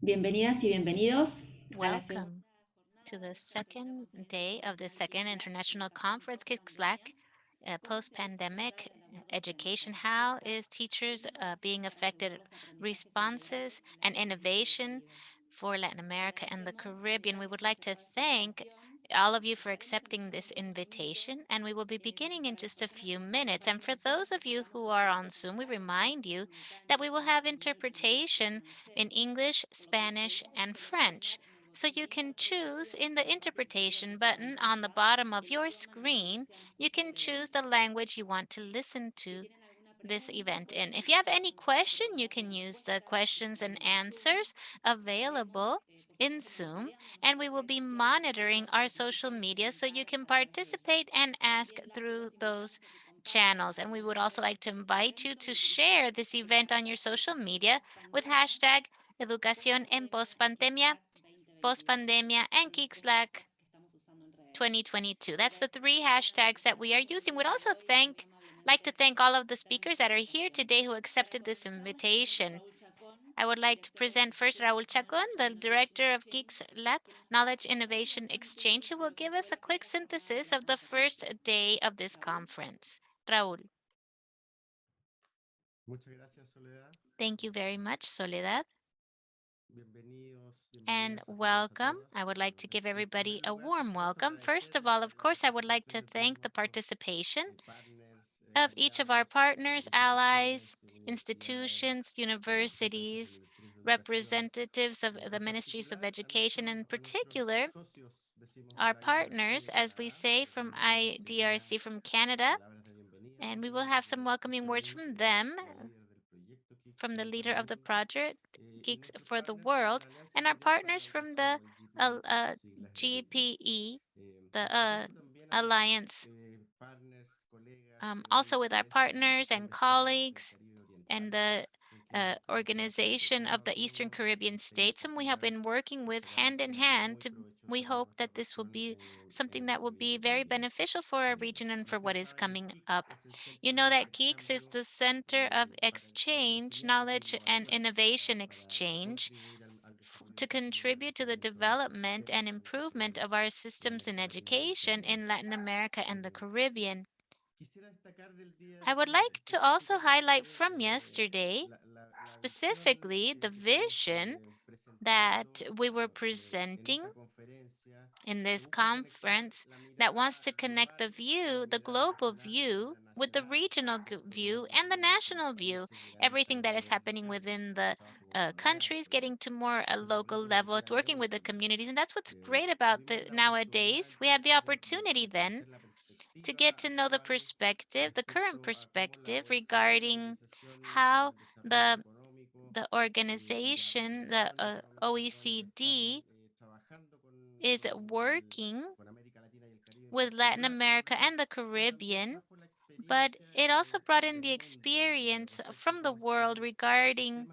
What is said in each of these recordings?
Bienvenidas y bienvenidos a la segunda. Welcome to the second day of the second International Conference KIX LAC, post-pandemic education. How is teachers being affected? Responses and innovation for Latin America and the Caribbean. We would like to thank all of you for accepting this invitation, and we will be beginning in just a few minutes. And for those of you who are on Zoom, we remind you that we will have interpretation in English, Spanish, and French. So you can choose in the interpretation button on the bottom of your screen, you can choose the language you want to listen to this event in. If you have any question, you can use the questions and answers available in Zoom, and we will be monitoring our social media so you can participate and ask through those channels. And we would also like to invite you to share this event on your social media with hashtag Educación en Postpandemia, and KIX LAC 2022. That's the three hashtags that we are using. We'd also like to thank all of the speakers that are here today who accepted this invitation. I would like to present first Raul Chacon, the director of KIX LAC Knowledge Innovation Exchange, who will give us a quick synthesis of the first day of this conference. Raul. Thank you very much, Soledad. And welcome. I would like to give everybody a warm welcome. First of all, of course, I would like to thank the participation of each of our partners, allies, institutions, universities, representatives of the ministries of education, in particular, our partners, as we say, from IDRC from Canada. And we will have some welcoming words from them, from the leader of the project, Geeks for the World, and our partners from the GPE, the Alliance, also with our partners and colleagues and the Organization of the Eastern Caribbean States, and we have been working with hand in hand to, we hope that this will be something that will be very beneficial for our region and for what is coming up. You know that KIX is the center of exchange, knowledge and innovation exchange to contribute to the development and improvement of our systems in education in Latin America and the Caribbean. I would like to also highlight from yesterday, specifically the vision that we were presenting in this conference that wants to connect the view, the global view, with the regional view and the national view. Everything that is happening within the countries, getting to more a local level, it's working with the communities. And that's what's great about the nowadays. We have the opportunity then to get to know the perspective, the current perspective regarding how the organization, the OECD, is working with Latin America and the Caribbean, but it also brought in the experience from the world regarding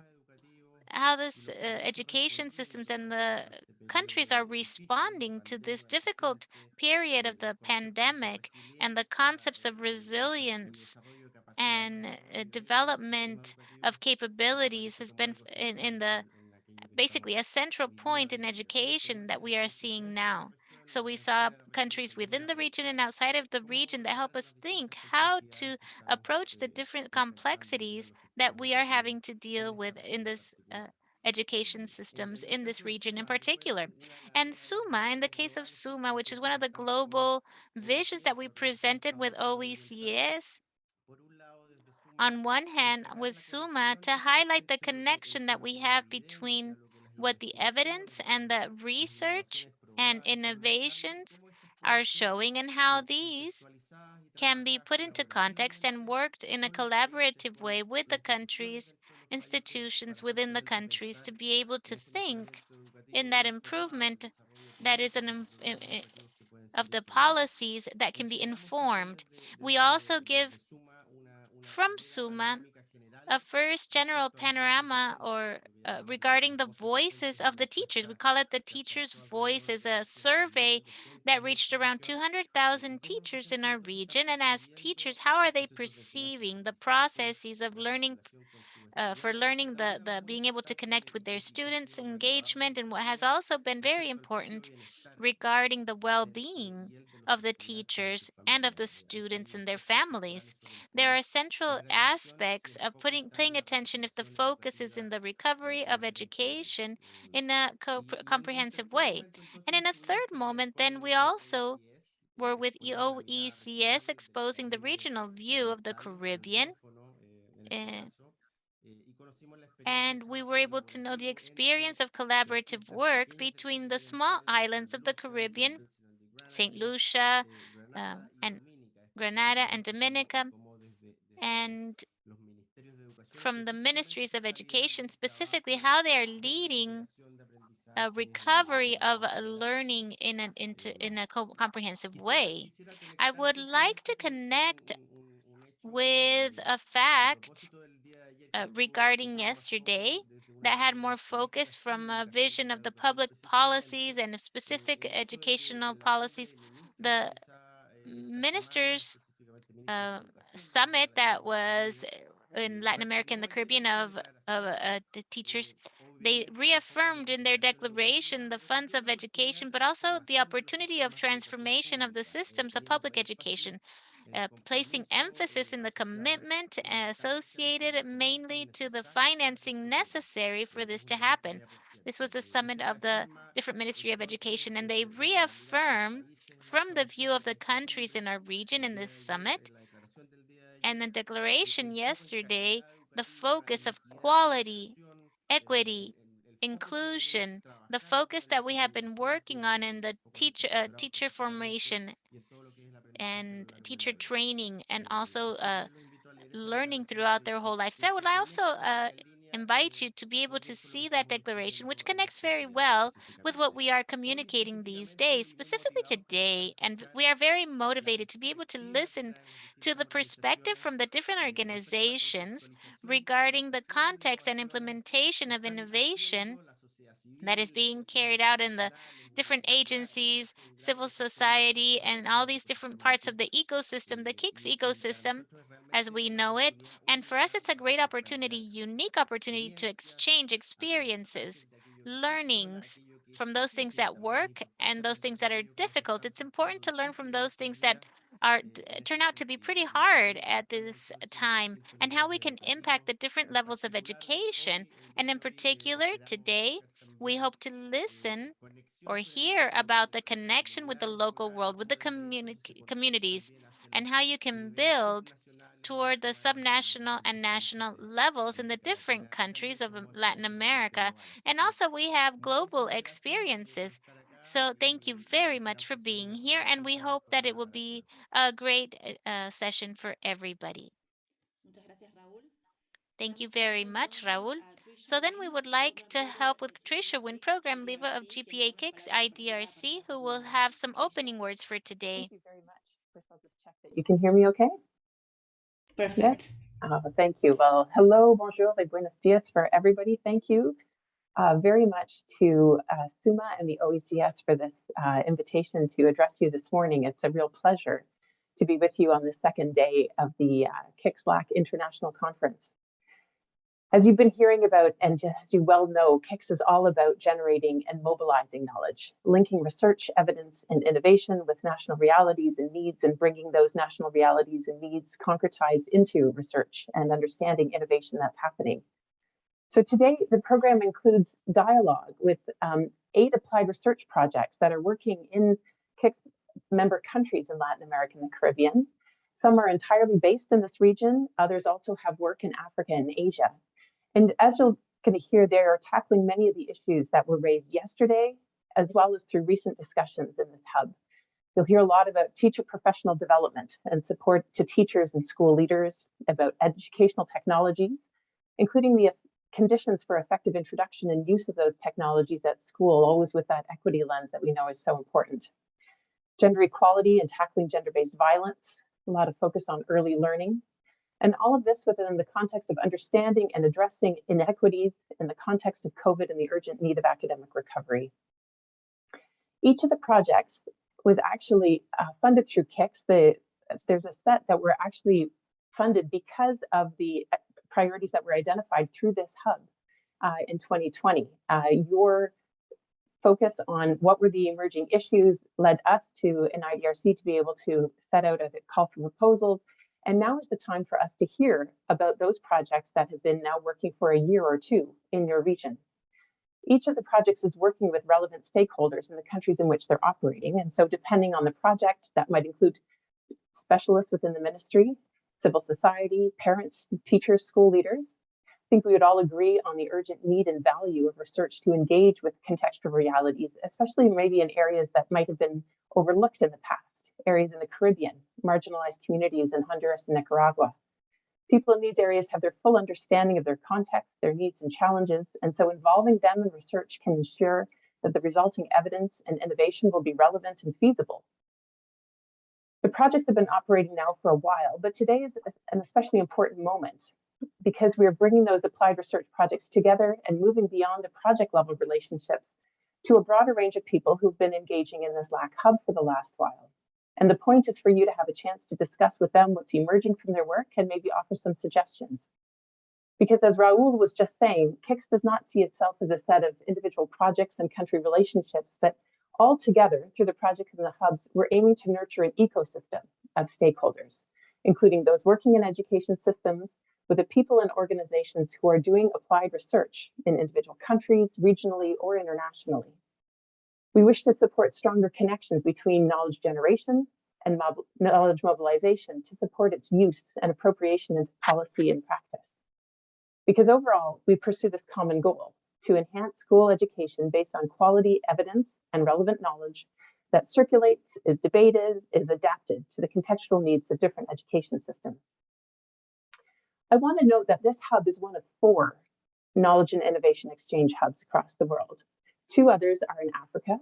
how this education systems and the countries are responding to this difficult period of the pandemic, and the concepts of resilience and development of capabilities has been in the basically a central point in education that we are seeing now. So we saw countries within the region and outside of the region that help us think how to approach the different complexities that we are having to deal with in this education systems in this region in particular. And SUMMA, in the case of SUMMA, which is one of the global visions that we presented with OECS, on one hand, with SUMMA, to highlight the connection that we have between what the evidence and the research and innovations are showing and how these can be put into context and worked in a collaborative way with the countries, institutions within the countries to be able to think in that improvement that is of the policies that can be informed. We also give from SUMMA a first general panorama or regarding the voices of the teachers. We call it the teacher's voice, is a survey that reached around 200,000 teachers in our region. And as teachers, how are they perceiving the processes of learning for learning, the being able to connect with their students, engagement, and what has also been very important regarding the well-being of the teachers and of the students and their families. There are central aspects of paying attention if the focus is in the recovery of education in a comprehensive way. And in a third moment, then we also were with OECS exposing the regional view of the Caribbean. eh, and we were able to know the experience of collaborative work between the small islands of the Caribbean, St. Lucia, and Grenada and Dominica, and from the ministries of education, specifically how they are leading a recovery of learning in a comprehensive way. I would like to connect with a fact regarding yesterday that had more focus from a vision of the public policies and specific educational policies. The ministers summit that was in Latin America and the Caribbean of the teachers, they reaffirmed in their declaration the funds of education, but also the opportunity of transformation of the systems of public education, placing emphasis in the commitment associated mainly to the financing necessary for this to happen. This was the summit of the different Ministry of Education, and they reaffirm from the view of the countries in our region in this summit and the declaration yesterday, the focus of quality, equity, inclusion, the focus that we have been working on in the teacher formation and teacher training, and also learning throughout their whole life. So I would also invite you to be able to see that declaration, which connects very well with what we are communicating these days, specifically today. And we are very motivated to be able to listen to the perspective from the different organizations regarding the context and implementation of innovation that is being carried out in the different agencies, civil society, and all these different parts of the ecosystem, the KIX ecosystem, as we know it. And for us, it's a great opportunity, unique opportunity to exchange experiences, learnings from those things that work and those things that are difficult. It's important to learn from those things that turn out to be pretty hard at this time, and how we can impact the different levels of education. And in particular, today, we hope to listen or hear about the connection with the local world, with the communities, and how you can build toward the subnational and national levels in the different countries of Latin America. And also we have global experiences. So thank you very much for being here, and we hope that it will be a great session for everybody. Muchas gracias, Raúl. Thank you Damos very paso much, entonces Raúl. a Trisha So then we Wynn, would like to program help leader with of Trisha GPA Wynn, KIX program leader of IDRC, quien GPA dará las KIX palabras primeras a IDRC, nuestros who will miembros. have some Trisha. opening words for today. Thank you very much. First, I'll just check that you can hear me okay? Perfect. Yes? Thank you. Well, hello, bonjour, et buenos dias for everybody. Thank you very much to SUMMA and the OECS for this invitation to address you this morning. It's a real pleasure to be with you on the second day of the KIX LAC International Conference. As you've been hearing about, and as you well know, KIX is all about generating and mobilizing knowledge, linking research, evidence, and innovation with national realities and needs, and bringing those national realities and needs concretized into research and understanding innovation that's happening. So today, the program includes dialogue with 8 applied research projects that are working in KIX member countries in Latin America and the Caribbean. Some are entirely based in this region. Others also have work in Africa and Asia. And as you're going to hear, they are tackling many of the issues that were raised yesterday, as well as through recent discussions in this hub. You'll hear a lot about teacher professional development and support to teachers and school leaders, about educational technologies, including the conditions for effective introduction and use of those technologies at school, always with that equity lens that we know is so important. Gender equality and tackling gender-based violence, a lot of focus on early learning, and all of this within the context of understanding and addressing inequities in the context of COVID and the urgent need of academic recovery. Each of the projects was actually funded through KIX. There's a set that were actually funded because of the priorities that were identified through this hub in 2020. Your focus on what were the emerging issues led us to an IDRC to be able to set out a call for proposals. And now is the time for us to hear about those projects that have been now working for a year or two in your region. Each of the projects is working with relevant stakeholders in the countries in which they're operating. And so depending on the project, that might include specialists within the ministry, civil society, parents, teachers, school leaders. I think we would all agree on the urgent need and value of research to engage with contextual realities, especially maybe in areas that might have been overlooked in the past, areas in the Caribbean, marginalized communities in Honduras and Nicaragua. People in these areas have their full understanding of their context, their needs and challenges, and so involving them in research can ensure that the resulting evidence and innovation will be relevant and feasible. The projects have been operating now for a while, but today is an especially important moment because we are bringing those applied research projects together and moving beyond the project level relationships to a broader range of people who've been engaging in this LAC hub for the last while. And the point is for you to have a chance to discuss with them what's emerging from their work and maybe offer some suggestions. Because as Raul was just saying, KIX does not see itself as a set of individual projects and country relationships, but all together through the projects and the hubs, we're aiming to nurture an ecosystem of stakeholders, including those working in education systems, with the people and organizations who are doing applied research in individual countries, regionally, or internationally. We wish to support stronger connections between knowledge generation and knowledge mobilization to support its use and appropriation into policy and practice. Because overall, we pursue this common goal to enhance school education based on quality evidence and relevant knowledge that circulates, is debated, is adapted to the contextual needs of different education systems. I want to note that this hub is one of 4 knowledge and innovation exchange hubs across the world. 2 others are in Africa,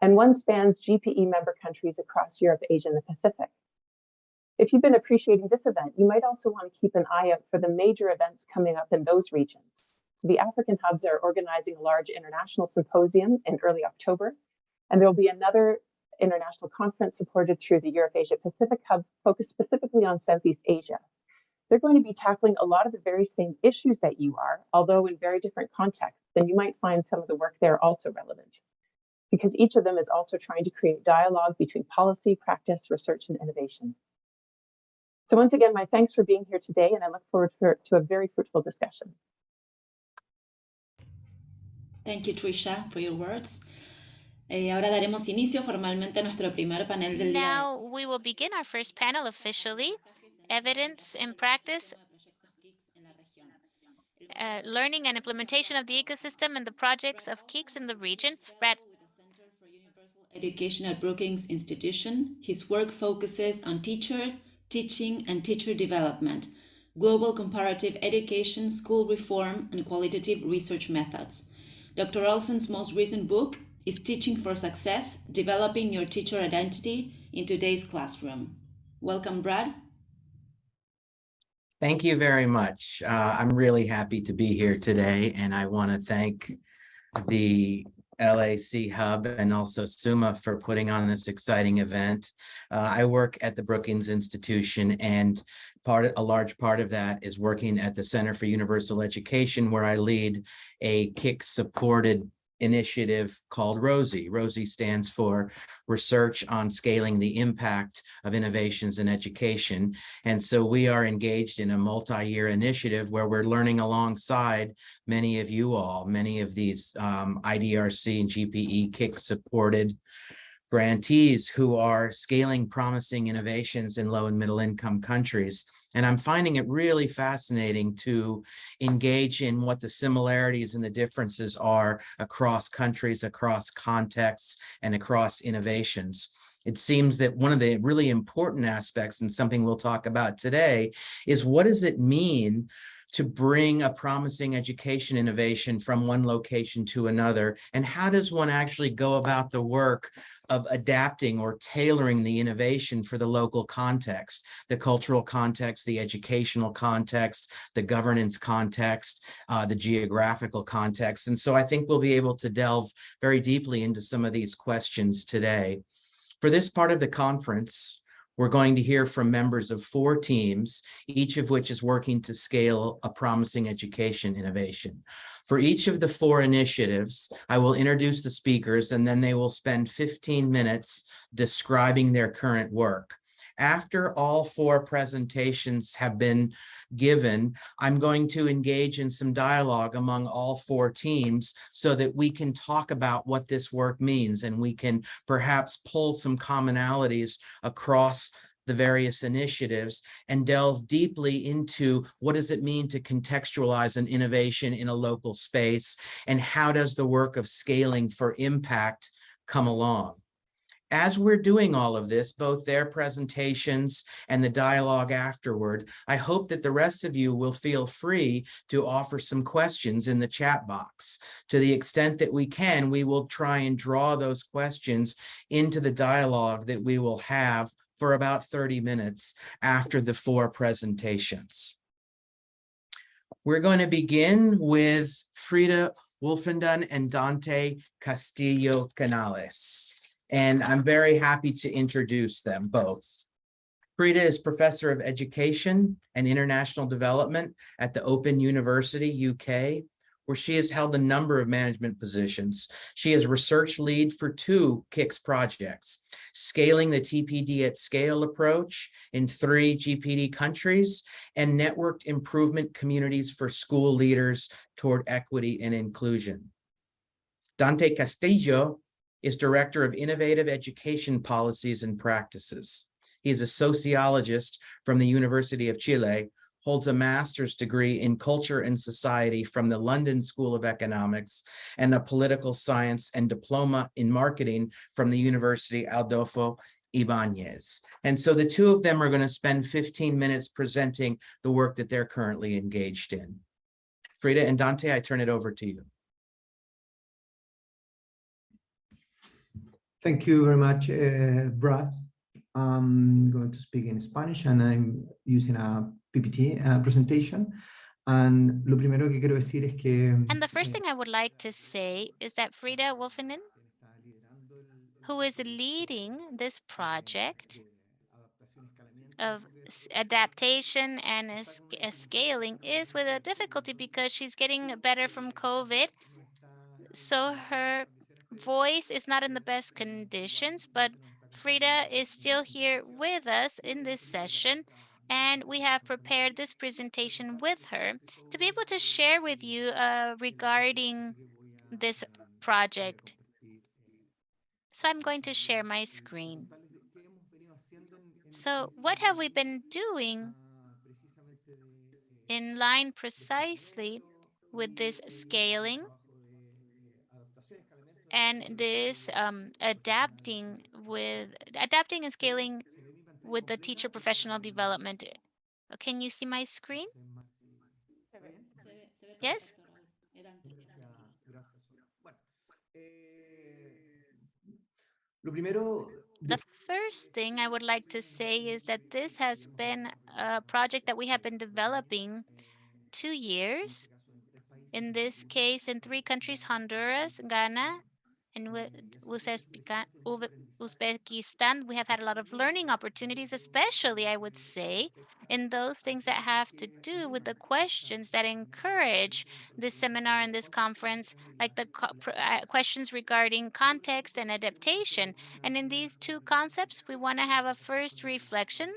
and 1 spans GPE member countries across Europe, Asia, and the Pacific. If you've been appreciating this event, you might also want to keep an eye out for the major events coming up in those regions. The African hubs are organizing a large international symposium in early October, and there will be another international conference supported through the Europe, Asia, Pacific hub focused specifically on Southeast Asia. They're going to be tackling a lot of the very same issues that you are, although in very different contexts, and you might find some of the work there also relevant, because each of them is also trying to create dialogue between policy, practice, research, and innovation. So once again, my thanks for being here today, and I look forward to a very fruitful discussion. Thank you, Trisha, for your words. Ahora daremos inicio formalmente a nuestro primer panel del día. Now we will begin our first panel officially, Evidence in Practice, Learning and Implementation of the Ecosystem and the Projects of KIX in the Region. Brad. Education at Brookings Institution. His work focuses on teachers, teaching, and teacher development, global comparative education, school reform, and qualitative research methods. Dr. Olsen's most recent book is Teaching for Success, Developing Your Teacher Identity in Today's Classroom. Welcome, Brad. Thank you very much. I'm really happy to be here today, and I want to thank the LAC Hub and also SUMMA for putting on this exciting event. I work at the Brookings Institution, and a large part of that is working at the Center for Universal Education, where I lead a KIX-supported initiative called ROSI. ROSI stands for Research on Scaling the Impact of Innovations in Education. And so we are engaged in a multi-year initiative where we're learning alongside many of you all, many of these IDRC and GPE KIX supported grantees who are scaling promising innovations in low and middle income countries. And I'm finding it really fascinating to engage in what the similarities and the differences are across countries, across contexts, and across innovations. It seems that one of the really important aspects, and something we'll talk about today, is what does it mean to bring a promising education innovation from one location to another, and how does one actually go about the work of adapting or tailoring the innovation for the local context, the cultural context, the educational context, the governance context, the geographical context. And so I think we'll be able to delve very deeply into some of these questions today. For this part of the conference, We're going to hear from members of 4 teams, each of which is working to scale a promising education innovation. For each of the 4 initiatives, I will introduce the speakers, and then they will spend 15 minutes describing their current work. After all 4 presentations have been given, I'm going to engage in some dialogue among all 4 teams so that we can talk about what this work means, and we can perhaps pull some commonalities across the various initiatives and delve deeply into what does it mean to contextualize an innovation in a local space, and how does the work of scaling for impact come along. As we're doing all of this, both their presentations and the dialogue afterward, I hope that the rest of you will feel free to offer some questions in the chat box. To the extent that we can, we will try and draw those questions into the dialogue that we will have for about 30 minutes after the 4 presentations. We're going to begin with Frida Wolfenden and Dante Castillo Canales. And I'm very happy to introduce them both. Frida is Professor of Education and International Development at the Open University, UK, where she has held a number of management positions. She is research lead for 2 KIX projects, Scaling the TPD at Scale approach in 3 GPD countries, and Networked Improvement Communities for School Leaders Toward Equity and Inclusion. Dante Castillo is Director of Innovative Education Policies and Practices. He is a sociologist from the University of Chile, holds a master's degree in culture and society from the London School of Economics, and a political science and diploma in marketing from the University Adolfo Ibáñez. And so the 2 of them are going to spend 15 minutes presenting the work that they're currently engaged in. Frida and Dante, I turn it over to you. Thank you very much, Brad. I'm going to speak in Spanish, and I'm using a PPT presentation. And lo primero que quiero decir es que And the first thing I would like to say is that Frida Wolfenden, who is leading this project of adaptation and scaling, is with a difficulty because she's getting better from COVID. So her voice is not in the best conditions, but Frida is still here with us in this session, and we have prepared this presentation with her to be able to share with you regarding this project. So I'm going to share my screen. So what have we been doing in line precisely with this scaling and this adapting and scaling with the teacher professional development? Can you see my screen? Yes? The first thing I would like to say is that this has been a project that we have been developing 2 years. In this case, in 3 countries, Honduras, Ghana, and Uzbekistan, we have had a lot of learning opportunities, especially, I would say, in those things that have to do with the questions that encourage this seminar and this conference, like the questions regarding context and adaptation. And in these 2 concepts, we want to have a first reflection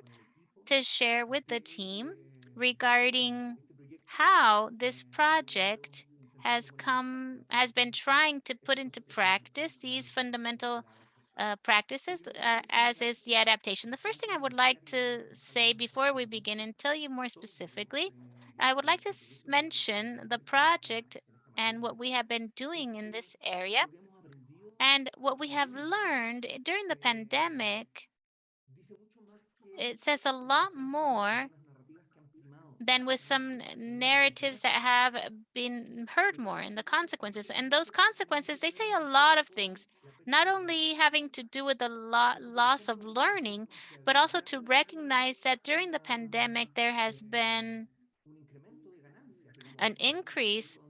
to share with the team regarding how this project has been trying to put into practice these fundamental practices, as is the adaptation. The first thing I would like to say before we begin and tell you more specifically, I would like to mention the project and what we have been doing in this area. And what we have learned during the pandemic, it says a lot more than with some narratives that have been heard more in the consequences. And those consequences, they say a lot of things, not only having to do with the loss of learning, but also to recognize that during the pandemic, there has been an increase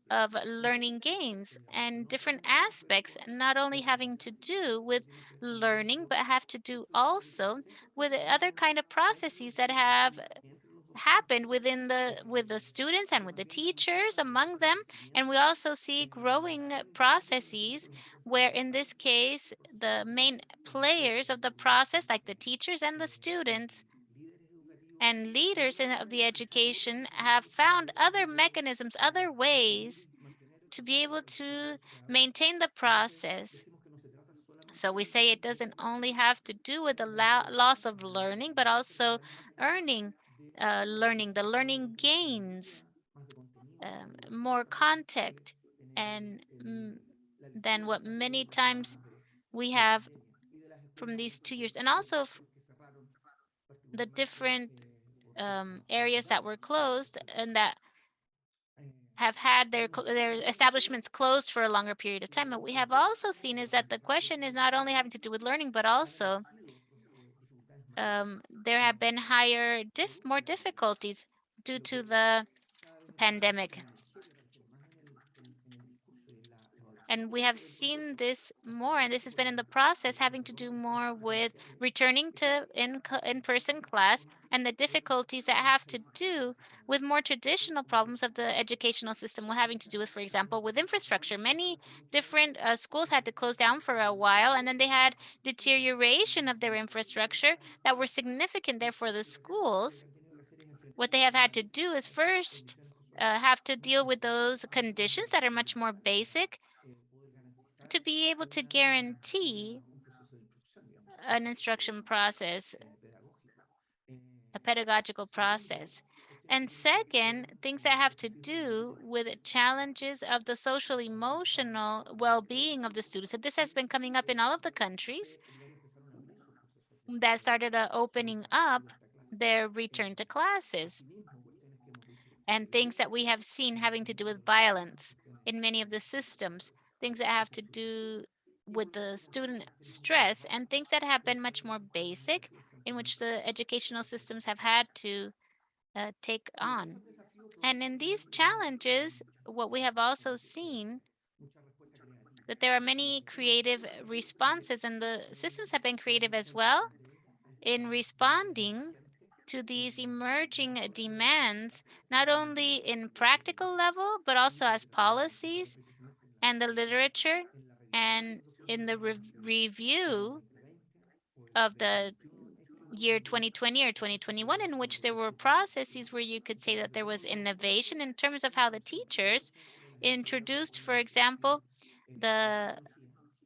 of learning gains and different aspects, not only having to do with learning, but have to do also with other kind of processes that have happened with the students and with the teachers among them. And we also see growing processes where, in this case, the main players of the process, like the teachers and the students and leaders of the education, have found other mechanisms, other ways to be able to maintain the process. So we say it doesn't only have to do with the loss of learning, but also earning learning, the learning gains, more contact, and than what many times we have from these 2 years. And also the different areas that were closed and that have had their establishments closed for a longer period of time. What we have also seen is that the question is not only having to do with learning, but also there have been more difficulties due to the pandemic. And we have seen this more, and this has been in the process having to do more with returning to in-person class and the difficulties that have to do with more traditional problems of the educational system, having to do with, for example, with infrastructure. Many different schools had to close down for a while, and then they had deterioration of their infrastructure that were significant there for the schools. What they have had to do is first have to deal with those conditions that are much more basic to be able to guarantee an instruction process, a pedagogical process. And second, things that have to do with challenges of the social emotional well-being of the students. And this has been coming up in all of the countries that started opening up their return to classes, and things that we have seen having to do with violence in many of the systems, things that have to do with the student stress, and things that have been much more basic, in which the educational systems have had to take on. And in these challenges, what we have also seen that there are many creative responses, and the systems have been creative as well in responding to these emerging demands, not only in practical level, but also as policies and the literature and in the review of the year 2020 or 2021, in which there were processes where you could say that there was innovation in terms of how the teachers introduced, for example, the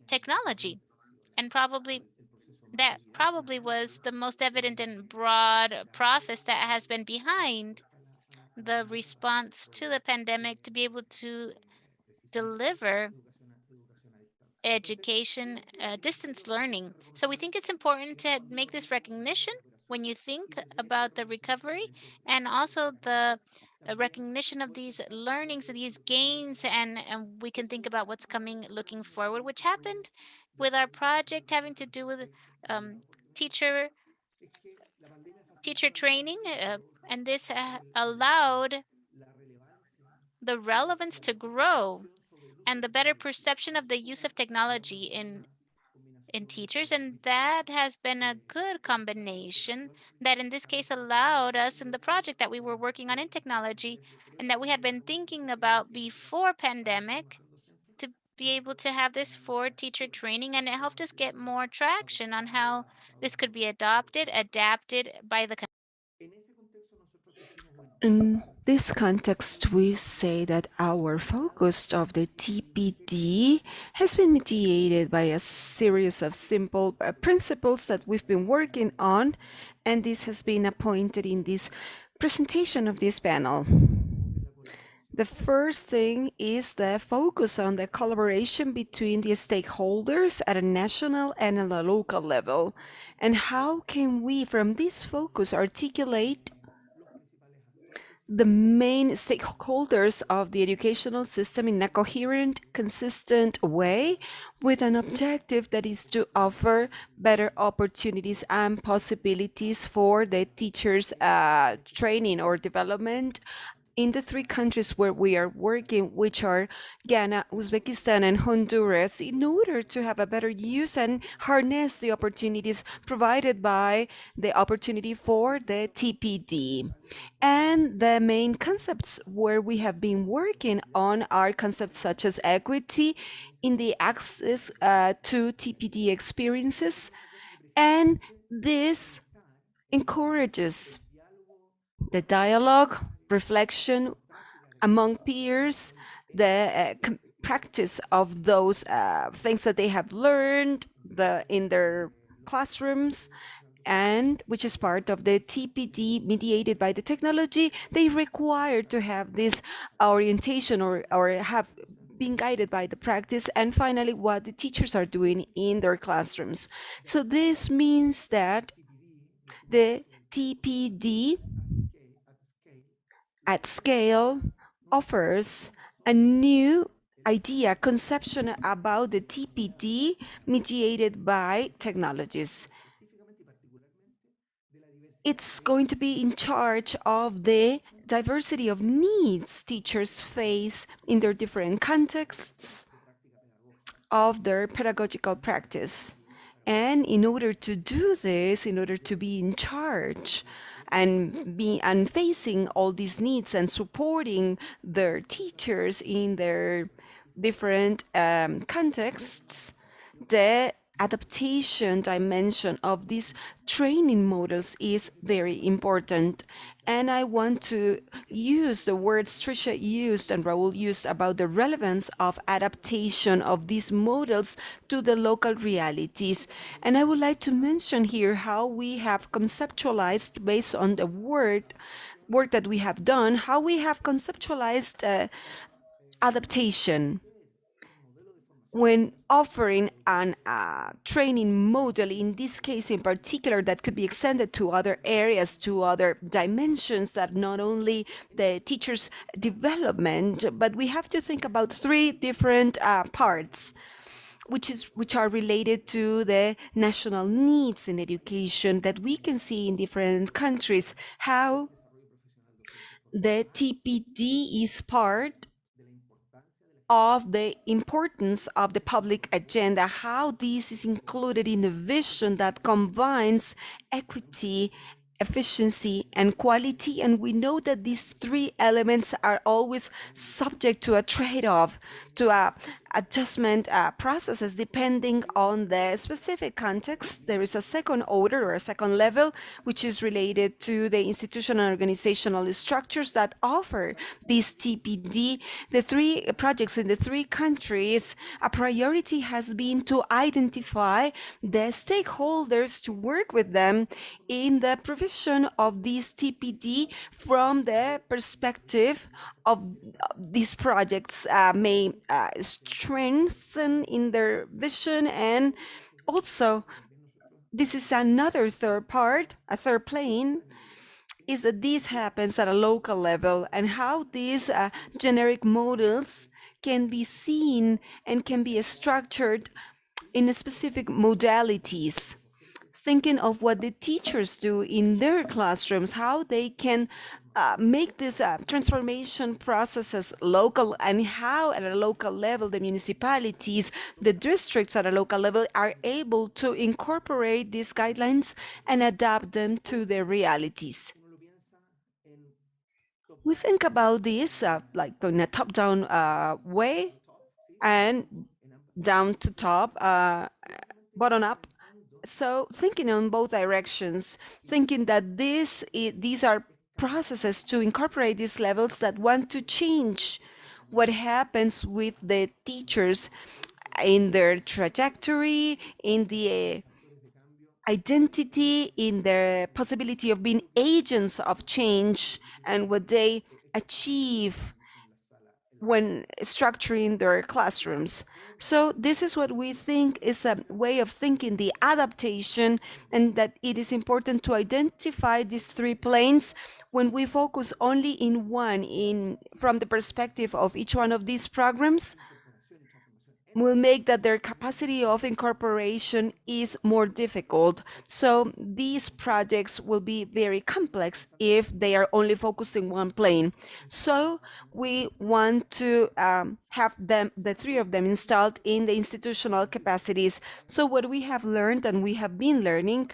technology. And that probably was the most evident and broad process that has been behind the response to the pandemic to be able to deliver education, distance learning. So we think it's important to make this recognition when you think about the recovery, and also the recognition of these learnings and these gains, and we can think about what's coming looking forward, which happened with our project having to do with teacher training, and this allowed the relevance to grow and the better perception of the use of technology in teachers. And that has been a good combination that in this case allowed us in the project that we were working on in technology and that we had been thinking about before pandemic to be able to have this for teacher training, and it helped us get more traction on how this could be adapted by the In this context, we say that our focus of the TPD has been mediated by a series of simple principles that we've been working on, and this has been appointed in this presentation of this panel. The first thing is the focus on the collaboration between the stakeholders at a national and at a local level, and how can we, from this focus, articulate the main stakeholders of the educational system in a coherent, consistent way, with an objective that is to offer better opportunities and possibilities for the teachers' training or development in the 3 countries where we are working, which are Ghana, Uzbekistan, and Honduras, in order to have a better use and harness the opportunities provided by the opportunity for the TPD. And the main concepts where we have been working on are concepts such as equity in the access to TPD experiences, and this encourages the dialogue, reflection among peers, the practice of those things that they have learned in their classrooms, and which is part of the TPD mediated by the technology. They require to have this orientation or have been guided by the practice, and finally what the teachers are doing in their classrooms. So this means that the TPD at scale offers a new idea, conception about the TPD mediated by technologies. It's going to be in charge of the diversity of needs teachers face in their different contexts of their pedagogical practice. And in order to do this, in order to be in charge and facing all these needs and supporting their teachers in their different contexts, the adaptation dimension of these training models is very important. And I want to use the words Tricia used and Raul used about the relevance of adaptation of these models to the local realities. And I would like to mention here how we have conceptualized, based on the work that we have done, how we have conceptualized adaptation when offering an training model, in this case in particular, that could be extended to other areas, to other dimensions, that not only the teacher's development, but we have to think about 3 different parts, which are related to the national needs in education that we can see in different countries, how the TPD is part of the importance of the public agenda, how this is included in a vision that combines equity, efficiency, and quality. And we know that these 3 elements are always subject to a trade-off, to adjustment processes depending on the specific context. There is a second order or a second level, which is related to the institutional and organizational structures that offer this TPD. The 3 projects in the 3 countries, a priority has been to identify the stakeholders, to work with them in the provision of this TPD from the perspective of these projects may strengthen in their vision. And also, this is another third part, a third plane, is that this happens at a local level, and how these generic models can be seen and can be structured in specific modalities, thinking of what the teachers do in their classrooms, how they can make these transformation processes local, and how at a local level the municipalities, the districts at a local level are able to incorporate these guidelines and adapt them to their realities. We think about this like in a top-down way and down to top, bottom up. So thinking on both directions, thinking that these are processes to incorporate these levels that want to change what happens with the teachers in their trajectory, in the identity, in their possibility of being agents of change, and what they achieve when structuring their classrooms. So this is what we think is a way of thinking the adaptation, and that it is important to identify these 3 planes. When we focus only in one, from the perspective of each one of these programs, will make that their capacity of incorporation is more difficult. So these projects will be very complex if they are only focusing one plane. So we want to have them, the three of them, installed in the institutional capacities. So what we have learned and we have been learning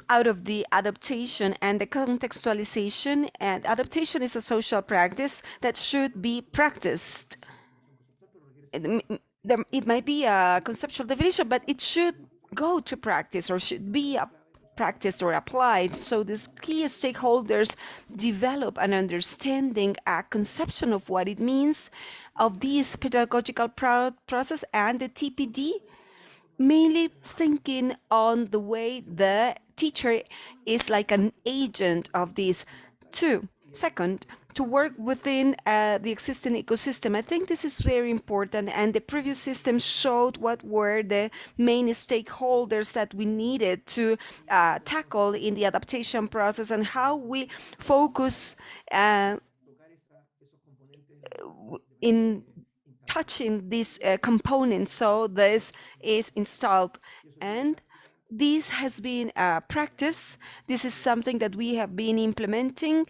out of the adaptation and the contextualization, and adaptation is a social practice that should be practiced. It might be a conceptual definition, but it should go to practice or should be practiced or applied. So these key stakeholders develop an understanding, a conception of what it means of this pedagogical process and the TPD, mainly thinking on the way the teacher is like an agent of this too. Second, to work within the existing ecosystem. I think this is very important, and the previous system showed what were the main stakeholders that we needed to tackle in the adaptation process and how we focus in touching these components. So this is installed, and this has been a practice. This is something that we have been implementing,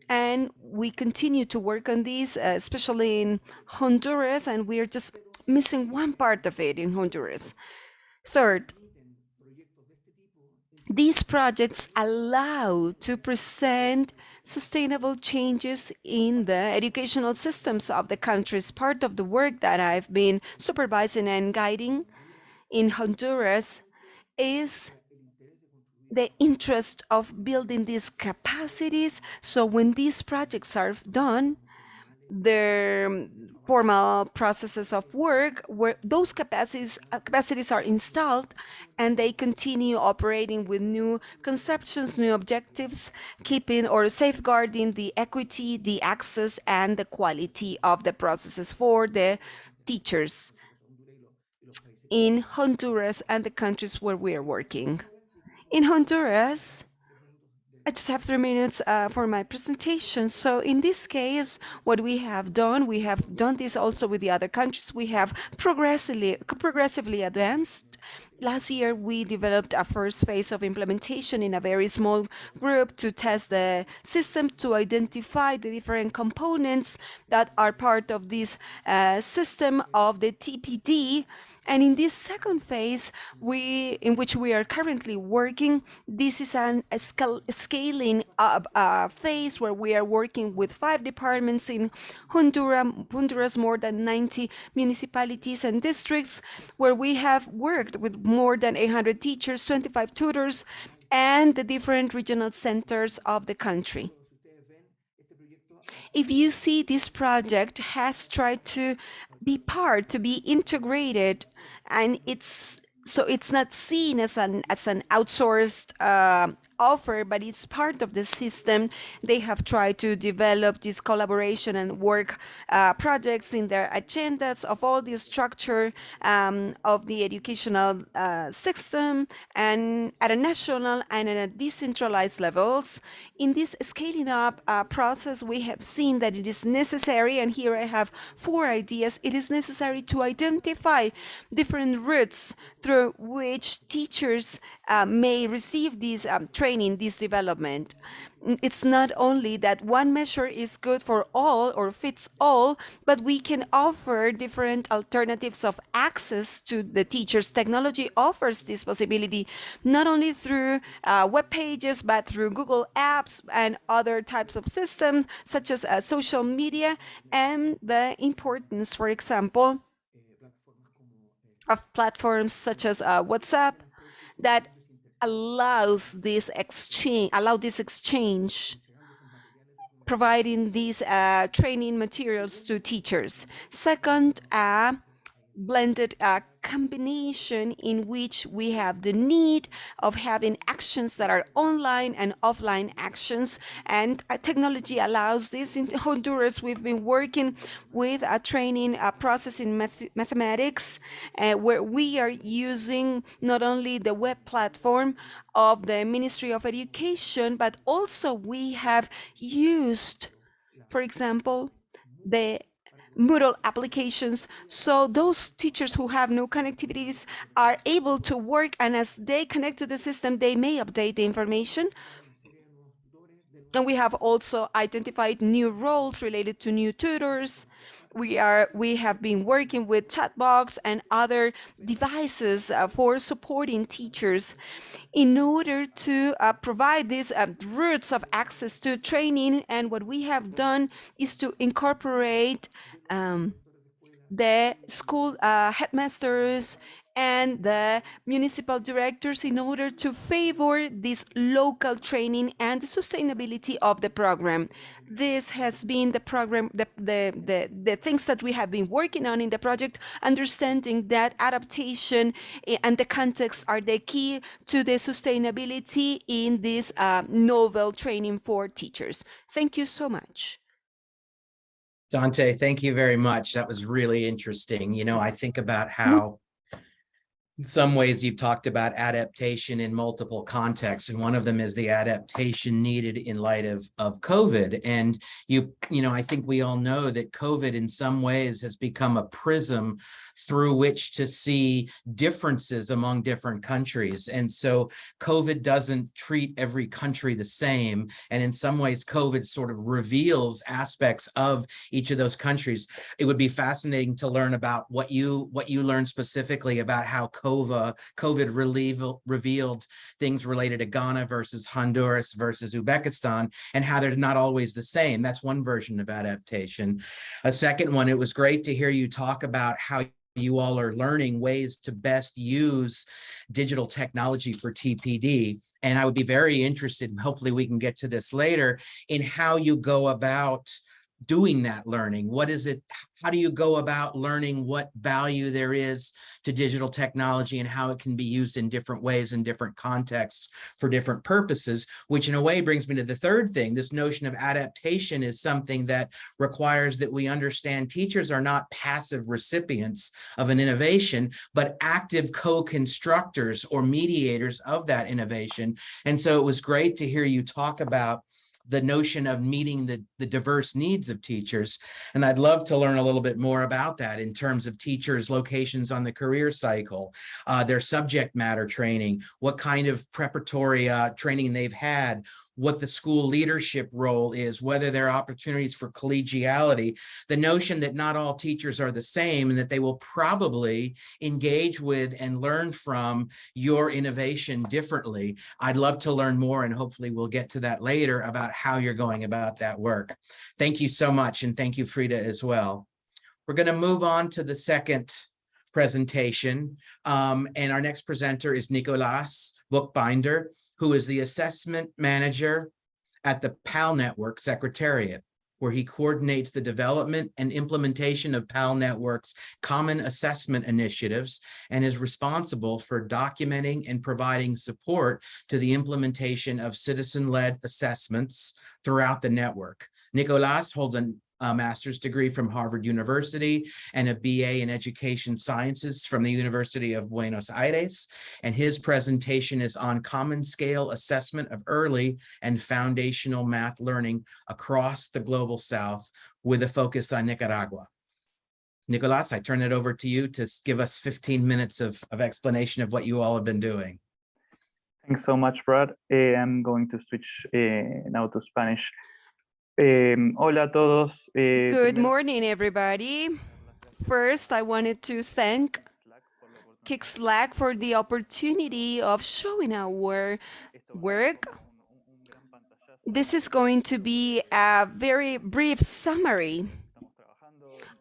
and we continue to work on this, especially in Honduras, and we're just missing one part of it in Honduras. Third, these projects allow to present sustainable changes in the educational systems of the countries. Part of the work that I've been supervising and guiding in Honduras is the interest of building these capacities. So when these projects are done, their formal processes of work where those capacities are installed, and they continue operating with new conceptions, new objectives, keeping or safeguarding the equity, the access, and the quality of the processes for the teachers in Honduras and the countries where we are working. In Honduras, I just have 3 minutes for my presentation. So in this case, what we have done this also with the other countries. We have progressively advanced. Last year, we developed a first phase of implementation in a very small group to test the system, to identify the different components that are part of this system of the TPD. And in this second phase, in which we are currently working, this is a scaling up phase where we are working with 5 departments in Honduras, more than 90 municipalities and districts, where we have worked with more than 800 teachers, 25 tutors, and the different regional centers of the country. If you see, this project has tried to be integrated, and it's not seen as an outsourced offer, but it's part of the system. They have tried to develop this collaboration and work projects in their agendas of all the structure of the educational system, and at a national and at a decentralized levels. In this scaling up process, we have seen that it is necessary, and here I have 4 ideas. It is necessary to identify different routes through which teachers may receive this training, this development. It's not only that one measure is good for all or fits all, but we can offer different alternatives of access to the teachers. Technology offers this possibility, not only through web pages, but through Google Apps and other types of systems, such as social media, and the importance, for example, of platforms such as WhatsApp that allows this exchange, providing these training materials to teachers. Second, blended combination in which we have the need of having actions that are online and offline actions, and technology allows this. In Honduras, we've been working with a training process in mathematics, where we are using not only the web platform of the Ministry of Education, but also we have used, for example, the Moodle applications, so those teachers who have no connectivities are able to work, and as they connect to the system, they may update the information. And we have also identified new roles related to new tutors. We have been working with chatbots and other devices for supporting teachers in order to provide these routes of access to training. And what we have done is to incorporate the school headmasters and the municipal directors in order to favor this local training and the sustainability of the program. This has been the program, the things that we have been working on in the project, understanding that adaptation and the context are the key to the sustainability in this novel training for teachers. Thank you so much. Dante, thank you very much. That was really interesting. You know, I think about how in some ways you've talked about adaptation in multiple contexts, and one of them is the adaptation needed in light of COVID. And you know, I think we all know that COVID in some ways has become a prism through which to see differences among different countries. And so COVID doesn't treat every country the same. And in some ways, COVID sort of reveals aspects of each of those countries. It would be fascinating to learn about what you learned specifically about how COVID revealed things related to Ghana versus Honduras versus Uzbekistan, and how they're not always the same. That's one version of adaptation. A second one, it was great to hear you talk about how you all are learning ways to best use digital technology for TPD. And I would be very interested, and hopefully we can get to this later, in how you go about doing that learning. What is it? How do you go about learning what value there is to digital technology and how it can be used in different ways in different contexts for different purposes, which in a way brings me to the third thing. This notion of adaptation is something that requires that we understand teachers are not passive recipients of an innovation, but active co-constructors or mediators of that innovation. And so it was great to hear you talk about the notion of meeting the diverse needs of teachers. And I'd love to learn a little bit more about that in terms of teachers' locations on the career cycle, their subject matter training, what kind of preparatory training they've had, what the school leadership role is, whether there are opportunities for collegiality, the notion that not all teachers are the same and that they will probably engage with and learn from your innovation differently. I'd love to learn more, and hopefully we'll get to that later about how you're going about that work. Thank you so much, and thank you, Frida, as well. We're going to move on to the second presentation, and our next presenter is Nicolas Bookbinder, who is the assessment manager at the PAL Network Secretariat, where he coordinates the development and implementation of PAL Network's common assessment initiatives and is responsible for documenting and providing support to the implementation of citizen-led assessments throughout the network. Nicolas holds a master's degree from Harvard University and a BA in Education Sciences from the University of Buenos Aires. And his presentation is on common scale assessment of early and foundational math learning across the Global South with a focus on Nicaragua. Nicolas, I turn it over to you to give us 15 minutes of explanation of what you all have been doing. Thanks so much, Brad. I'm going to switch now to Spanish. Hola a todos. Good morning, everybody. First, I wanted to thank KIX LAC for the opportunity of showing our work. This is going to be a very brief summary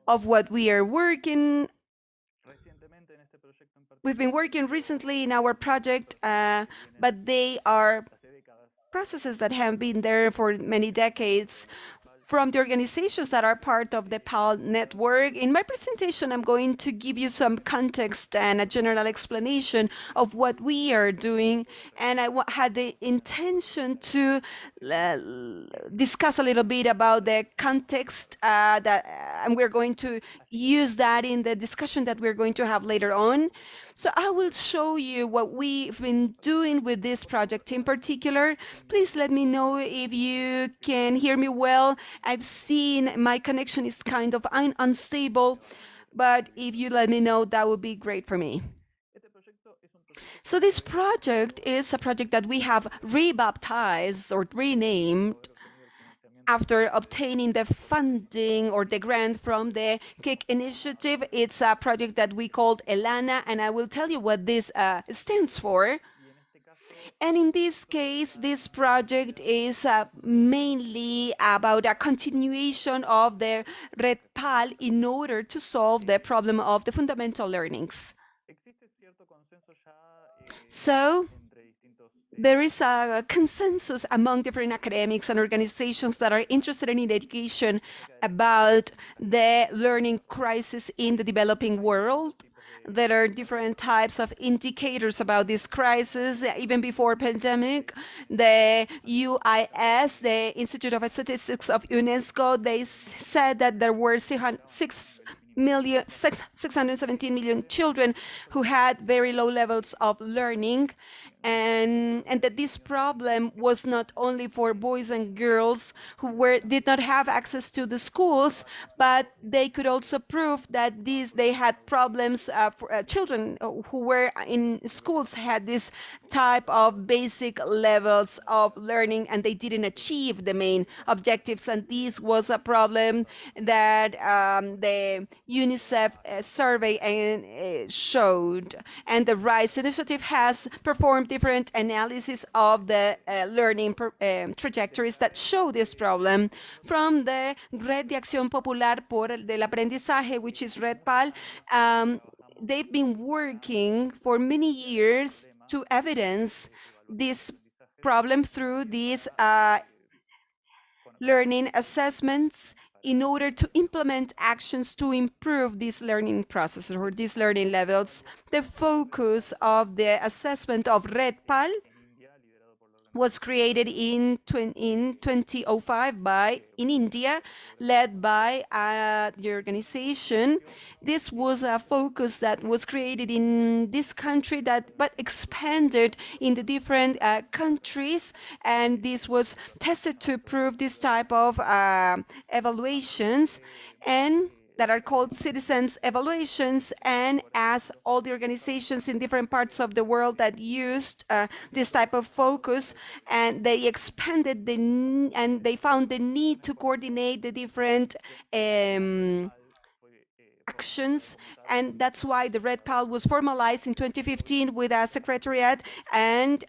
of what we are working. We've been working recently in our project, but they are processes that have been there for many decades from the organizations that are part of the PAL network. In my presentation, I'm going to give you some context and a general explanation of what we are doing. And I had the intention to discuss a little bit about the context and we're going to use that in the discussion that we're going to have later on. So I will show you what we've been doing with this project in particular. Please let me know if you can hear me well I've seen my connection is kind of unstable, but if you let me know, that would be great for me. So this project is a project that we have rebaptized or renamed after obtaining the funding or the grant from the KIX initiative. It's a project that we called ELANA, and I will tell you what this stands for. And in this case, this project is mainly about a continuation of the Red PAL in order to solve the problem of the fundamental learnings. So there is a consensus among different academics and organizations that are interested in education about the learning crisis in the developing world. There are different types of indicators about this crisis. Even before pandemic, the UIS, the Institute of Statistics of UNESCO, they said that there were 617 million children who had very low levels of learning, and that this problem was not only for boys and girls who did not have access to the schools, but they could also prove that they had problems for children who were in schools had this type of basic levels of learning, and they didn't achieve the main objectives. And this was a problem that the UNICEF survey showed. And the RISE initiative has performed different analysis of the learning trajectories that show this problem. From the Red de Acción Popular del Aprendizaje, which is Red PAL, they've been working for many years to evidence this problem through these learning assessments in order to implement actions to improve these learning processes or these learning levels. The focus of the assessment of Red PAL was created in 2005 in India, led by the organization. This was a focus that was created in this country but expanded in the different countries, and this was tested to prove this type of evaluations and that are called citizens evaluations. And as all the organizations in different parts of the world that used this type of focus, and they expanded and they found the need to coordinate the different actions, and that's why the Red PAL was formalized in 2015 with a secretariat and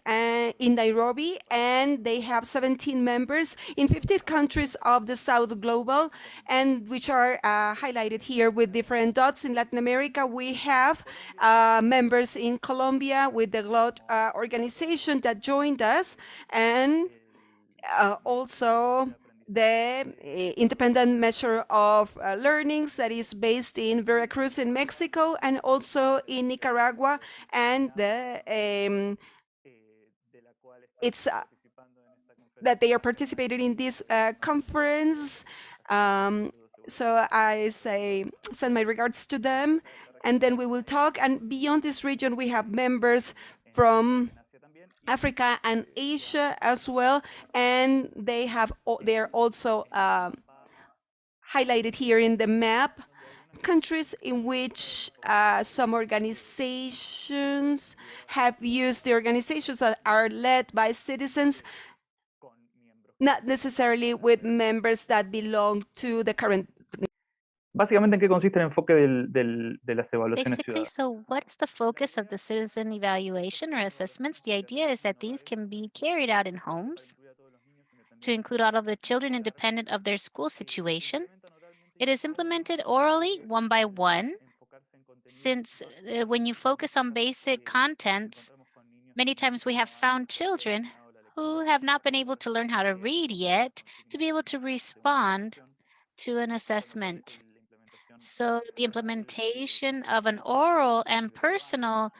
in Nairobi, and they have 17 members in 15 countries of the South Global, and which are highlighted here with different dots. In Latin America, we have members in Colombia with the GLOT organization that joined us, and also the independent measure of learnings that is based in Veracruz in Mexico, and also in Nicaragua, and it's that they are participating in this conference. So I send my regards to them, and then we will talk. And beyond this region, we have members from Africa and Asia as well, and they're also highlighted here in the map. Countries in which some organizations have used, the organizations that are led by citizens, not necessarily with members that belong to the current. Básicamente, ¿en qué consiste el enfoque de las evaluaciones Basically, ciudadanas? so what is the focus of the citizen evaluation or assessments? The idea is that these can be carried out in homes to include all of the children independent of their school situation. It is implemented orally, one by one, since when you focus on basic contents, many times we have found children who have not been able to learn how to read yet to be able to respond to an assessment. So the implementation of an oral and personal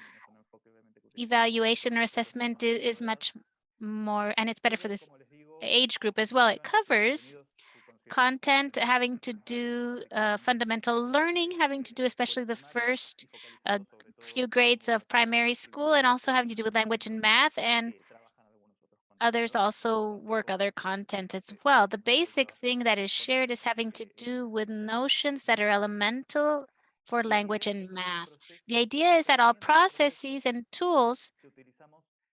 evaluation or assessment is much more, and it's better for this age group as well. It covers content having to do fundamental learning, having to do especially the first few grades of primary school, and also having to do with language and math. And others also work other content as well. The basic thing that is shared is having to do with notions that are elemental for language and math. The idea is that all processes and tools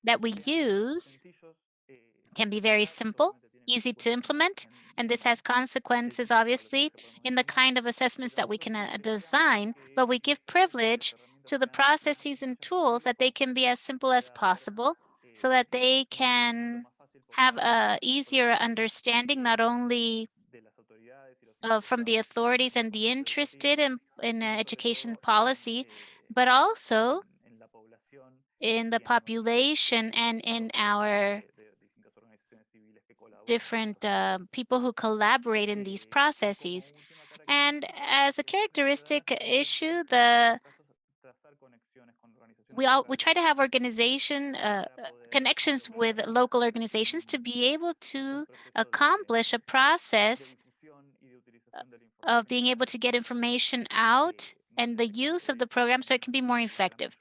that we use can be very simple, easy to implement, and this has consequences, obviously, in the kind of assessments that we can design, but we give privilege to the processes and tools that they can be as simple as possible so that they can have a easier understanding, not only from the authorities and the interested in education policy, but also in the population and in our different people who collaborate in these processes. And as a characteristic issue, we try to have organization connections with local organizations to be able to accomplish a process of being able to get information out and the use of the program so it can be more effective.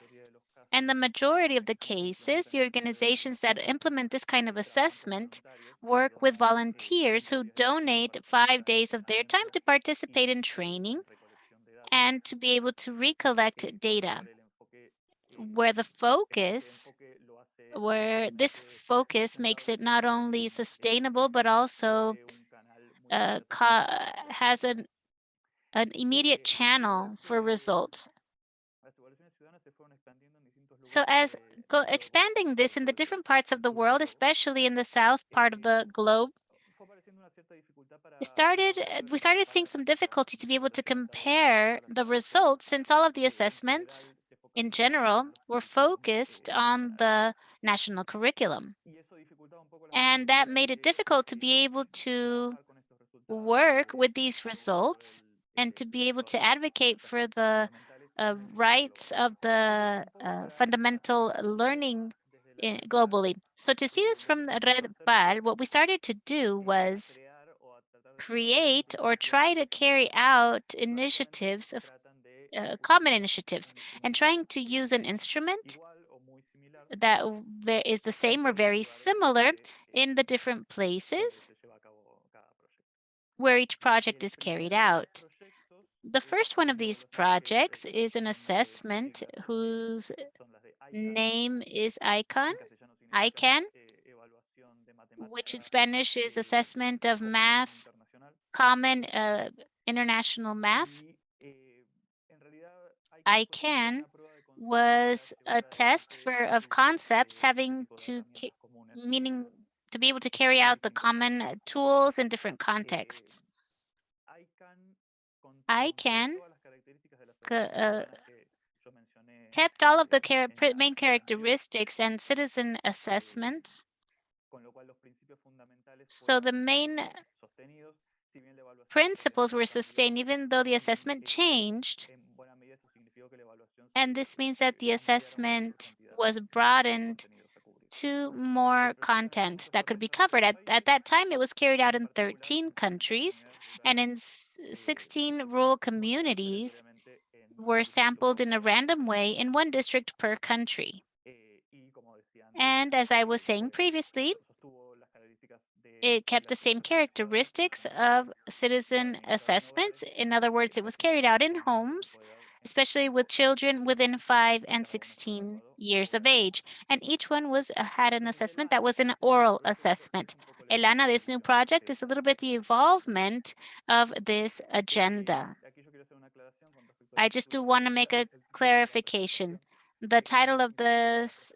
And the majority of the cases, the organizations that implement this kind of assessment work with volunteers who donate 5 days of their time to participate in training and to be able to recollect data, where this focus makes it not only sustainable, but also has an immediate channel for results. So as expanding this in the different parts of the world, especially in the south part of the globe, we started seeing some difficulty to be able to compare the results, since all of the assessments in general were focused on the national curriculum. And that made it difficult to be able to work with these results and to be able to advocate for the rights of the fundamental learning globally. So to see this from the Red PAL, what we started to do was create or try to carry out initiatives of common initiatives and trying to use an instrument that is the same or very similar in the different places where each project is carried out. The first one of these projects is an assessment whose name is ICANN, which in Spanish is Assessment of Math, Common International Math. ICANN was a test of concepts having to meaning to be able to carry out the common tools in different contexts. ICANN kept all of the main characteristics and citizen assessments. So the main principles were sustained even though the assessment changed. And this means that the assessment was broadened to more content that could be covered. At that time, it was carried out in 13 countries, and in 16 rural communities were sampled in a random way in one district per country. And as I was saying previously, it kept the same characteristics of citizen assessments. In other words, it was carried out in homes, especially with children within 5 and 16 years of age. And each one had an assessment that was an oral assessment. Elana, this new project is a little bit the evolvement of this agenda. I just do want to make a clarification. The title of this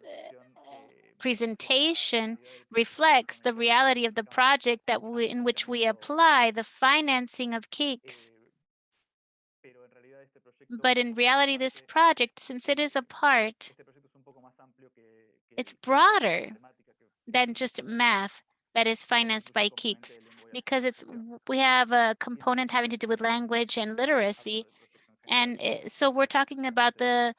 presentation reflects the reality of the project in which we apply the financing of KIX. But in reality, this project, since it is it's broader than just math that is financed by KIX, because we have a component having to do with language and literacy. And so we're talking about the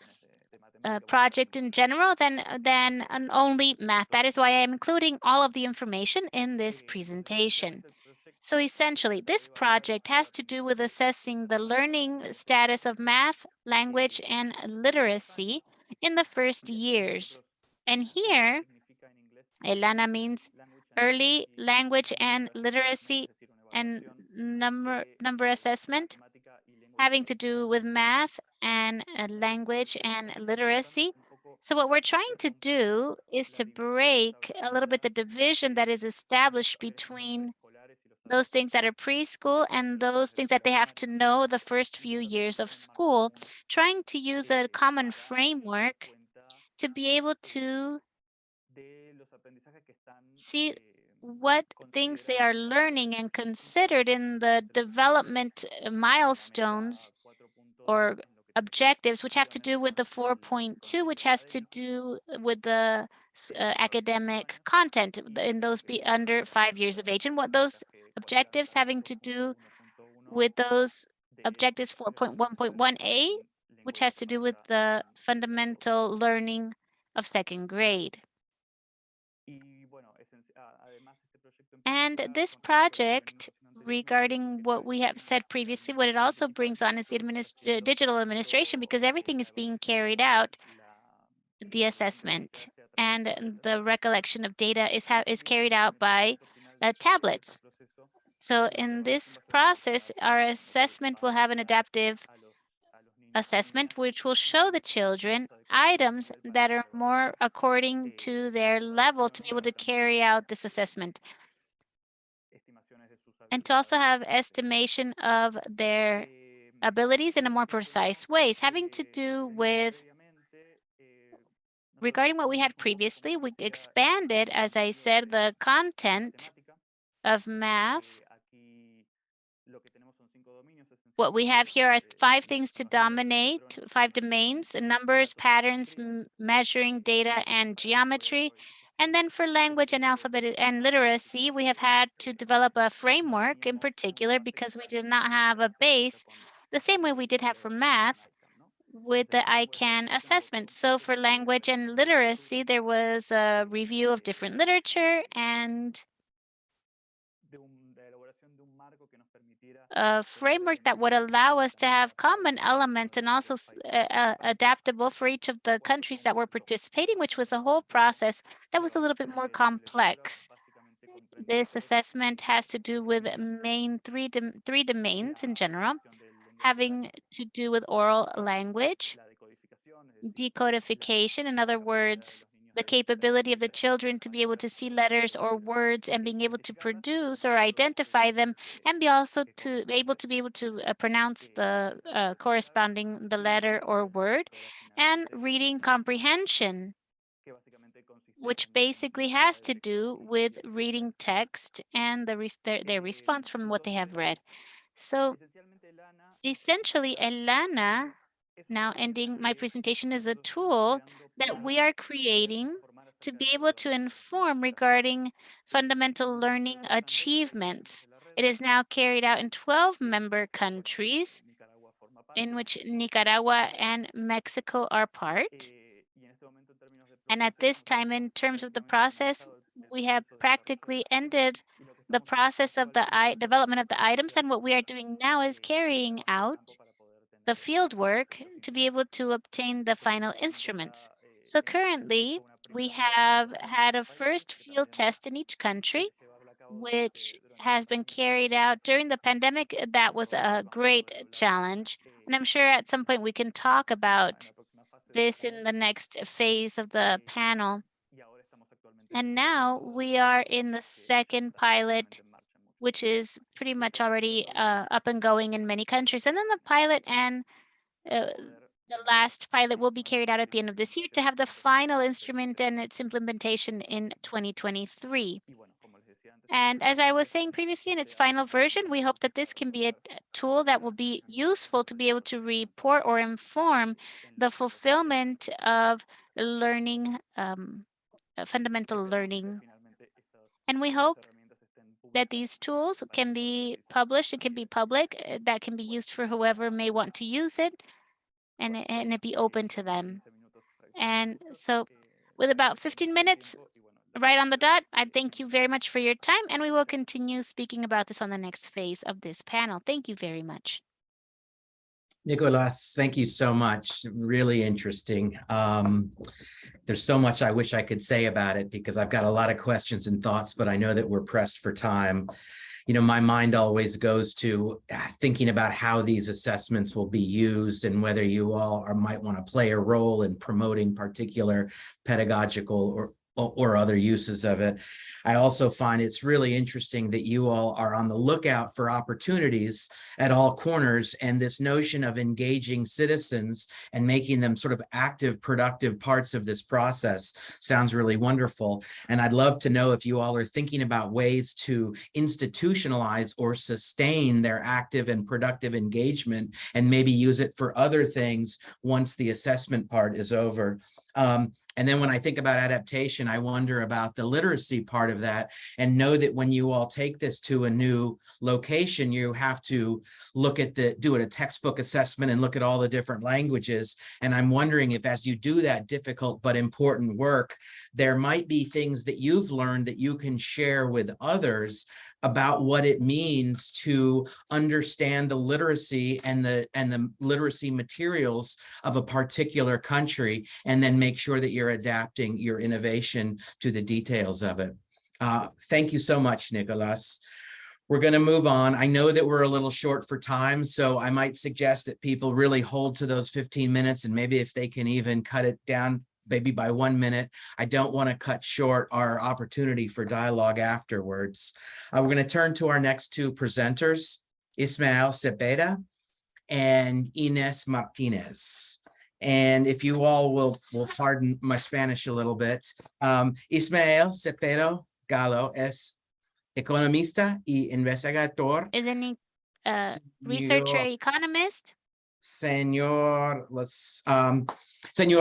project in general than only math. That is why I'm including all of the information in this presentation. So essentially, this project has to do with assessing the learning status of math, language, and literacy in the first years. And here, ELANA means early language and literacy and number assessment, having to do with math and language and literacy. So what we're trying to do is to break a little bit the division that is established between those things that are preschool and those things that they have to know the first few years of school, trying to use a common framework to be able to see what things they are learning and considered in the development milestones or objectives, which have to do with the 4.2, which has to do with the academic content in those be under 5 years of age, and what those objectives having to do with those objectives 4.1.1a, which has to do with the fundamental learning of second grade. And this project, regarding what we have said previously, what it also brings on is the digital administration, because everything is being carried out, the assessment and the recollection of data is carried out by tablets. So in this process, our assessment will have an adaptive assessment, which will show the children items that are more according to their level to be able to carry out this assessment, and to also have estimation of their abilities in a more precise ways, having to do with regarding what we had previously. We expanded, as I said, the content of math. What we have here are 5 things to dominate, 5 domains: numbers, patterns, measuring, data, and geometry. And then for language and alphabet and literacy, we have had to develop a framework in particular because we did not have a base the same way we did have for math with the ICANN assessment. So for language and literacy, there was a review of different literature and a framework that would allow us to have common elements and also adaptable for each of the countries that were participating, which was a whole process that was a little bit more complex. This assessment has to do with main three domains in general, having to do with oral language, decodification, in other words, the capability of the children to be able to see letters or words and being able to produce or identify them, and be able to pronounce the corresponding the letter or word, and reading comprehension, which basically has to do with reading text and their response from what they have read. So essentially, ELANA, now ending my presentation, is a tool that we are creating to be able to inform regarding fundamental learning achievements. It is now carried out in 12 member countries, in which Nicaragua and Mexico are part. And at this time, in terms of the process, we have practically ended the process of the development of the items. And what we are doing now is carrying out the field work to be able to obtain the final instruments. So currently, we have had a first field test in each country, which has been carried out during the pandemic. That was a great challenge. And I'm sure at some point we can talk about this in the next phase of the panel. And now we are in the second pilot, which is pretty much already up and going in many countries. And then the pilot and the last pilot will be carried out at the end of this year to have the final instrument and its implementation in 2023. And as I was saying previously, in its final version, we hope that this can be a tool that will be useful to be able to report or inform the fulfillment of learning, fundamental learning. And we hope that these tools can be published, it can be public, that can be used for whoever may want to use it, and it be open to them. And so with about 15 minutes right on the dot, I thank you very much for your time, and we will continue speaking about this on the next phase of this panel. Thank you very much. Nicolas, thank you so much. Really interesting. There's so much I wish I could say about it because I've got a lot of questions and thoughts, but I know that we're pressed for time. You know, my mind always goes to thinking about how these assessments will be used and whether you all might want to play a role in promoting particular pedagogical or other uses of it. I also find it's really interesting that you all are on the lookout for opportunities at all corners, and this notion of engaging citizens and making them sort of active, productive parts of this process sounds really wonderful. And I'd love to know if you all are thinking about ways to institutionalize or sustain their active and productive engagement and maybe use it for other things once the assessment part is over. And then when I think about adaptation, I wonder about the literacy part of that, and know that when you all take this to a new location, you have to look at do a textbook assessment and look at all the different languages. And I'm wondering if as you do that difficult but important work, there might be things that you've learned that you can share with others about what it means to understand the literacy and the literacy materials of a particular country, and then make sure that you're adapting your innovation to the details of it. Thank you so much, Nicolas. We're going to move on. I know that we're a little short for time, so I might suggest that people really hold to those 15 minutes, and maybe if they can even cut it down maybe by 1 minute. I don't want to cut short our opportunity for dialogue afterwards. We're going to turn to our next two presenters, Ismael Cepeda and Ines Martinez. And if you all will pardon my Spanish a little bit, Ismael Cepeda Gallo es economista y investigador. Is any researcher economist? Señor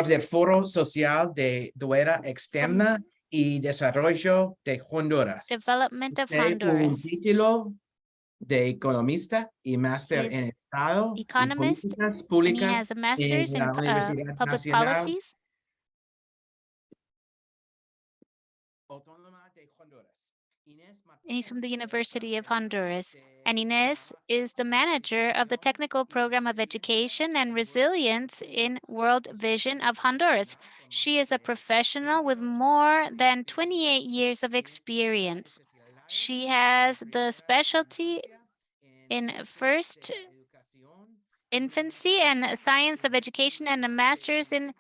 del Foro Social de Deuda Externa y Desarrollo de Honduras. Development of Honduras. Un título de economista y máster en Estado economist, y políticas públicas, and he has a master's in public policies. Autónoma de Honduras. And he's from the University of Honduras. And Ines is the manager of the Technical Program of Education and Resilience in World Vision of Honduras. She is a professional with more than 28 years of experience. She has the specialty in first infancy and science of education and a master's in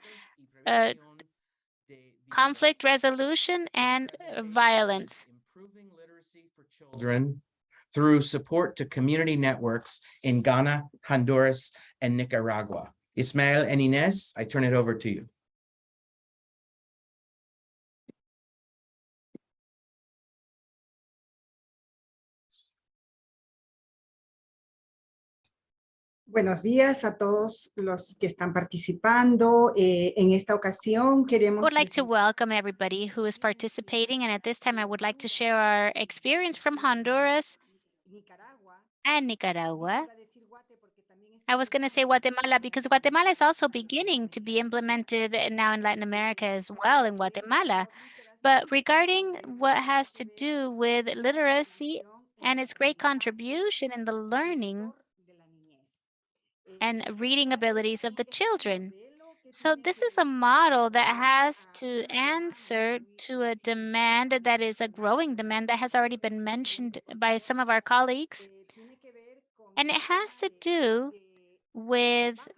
conflict resolution and violence. Improving literacy for children through support to community networks in Ghana, Honduras, and Nicaragua. Ismael and Ines, I turn it over to you. Buenos días a todos los que están participando. En esta ocasión queremos... I would like to welcome everybody who is participating, and at this time I would like to share our experience from Honduras and Nicaragua. I was going to say Guatemala because Guatemala is also beginning to be implemented now in Latin America as well in Guatemala. But regarding what has to do with literacy and its great contribution in the learning and reading abilities of the children. So this is a model that has to answer to a demand that is a growing demand that has already been mentioned by some of our colleagues. And it has to do with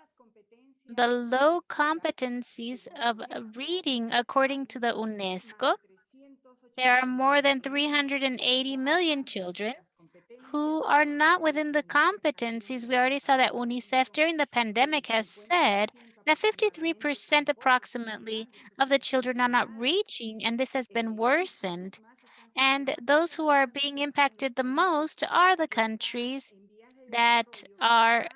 the low competencies of reading according to the UNESCO. There are more than 380 million children who are not within the competencies. We already saw that UNICEF during the pandemic has said that 53% approximately of the children are not reaching, and this has been worsened. And those who are being impacted the most are the countries that are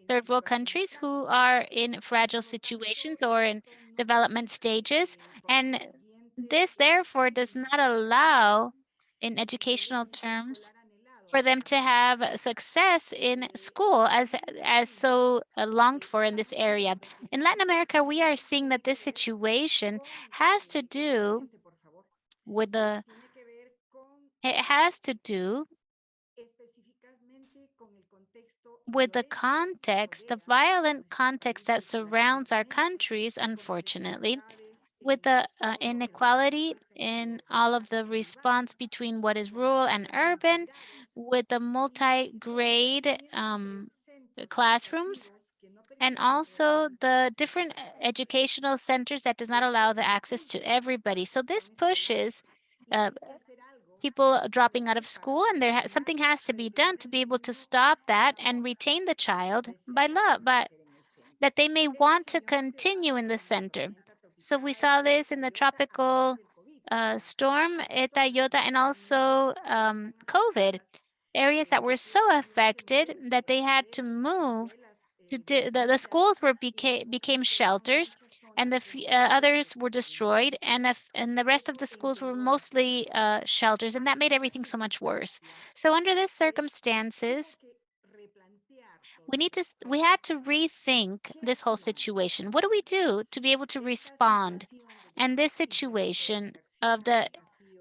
third world countries who are in fragile situations or in development stages. And this therefore does not allow, in educational terms, for them to have success in school as so longed for in this area. In Latin America, we are seeing that this situation has to do with with the context, the violent context that surrounds our countries, unfortunately, with the inequality in all of the response between what is rural and urban, with the multi-grade classrooms, and also the different educational centers that does not allow the access to everybody. So this pushes people dropping out of school, and something has to be done to be able to stop that and retain the child by love, but that they may want to continue in the center. So we saw this in the tropical storm, Eta, Iota, and also COVID, areas that were so affected that they had to move to the schools became shelters, and the others were destroyed, and the rest of the schools were mostly shelters, and that made everything so much worse. So under these circumstances, we had to rethink this whole situation. What do we do to be able to respond? And this situation of the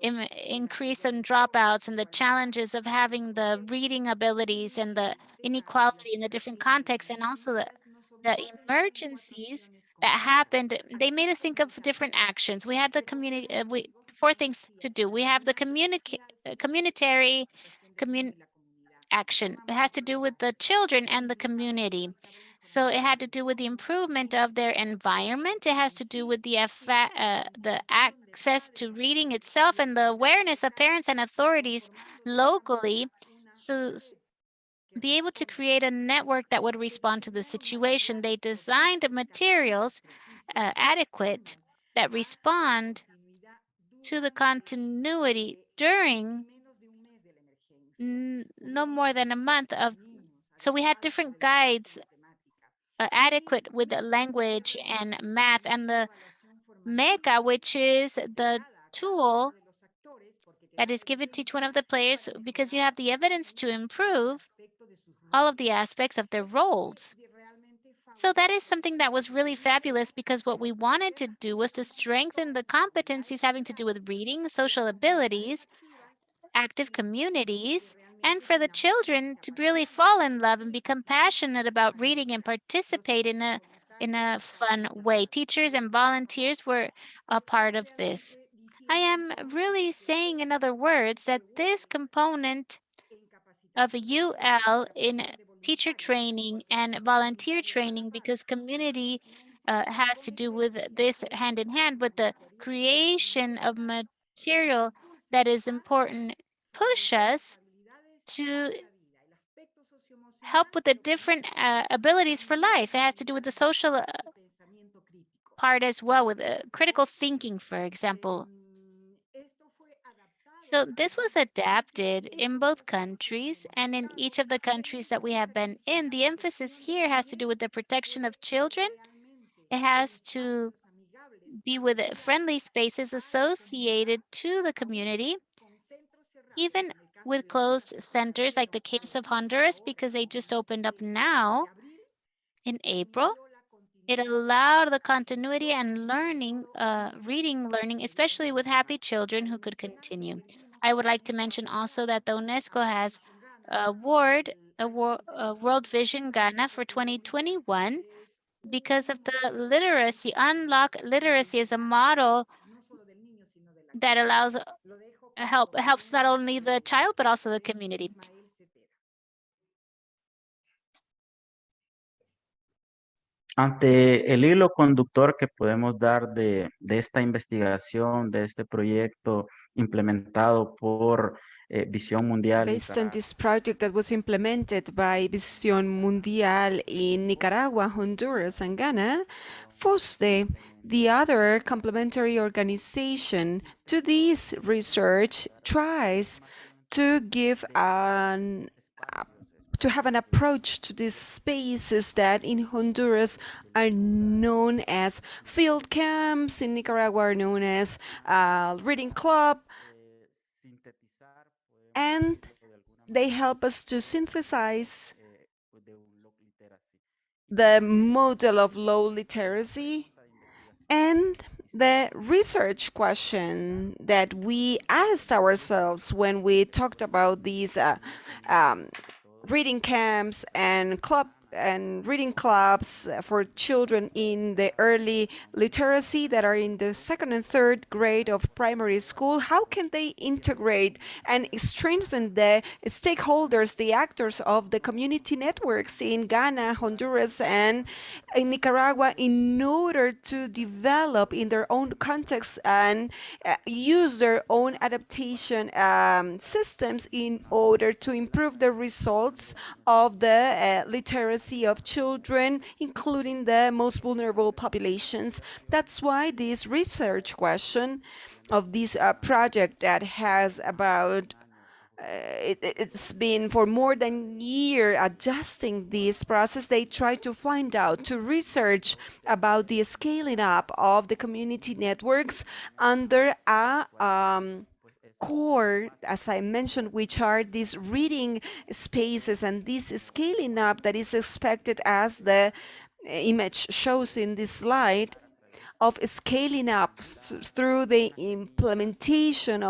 increase in dropouts and the challenges of having the reading abilities and the inequality in the different contexts, and also the emergencies that happened, they made us think of different actions. We had the four things to do. We have the communitary action. It has to do with the children and the community. So it had to do with the improvement of their environment. It has to do with the access to reading itself and the awareness of parents and authorities locally, so be able to create a network that would respond to the situation. They designed materials adequate that respond to the continuity during no more than a month of. So we had different guides adequate with the language and math, and the MECA, which is the tool that is given to each one of the players, because you have the evidence to improve all of the aspects of their roles. So that is something that was really fabulous, because what we wanted to do was to strengthen the competencies having to do with reading, social abilities, active communities, and for the children to really fall in love and become passionate about reading and participate in a fun way. Teachers and volunteers were a part of this. I am really saying, in other words, that this component of UL in teacher training and volunteer training, because community has to do with this hand in hand, but the creation of material that is important push us to help with the different abilities for life. It has to do with the social part as well, with critical thinking, for example. So this was adapted in both countries, and in each of the countries that we have been in, the emphasis here has to do with the protection of children. It has to be with friendly spaces associated to the community, even with closed centers like the case of Honduras, because they just opened up now in April. It allowed the continuity and learning, reading learning, especially with happy children who could continue. I would like to mention also that the UNESCO has award World Vision Ghana for 2021 because of the literacy. Unlock literacy is a model that allows helps not only the child but also the community. Ante el hilo conductor que podemos dar de esta investigación, de este proyecto implementado por Visión Mundial. Based on this project that was implemented by Visión Mundial in Nicaragua, Honduras, and Ghana, FOSDEH, the other complementary organization to this research, tries to give to have an approach to these spaces that in Honduras are known as field camps, in Nicaragua are known as reading club, and they help us to synthesize the model of low literacy and the research question that we asked ourselves when we talked about these reading camps and reading clubs for children in the early literacy that are in the second and third grade of primary school. How can they integrate and strengthen the stakeholders, the actors of the community networks in Ghana, Honduras, and in Nicaragua in order to develop in their own context and use their own adaptation systems in order to improve the results of the literacy of children, including the most vulnerable populations? That's why this research question of this project that has about it's been for more than a year adjusting this process. They try to find out, to research about the scaling up of the community networks under a core, as I mentioned, which are these reading spaces and this scaling up that is expected, as the image shows in this slide, of scaling up through the implementation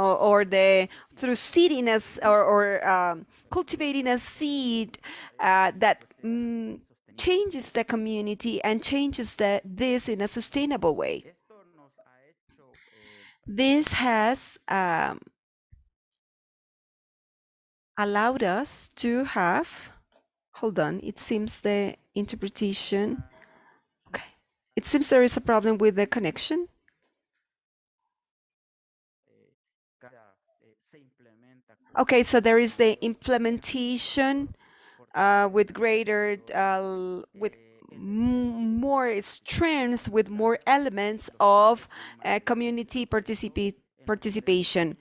through seeding or cultivating a seed that changes the community and changes this in a sustainable way. This has allowed us to have, hold on, it seems the interpretation, okay, it seems there is a problem with the connection. Okay, so there is the implementation with greater, with more strength, with more elements of community participation.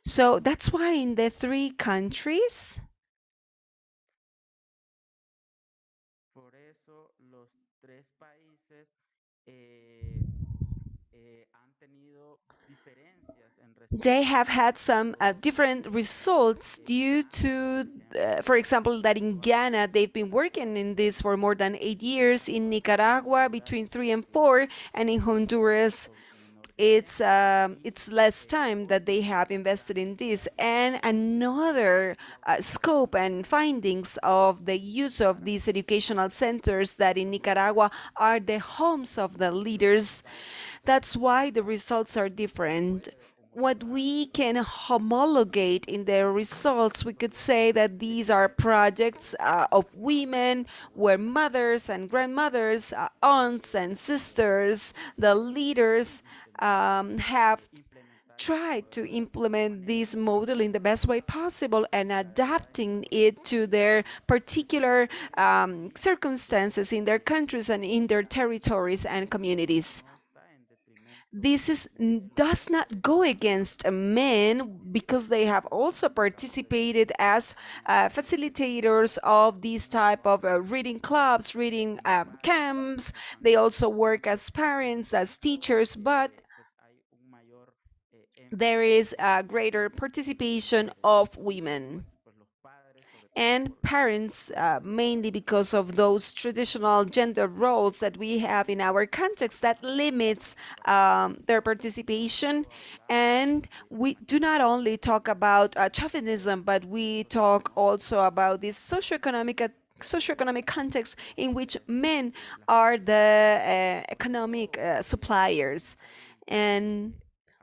So that's why in the 3 countries, they have had some different results due to, for example, that in Ghana, they've been working in this for more than 8 years, in Nicaragua between 3 and 4, and in Honduras, it's less time that they have invested in this. And another scope and findings of the use of these educational centers that in Nicaragua are the homes of the leaders. That's why the results are different. What we can homologate in their results, we could say that these are projects of women where mothers and grandmothers, aunts and sisters, the leaders have tried to implement this model in the best way possible and adapting it to their particular circumstances in their countries and in their territories and communities. This does not go against men, because they have also participated as facilitators of these type of reading clubs, reading camps. They also work as parents, as teachers, but there is a greater participation of women and parents, mainly because of those traditional gender roles that we have in our context that limits their participation. And we do not only talk about chauvinism, but we talk also about this socioeconomic context in which men are the economic suppliers, and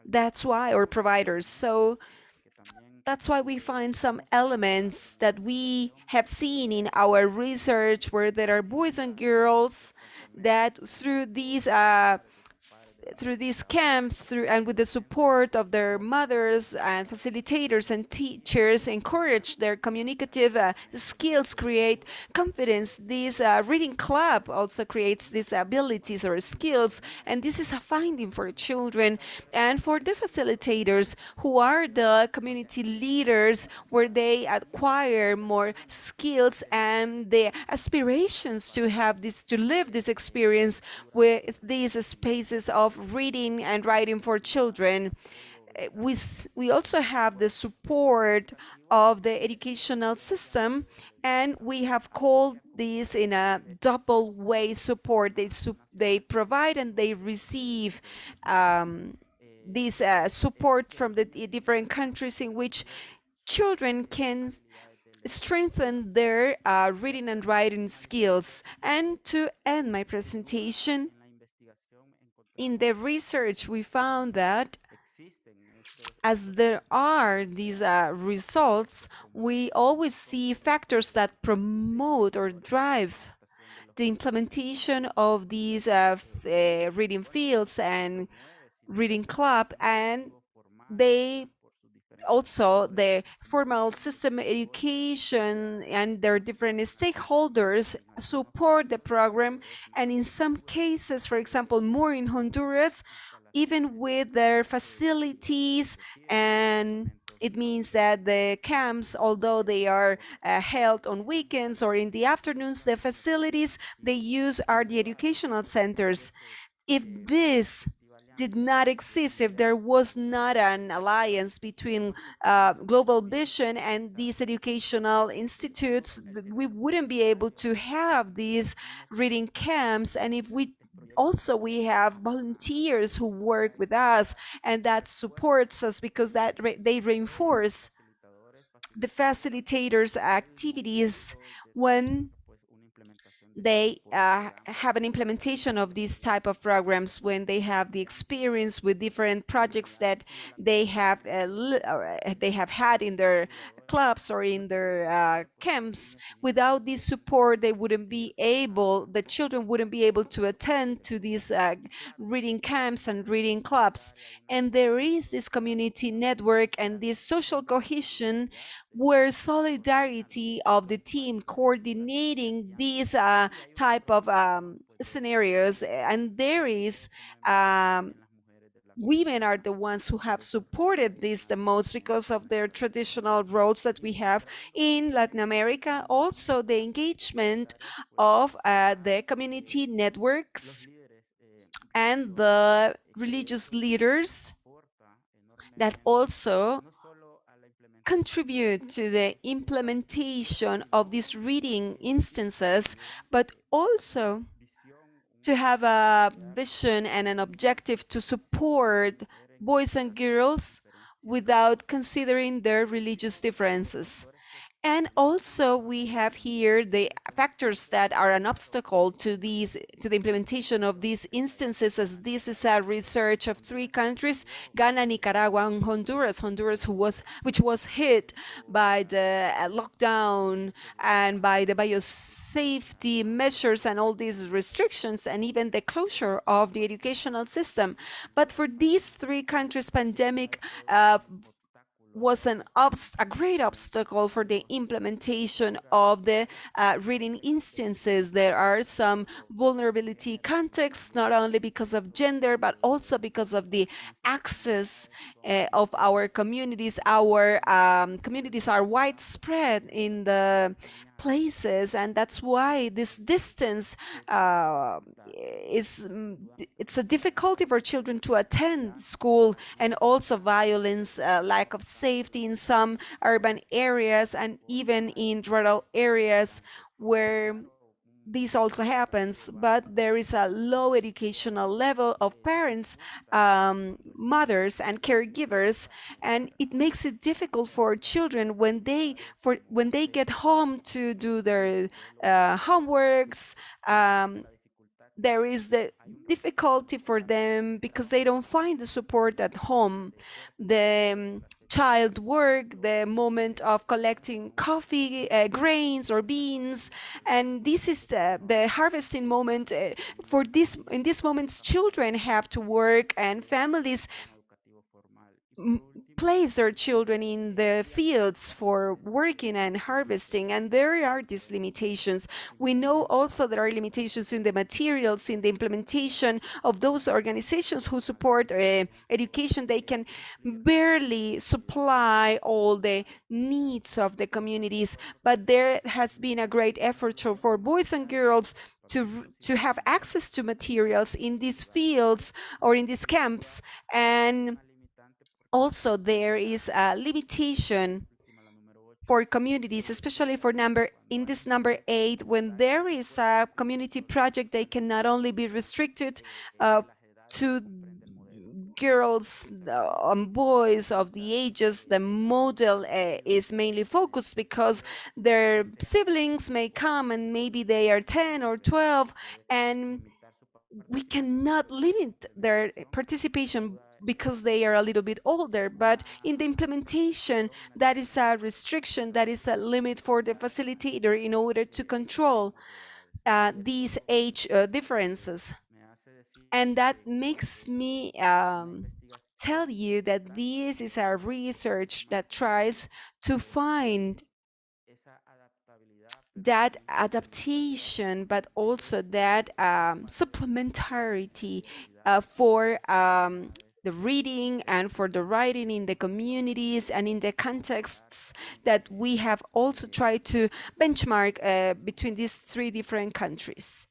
that's why, or providers. So that's why we find some elements that we have seen in our research where there are boys and girls that through these camps, and with the support of their mothers and facilitators and teachers, encourage their communicative skills, create confidence. This reading club also creates these abilities or skills, and this is a finding for children and for the facilitators, who are the community leaders, where they acquire more skills and the aspirations to have this, to live this experience with these spaces of reading and writing for children. We also have the support of the educational system, and we have called this in a double way support. They provide and they receive this support from the different countries in which children can strengthen their reading and writing skills. And to end my presentation, in the research, we found that as there are these results, we always see factors that promote or drive the implementation of these reading fields and reading club, and they also the formal system education and their different stakeholders support the program. And in some cases, for example, more in Honduras, even with their facilities, and it means that the camps, although they are held on weekends or in the afternoons, the facilities they use are the educational centers. If this did not exist, if there was not an alliance between Global Vision and these educational institutes, we wouldn't be able to have these reading camps. And if we have volunteers who work with us, and that supports us because they reinforce the facilitators' activities when they have an implementation of these type of programs, when they have the experience with different projects that they have had in their clubs or in their camps. Without this support, the children wouldn't be able to attend to these reading camps and reading clubs. And there is this community network and this social cohesion where solidarity of the team coordinating these type of scenarios, and there is women are the ones who have supported this the most because of their traditional roles that we have in Latin America. Also, the engagement of the community networks and the religious leaders that also contribute to the implementation of these reading instances, but also to have a vision and an objective to support boys and girls without considering their religious differences. And also we have here the factors that are an obstacle to the implementation of these instances, as this is a research of 3 countries, Ghana, Nicaragua, and Honduras. Which was hit by the lockdown and by the biosafety measures and all these restrictions, and even the closure of the educational system. But for these 3 countries, pandemic was a great obstacle for the implementation of the reading instances. There are some vulnerability contexts, not only because of gender, but also because of the access of our communities. Our communities are widespread in the places, and that's why this distance it's a difficulty for children to attend school, and also violence, lack of safety in some urban areas and even in rural areas where this also happens. But there is a low educational level of parents, mothers and caregivers, and it makes it difficult for children when they get home to do their homeworks. There is the difficulty for them because they don't find the support at home. The child work, the moment of collecting coffee, grains or beans, and this is the harvesting moment. In these moments, children have to work, and families place their children in the fields for working and harvesting, and there are these limitations. We know also there are limitations in the materials, in the implementation of those organizations who support education. They can barely supply all the needs of the communities, but there has been a great effort for boys and girls to have access to materials in these fields or in these camps. And also, there is a limitation for communities, especially for number 8, when there is a community project, they can not only be restricted to girls and boys of the ages, the model is mainly focused because their siblings may come and maybe they are 10 or 12, and we cannot limit their participation because they are a little bit older, but in the implementation, that is a restriction, that is a limit for the facilitator in order to control these age differences. And that makes me tell you that this is a research that tries to find that adaptation, but also that supplementarity for the reading and for the writing in the communities and in the contexts that we have also tried to benchmark between these three different countries.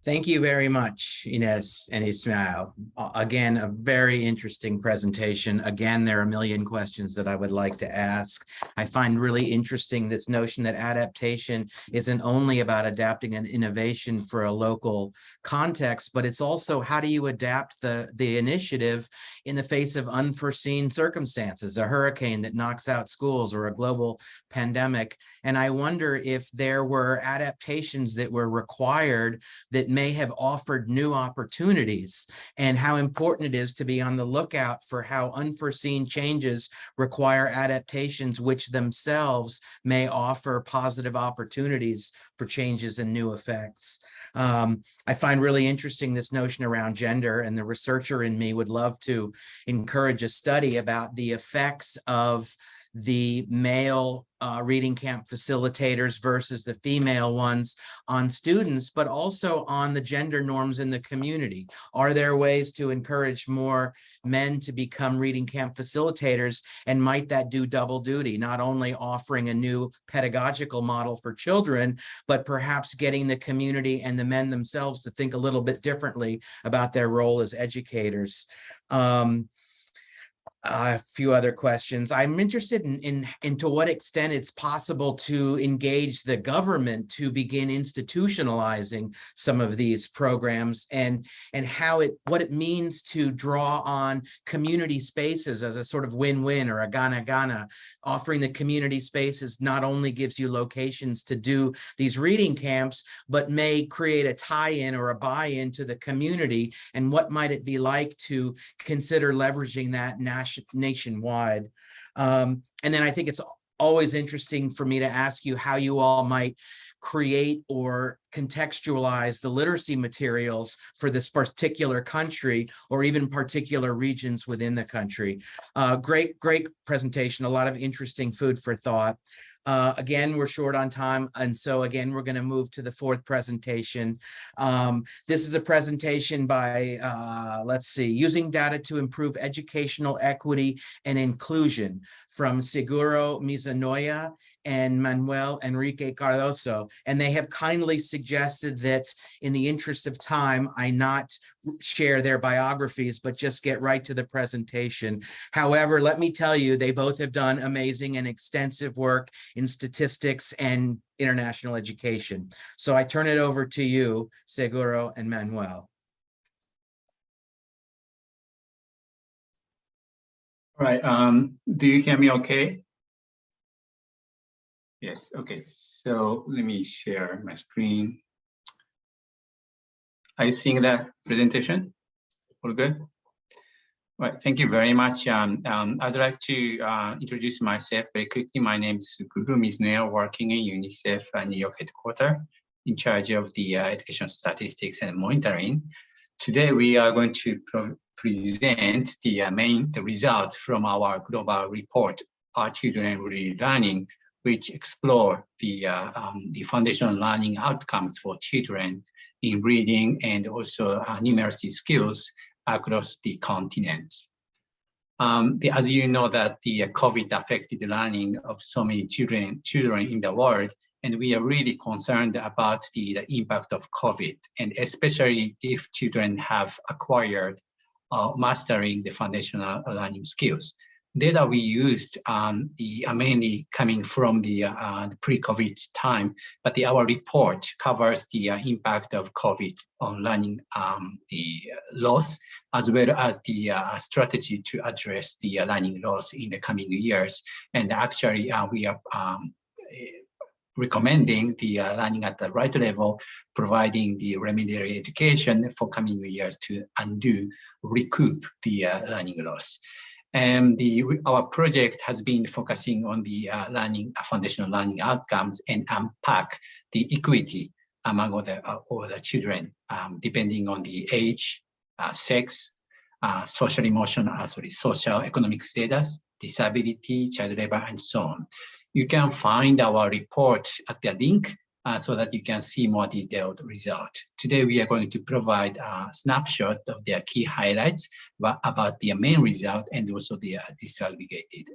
Thank you very much, Ines and Ismail. Again, a very interesting presentation. Again, there are a million questions that I would like to ask. I find really interesting this notion that adaptation isn't only about adapting an innovation for a local context, but it's also how do you adapt the initiative in the face of unforeseen circumstances, a hurricane that knocks out schools or a global pandemic. And I wonder if there were adaptations that were required that may have offered new opportunities, and how important it is to be on the lookout for how unforeseen changes require adaptations which themselves may offer positive opportunities for changes and new effects. I find really interesting this notion around gender, and the researcher in me would love to encourage a study about the effects of the male reading camp facilitators versus the female ones on students, but also on the gender norms in the community. Are there ways to encourage more men to become reading camp facilitators, and might that do double duty, not only offering a new pedagogical model for children, but perhaps getting the community and the men themselves to think a little bit differently about their role as educators? A few other questions. I'm interested in to what extent it's possible to engage the government to begin institutionalizing some of these programs, and how what it means to draw on community spaces as a sort of win-win or a Ghana. Offering the community spaces not only gives you locations to do these reading camps, but may create a tie-in or a buy-in to the community. And what might it be like to consider leveraging that nationwide? And then I think it's always interesting for me to ask you how you all might create or contextualize the literacy materials for this particular country, or even particular regions within the country. Great presentation, a lot of interesting food for thought. Again, we're short on time, and so again, we're going to move to the fourth presentation. This is a presentation by, let's see, using data to improve educational equity and inclusion, from Seguro Mizanoya and Manuel Enrique Cardoso. And they have kindly suggested that in the interest of time, I not share their biographies, but just get right to the presentation. However, let me tell you, they both have done amazing and extensive work in statistics and international education. So I turn it over to you, Seguro and Manuel. All right, do you hear me okay? Yes, okay, so let me share my screen. Are you seeing that presentation? All good? All right, thank you very much. I'd like to introduce myself very quickly. My name is Guru Mizanoya, working in UNICEF New York headquarters, in charge of the education statistics and monitoring. Today, we are going to present the result from our global report, Our Children Really Learning, which explore the foundational learning outcomes for children in reading and also numeracy skills across the continents. As you know, that the COVID affected the learning of so many children in the world, and we are really concerned about the impact of COVID, and especially if children have acquired mastering the foundational learning skills. data we used mainly coming from the pre-COVID time, but our report covers the impact of COVID on learning the loss, as well as the strategy to address the learning loss in the coming years. And actually, we are recommending the learning at the right level, providing the remedial education for coming years to recoup the learning loss. And our project has been focusing on the foundational learning outcomes and unpack the equity among all the children, depending on the age, sex, social economic status, disability, child labor, and so on. You can find our report at the link so that you can see more detailed result. Today, we are going to provide a snapshot of their key highlights about the main result and also the disaggregated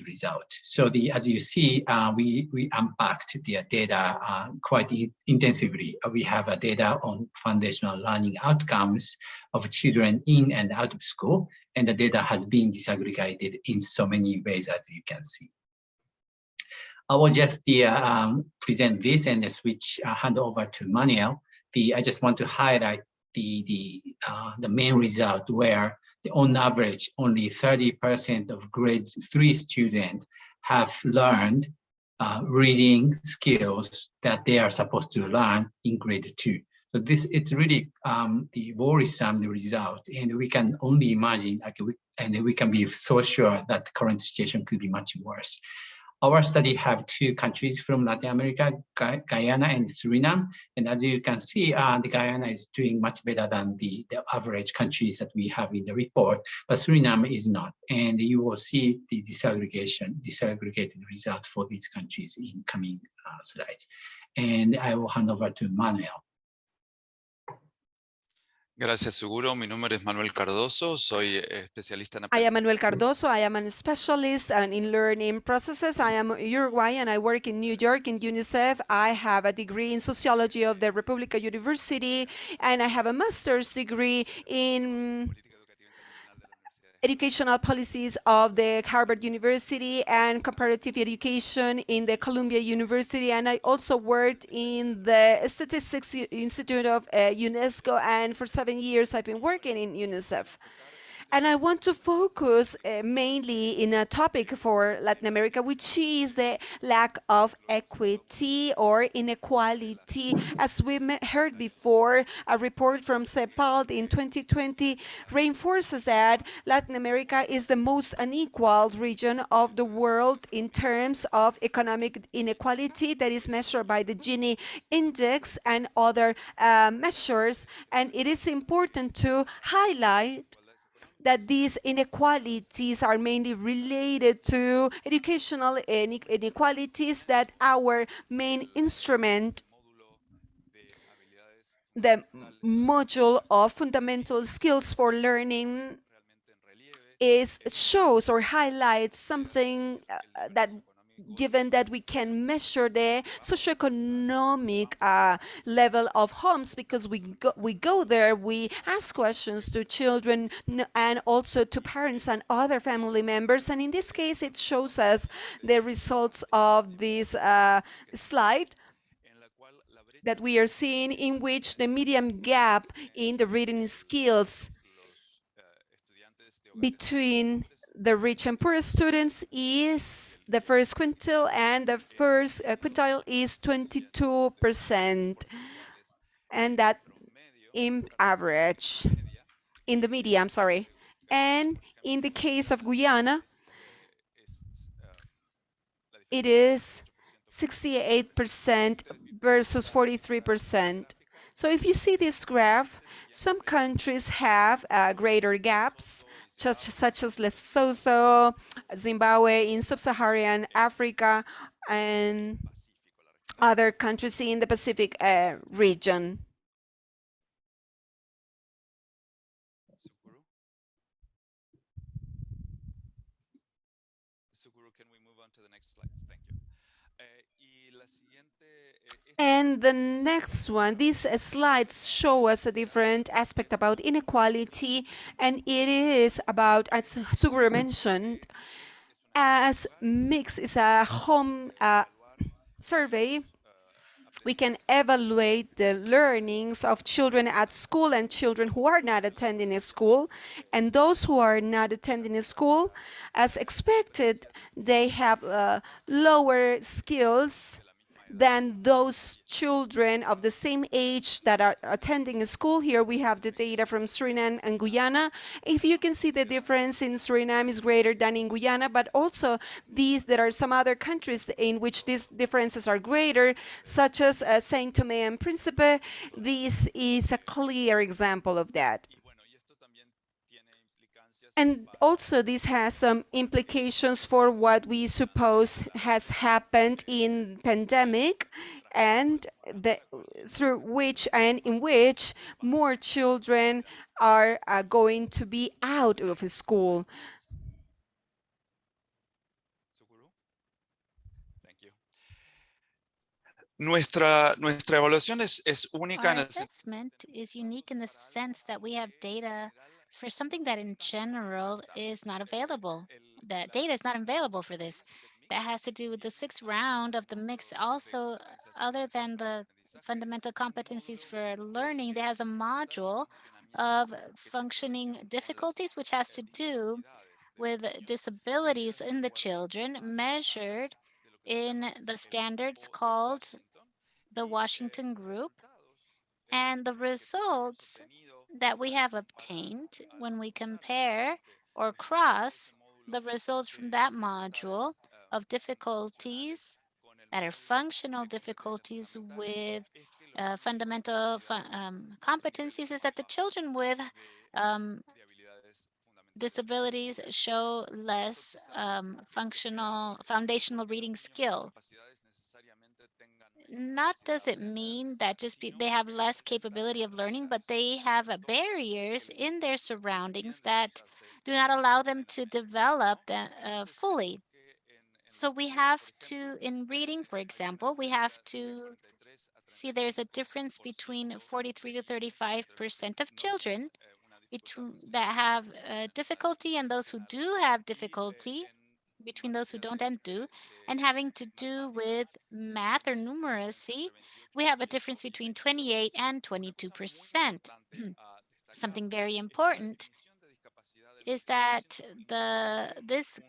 result. So as you see, we unpacked the data quite intensively. We have data on foundational learning outcomes of children in and out of school, and the data has been disaggregated in so many ways, as you can see. I will just present this and hand over to Manuel. I just want to highlight the main result, where on average, only 30% of grade 3 students have learned reading skills that they are supposed to learn in grade 2. So it's really the worrisome result, and we can only imagine, and we can be so sure that the current situation could be much worse. Our study have 2 countries from Latin America, Guyana and Suriname. And as you can see, the Guyana is doing much better than the average countries that we have in the report, but Suriname is not. And you will see the disaggregated result for these countries in coming slides. And I will hand over to Manuel. Gracias, Suguro. Mi nombre es Manuel Cardoso. Soy especialista en I am Manuel Cardoso. I am a specialist in learning processes. I am Uruguayan. I work in New York in UNICEF. I have a degree in sociology of the República University, and I have a master's degree in educational policies of the Harvard University and comparative education in the Columbia University. And I also worked in the Statistics Institute of UNESCO, and for 7 years I've been working in UNICEF. And I want to focus mainly in a topic for Latin America, which is the lack of equity or inequality. As we heard before, a report from CEIBAL in 2020 reinforces that Latin America is the most unequal region of the world in terms of economic inequality that is measured by the Gini index and other measures. And it is important to highlight that these inequalities are mainly related to educational inequalities, that our main instrument, the module of fundamental skills for learning, shows or highlights something that, given that we can measure the socioeconomic level of homes, because we go there, we ask questions to children and also to parents and other family members. And in this case, it shows us the results of this slide that we are seeing, in which the median gap in the reading skills between the rich and poor students is the first quintile, and the first quintile is 22%, and that in average, in the media, I'm sorry. And in the case of Guyana, it is 68% versus 43%. So if you see this graph, some countries have greater gaps, such as Lesotho, Zimbabwe in sub-Saharan Africa, and other countries in the Pacific region. Suguru, can we move on to the next slides? Thank you. And the next one, these slides show us a different aspect about inequality, and it is about, as Suguru mentioned, as MIX is a home survey, we can evaluate the learnings of children at school and children who are not attending a school. And those who are not attending a school, as expected, they have lower skills than those children of the same age that are attending a school. Here we have the data from Suriname and Guyana. If you can see, the difference in Suriname is greater than in Guyana, but also there are some other countries in which these differences are greater, such as Saint Tome and Principe. This is a clear example of that. And also this has some implications for what we suppose has happened in pandemic, and in which more children are going to be out of school. Nuestra evaluación es única Our en el assessment is unique in the sense that we have data for something that in general is not available. The data is not available for this. That has to do with the 6th round of the mix. Also, other than the fundamental competencies for learning, there has a module of functioning difficulties, which has to do with disabilities in the children measured in the standards called the Washington Group. And the results that we have obtained when we compare or cross the results from that module of difficulties that are functional difficulties with fundamental competencies is that the children with disabilities show less foundational reading skill. Not does it mean that they have less capability of learning, but they have barriers in their surroundings that do not allow them to develop fully. So we have to, in reading, for example, we have to see there's a difference between 43 to 35% of children that have difficulty and those who do have difficulty, between those who don't and do, and having to do with math or numeracy, we have a difference between 28 and 22%. Something very important is that this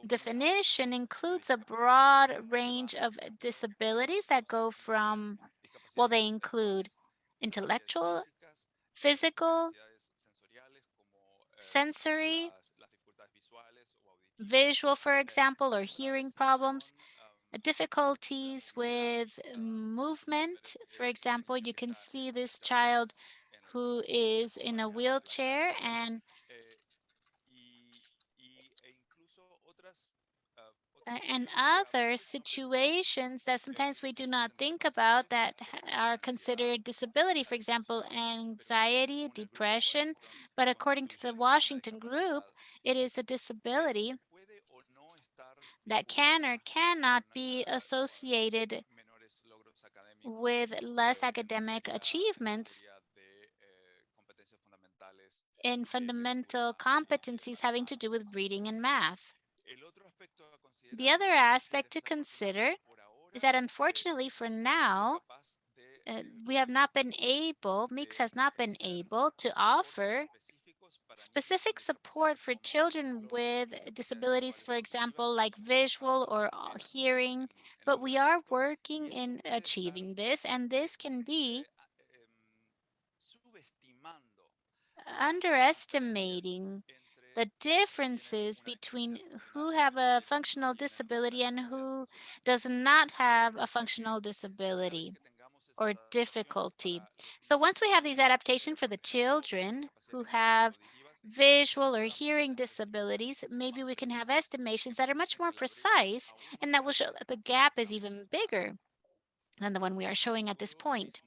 definition includes a broad range of disabilities that go from, well, they include intellectual, physical, sensory, visual, for example, or hearing problems, difficulties with movement. For example, you can see this child who is in a wheelchair and other situations that sometimes we do not think about that are considered disability, for example, anxiety, depression. But according to the Washington Group, it is a disability that can or cannot be associated with less academic achievements in fundamental competencies having to do with reading and math. The other aspect to consider is that unfortunately for now, we have not been able, MIX has not been able to offer specific support for children with disabilities, for example, like visual or hearing, but we are working in achieving this, and this can be underestimating the differences between who have a functional disability and who does not have a functional disability or difficulty. So once we have these adaptations for the children who have visual or hearing disabilities, maybe we can have estimations that are much more precise and that will show that the gap is even bigger than the one we are showing at this point.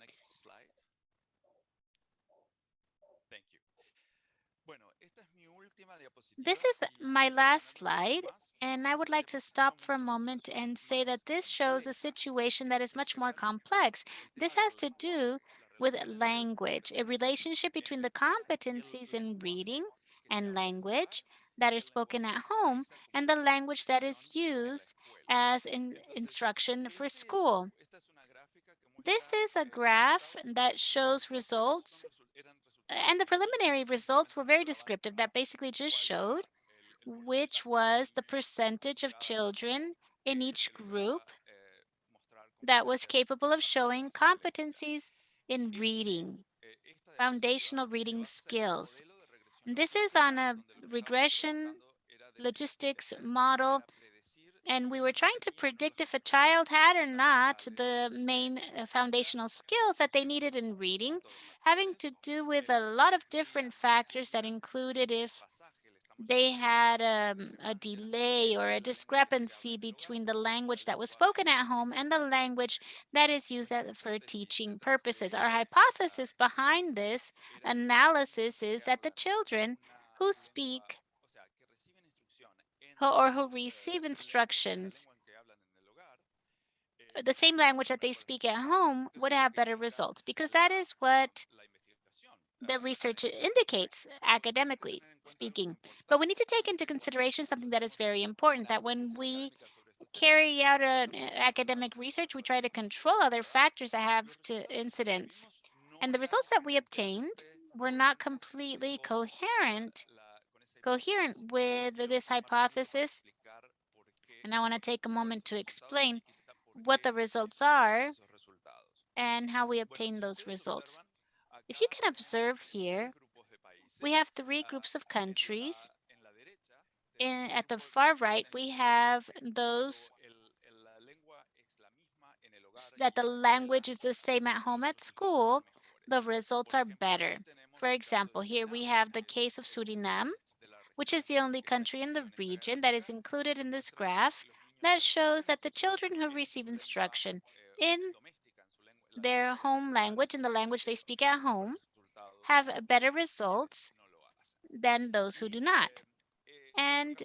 This is my last slide, and I would like to stop for a moment and say that this shows a situation that is much more complex. This has to do with language, a relationship between the competencies in reading and language that are spoken at home and the language that is used as instruction for school. This is a graph that shows results, and the preliminary results were very descriptive. That basically just showed which was the percentage of children in each group that was capable of showing competencies in reading, foundational reading skills. And this is on a regression logistics model, and we were trying to predict if a child had or not the main foundational skills that they needed in reading, having to do with a lot of different factors that included if they had a delay or a discrepancy between the language that was spoken at home and the language that is used for teaching purposes. Our hypothesis behind this analysis is that the children who speak or who receive instructions, the same language that they speak at home, would have better results, because that is what the research indicates, academically speaking. But we need to take into consideration something that is very important, that when we carry out an academic research, we try to control other factors that have to incidence. And the results that we obtained were not completely coherent with this hypothesis. And I want to take a moment to explain what the results are and how we obtain those results. If you can observe here, we have 3 groups of countries. At the far right, we have those that the language is the same at home at school. The results are better. For example, here we have the case of Suriname, which is the only country in the region that is included in this graph that shows that the children who receive instruction in their home language, in the language they speak at home, have better results than those who do not. And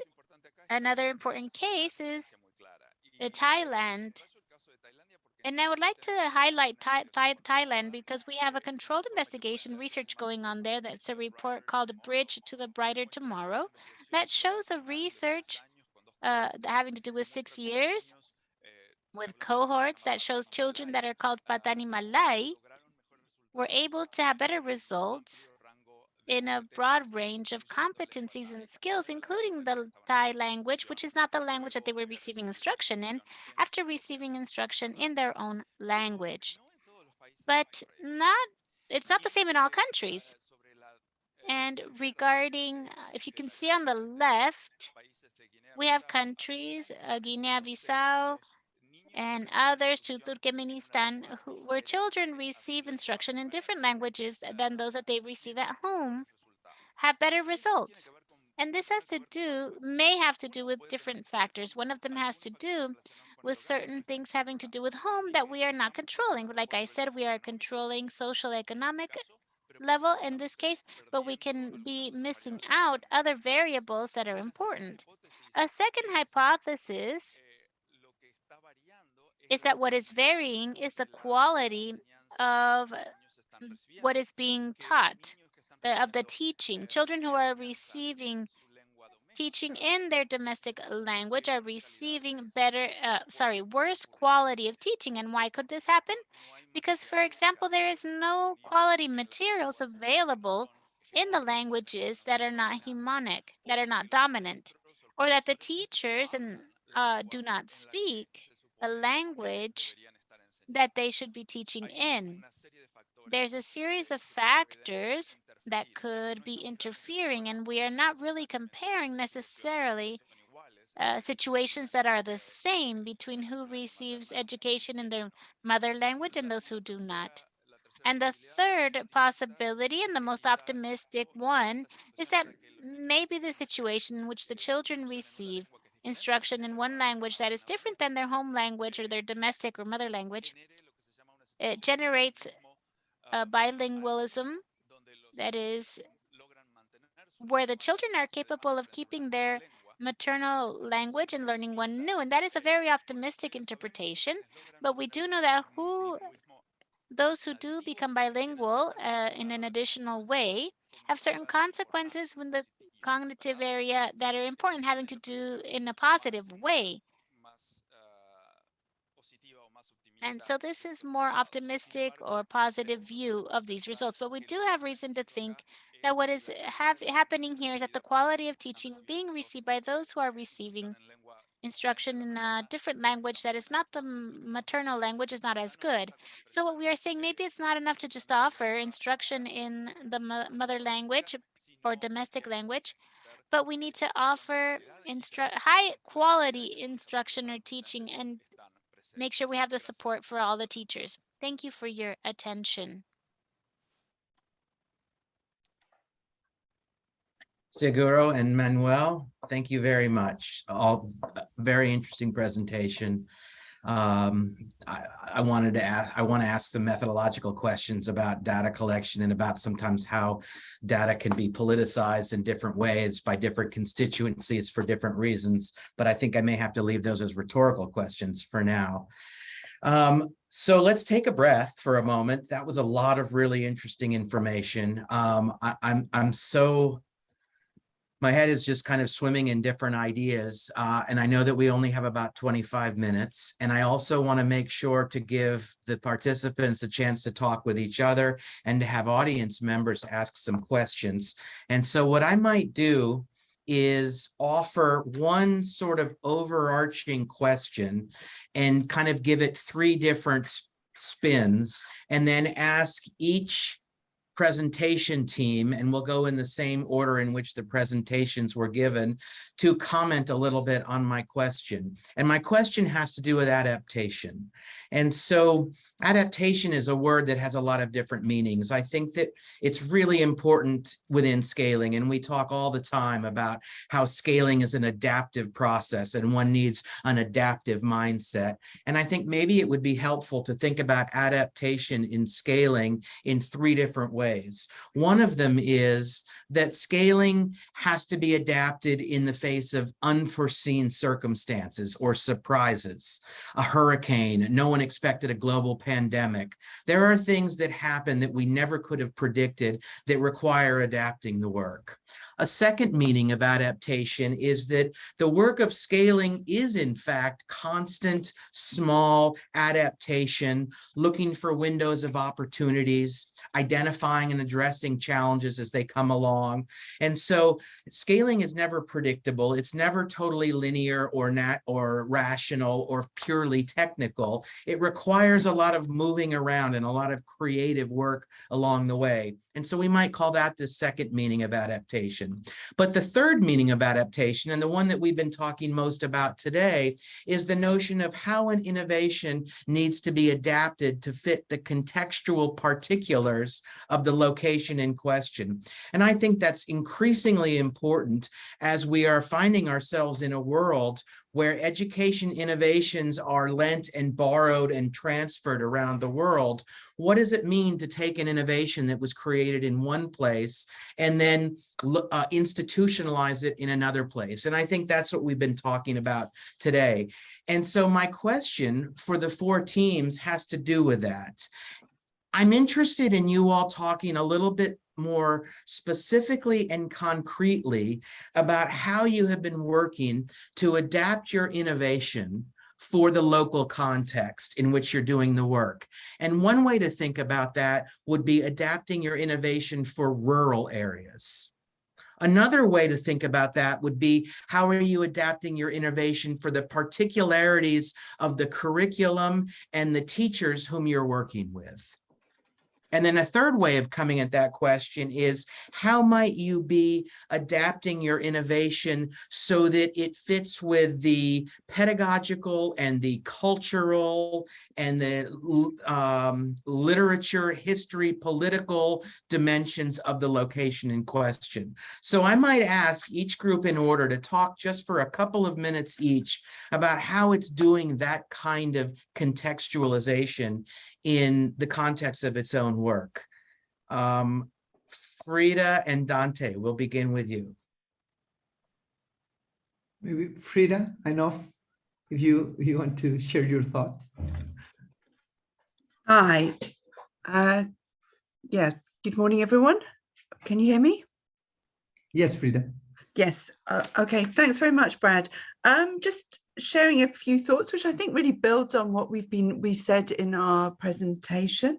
another important case is Thailand. And I would like to highlight Thailand because we have a controlled investigation research going on there. That's a report called Bridge to the Brighter Tomorrow that shows a research having to do with 6 years with cohorts that shows children that are called Patani Malay were able to have better results in a broad range of competencies and skills, including the Thai language, which is not the language that they were receiving instruction in, after receiving instruction in their own language. But it's not the same in all countries. And regarding, if you can see on the left, we have countries, Guinea-Bissau and others, to Turkmenistan, where children receive instruction in different languages than those that they receive at home, have better results. And this may have to do with different factors. One of them has to do with certain things having to do with home that we are not controlling. Like I said, we are controlling social economic level in this case, but we can be missing out other variables that are important. A second hypothesis is that what is varying is the quality of what is being taught, of the teaching. Children who are receiving teaching in their domestic language are receiving worse quality of teaching. And why could this happen? Because, for example, there is no quality materials available in the languages that are not hegemonic, that are not dominant, or that the teachers do not speak the language that they should be teaching in. There's a series of factors that could be interfering, and we are not really comparing necessarily situations that are the same between who receives education in their mother language and those who do not. And the third possibility, and the most optimistic one, is that maybe the situation in which the children receive instruction in one language that is different than their home language or their domestic or mother language, it generates a bilingualism that is where the children are capable of keeping their maternal language and learning one new. And that is a very optimistic interpretation. But we do know that those who do become bilingual in an additional way have certain consequences when the cognitive area that are important, having to do in a positive way. And so this is more optimistic or positive view of these results. But we do have reason to think that what is happening here is that the quality of teaching being received by those who are receiving instruction in a different language that is not the maternal language is not as good. So what we are saying, maybe it's not enough to just offer instruction in the mother language or domestic language, but we need to offer high quality instruction or teaching and make sure we have the support for all the teachers. Thank you for your attention. Seguro and Manuel, thank you very much. All very interesting presentation. I want to ask some methodological questions about data collection and about sometimes how data can be politicized in different ways by different constituencies for different reasons, but I think I may have to leave those as rhetorical questions for now. So let's take a breath for a moment. That was a lot of really interesting information. My head is just kind of swimming in different ideas. And I know that we only have about 25 minutes. And I also want to make sure to give the participants a chance to talk with each other and to have audience members ask some questions. And so what I might do is offer one sort of overarching question and kind of give it 3 different spins, and then ask each presentation team, and we'll go in the same order in which the presentations were given, to comment a little bit on my question. And my question has to do with adaptation. And so adaptation is a word that has a lot of different meanings. I think that it's really important within scaling, and we talk all the time about how scaling is an adaptive process and one needs an adaptive mindset. And I think maybe it would be helpful to think about adaptation in scaling in 3 different ways. One of them is that scaling has to be adapted in the face of unforeseen circumstances or surprises. A hurricane, no one expected a global pandemic. There are things that happen that we never could have predicted that require adapting the work. A second meaning of adaptation is that the work of scaling is in fact constant, small adaptation, looking for windows of opportunities, identifying and addressing challenges as they come along. And so scaling is never predictable. It's never totally linear or rational or purely technical. It requires a lot of moving around and a lot of creative work along the way. And so we might call that the second meaning of adaptation. But the third meaning of adaptation, and the one that we've been talking most about today, is the notion of how an innovation needs to be adapted to fit the contextual particulars of the location in question. And I think that's increasingly important as we are finding ourselves in a world where education innovations are lent and borrowed and transferred around the world. What does it mean to take an innovation that was created in one place and then institutionalize it in another place? And I think that's what we've been talking about today. And so my question for the 4 teams has to do with that. I'm interested in you all talking a little bit more specifically and concretely about how you have been working to adapt your innovation for the local context in which you're doing the work. And one way to think about that would be adapting your innovation for rural areas. Another way to think about that would be, how are you adapting your innovation for the particularities of the curriculum and the teachers whom you're working with? And then a third way of coming at that question is, how might you be adapting your innovation so that it fits with the pedagogical and the cultural and the literature, history, political dimensions of the location in question? So I might ask each group in order to talk just for a couple of minutes each about how it's doing that kind of contextualization in the context of its own work. From Frida and Dante, we'll begin with you. Maybe Frida, I know if you want to share your thoughts. Hi. Yeah, good morning, everyone. Can you hear me? Yes, Frida. Yes. Okay, thanks very much, Brad. Just sharing a few thoughts, which I think really builds on what we said in our presentation.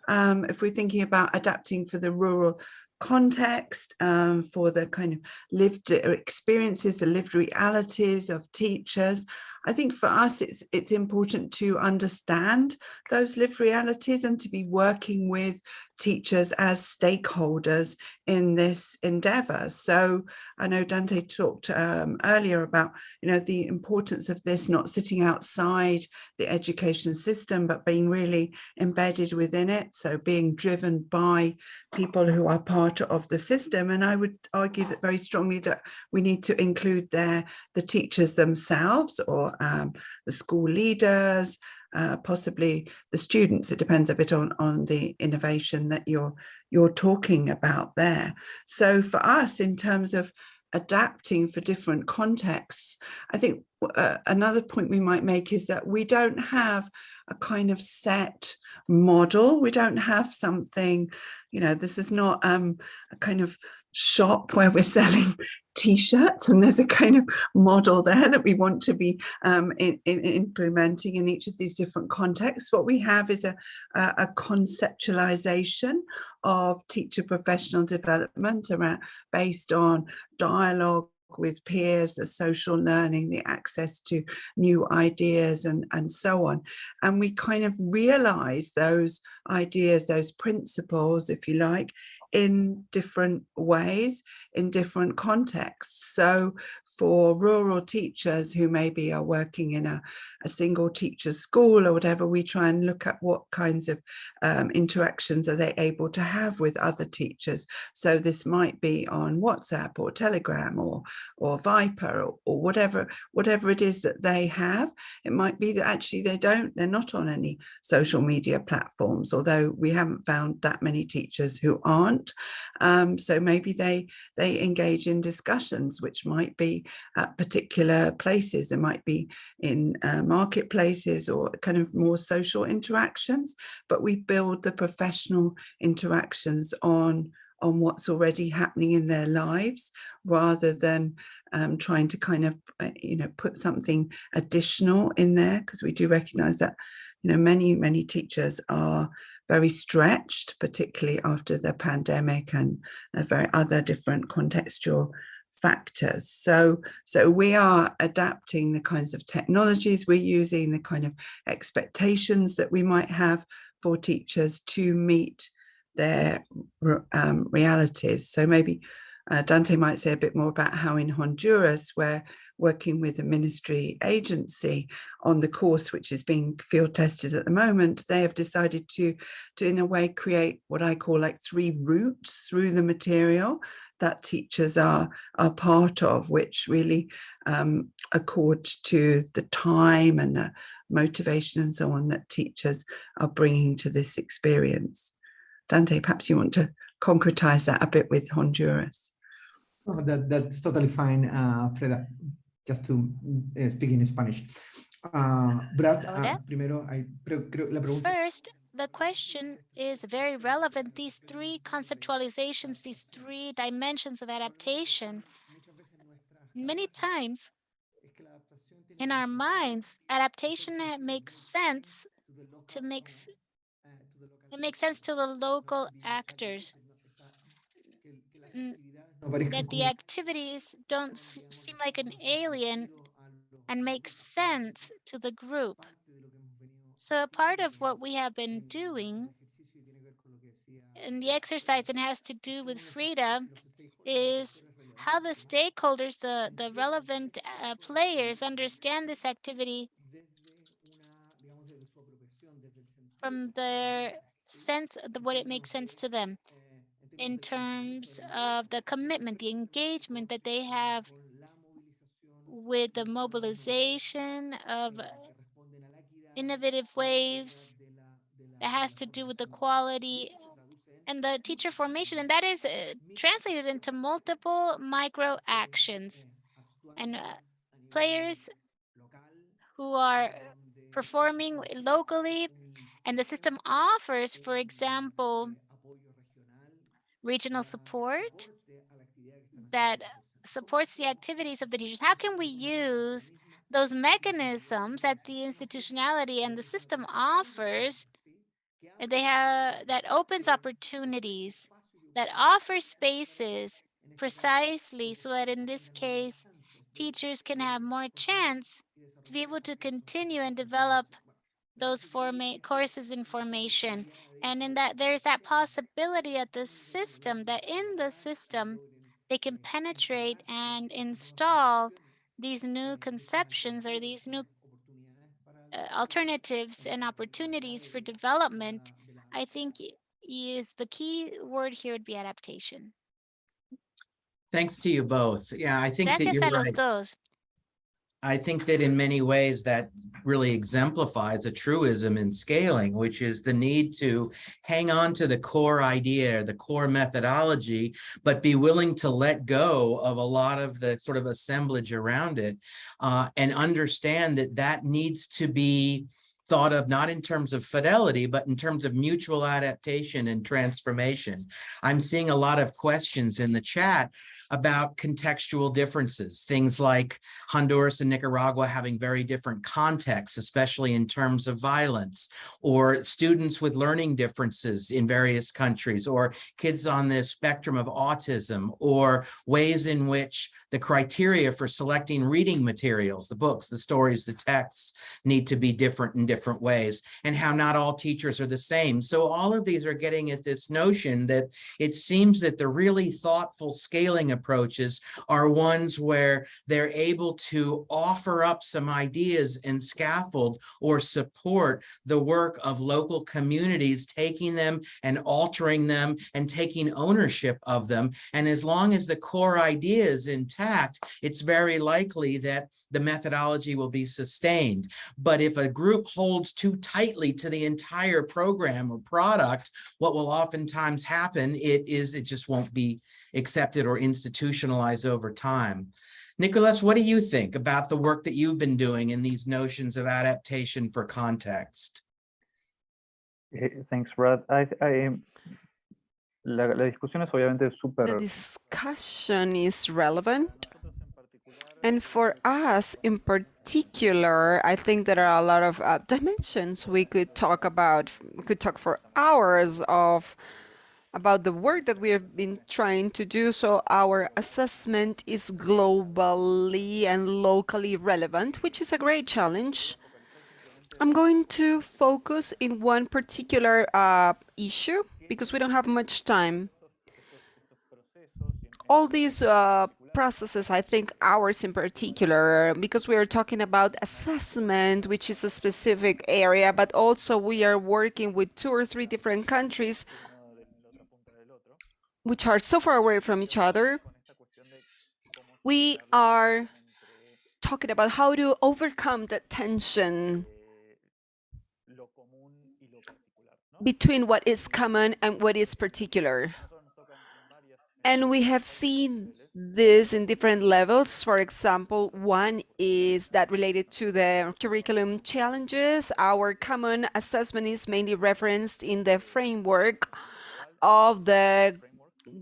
If we're thinking about adapting for the rural context, for the kind of lived experiences, the lived realities of teachers, I think for us, it's important to understand those lived realities and to be working with teachers as stakeholders in this endeavor. So I know Dante talked earlier about, the importance of this not sitting outside the education system, but being really embedded within it. So being driven by people who are part of the system. And I would argue that very strongly that we need to include there the teachers themselves, or the school leaders, possibly the students. It depends a bit on the innovation that you're talking about there. So for us, in terms of adapting for different contexts, I think another point we might make is that we don't have a kind of set model. We don't have something, this is not a kind of shop where we're selling T-shirts and there's a kind of model there that we want to be implementing in each of these different contexts. What we have is a conceptualization of teacher professional development based on dialogue with peers, the social learning, the access to new ideas and so on. And we kind of realize those ideas, those principles, if you like, in different ways, in different contexts. So for rural teachers who maybe are working in a single teacher school or whatever, we try and look at what kinds of interactions are they able to have with other teachers. So this might be on WhatsApp or Telegram or Viper or whatever it is that they have. It might be that actually they're not on any social media platforms, although we haven't found that many teachers who aren't. So maybe they engage in discussions, which might be at particular places. It might be in marketplaces or kind of more social interactions, but we build the professional interactions on what's already happening in their lives, rather than trying to kind of put something additional in there, because we do recognize that many teachers are very stretched, particularly after the pandemic and very other different contextual factors. So we are adapting the kinds of technologies we're using, the kind of expectations that we might have for teachers to meet their realities. So maybe Dante might say a bit more about how in Honduras, we're working with a ministry agency on the course which is being field tested at the moment. They have decided to in a way create what I call like 3 routes through the material that teachers are part of, which really accord to the time and the motivation and so on that teachers are bringing to this experience. Dante, perhaps you want to concretize that a bit with Honduras. Oh, that's totally fine, Freda, just to speak in Spanish. Brad, primero, la pregunta. First, the question is very relevant. These 3 conceptualizations, these 3 dimensions of adaptation, many times in our minds, adaptation makes sense to the local actors. That the activities don't seem like an alien and make sense to the group. So a part of what we have been doing in the exercise, and has to do with Frida, is how the stakeholders, the relevant players understand this activity from their sense of what it makes sense to them, in terms of the commitment, the engagement that they have with the mobilization of innovative waves that has to do with the quality and the teacher formation, and that is translated into multiple micro actions. And players who are performing locally, and the system offers, for example, regional support that supports the activities of the teachers. How can we use those mechanisms that the institutionality and the system offers? That opens opportunities, that offers spaces precisely so that in this case, teachers can have more chance to be able to continue and develop those courses in formation. And in that, there's that possibility that in the system, they can penetrate and install these new conceptions or these new alternatives and opportunities for development. I think is the key word here would be adaptation. Thanks to you both. Yeah, I think that Gracias you're a los right. dos. I think that in many ways that really exemplifies a truism in scaling, which is the need to hang on to the core idea, the core methodology, but be willing to let go of a lot of the sort of assemblage around it, and understand that that needs to be thought of not in terms of fidelity, but in terms of mutual adaptation and transformation. I'm seeing a lot of questions in the chat about contextual differences, things like Honduras and Nicaragua having very different contexts, especially in terms of violence, or students with learning differences in various countries, or kids on the spectrum of autism, or ways in which the criteria for selecting reading materials, the books, the stories, the texts, need to be different in different ways, and how not all teachers are the same. So all of these are getting at this notion that it seems that the really thoughtful scaling approaches are ones where they're able to offer up some ideas and scaffold or support the work of local communities, taking them and altering them and taking ownership of them. And as long as the core idea is intact, it's very likely that the methodology will be sustained. But if a group holds too tightly to the entire program or product, what will oftentimes happen it just won't be accepted or institutionalized over time. Nicholas, what do you think about the work that you've been doing in these notions of adaptation for context? Thanks, Brad. La discusión es obviamente súper. The discussion is relevant. And for us in particular, I think there are a lot of dimensions we could talk about. We could talk for hours about the work that we have been trying to do. So our assessment is globally and locally relevant, which is a great challenge. I'm going to focus in one particular issue because we don't have much time. All these processes, I think ours in particular, because we are talking about assessment, which is a specific area, but also we are working with 2 or 3 different countries which are so far away from each other. We are talking about how to overcome the tension between what is common and what is particular. And we have seen this in different levels. For example, one is that related to the curriculum challenges. Our common assessment is mainly referenced in the framework of the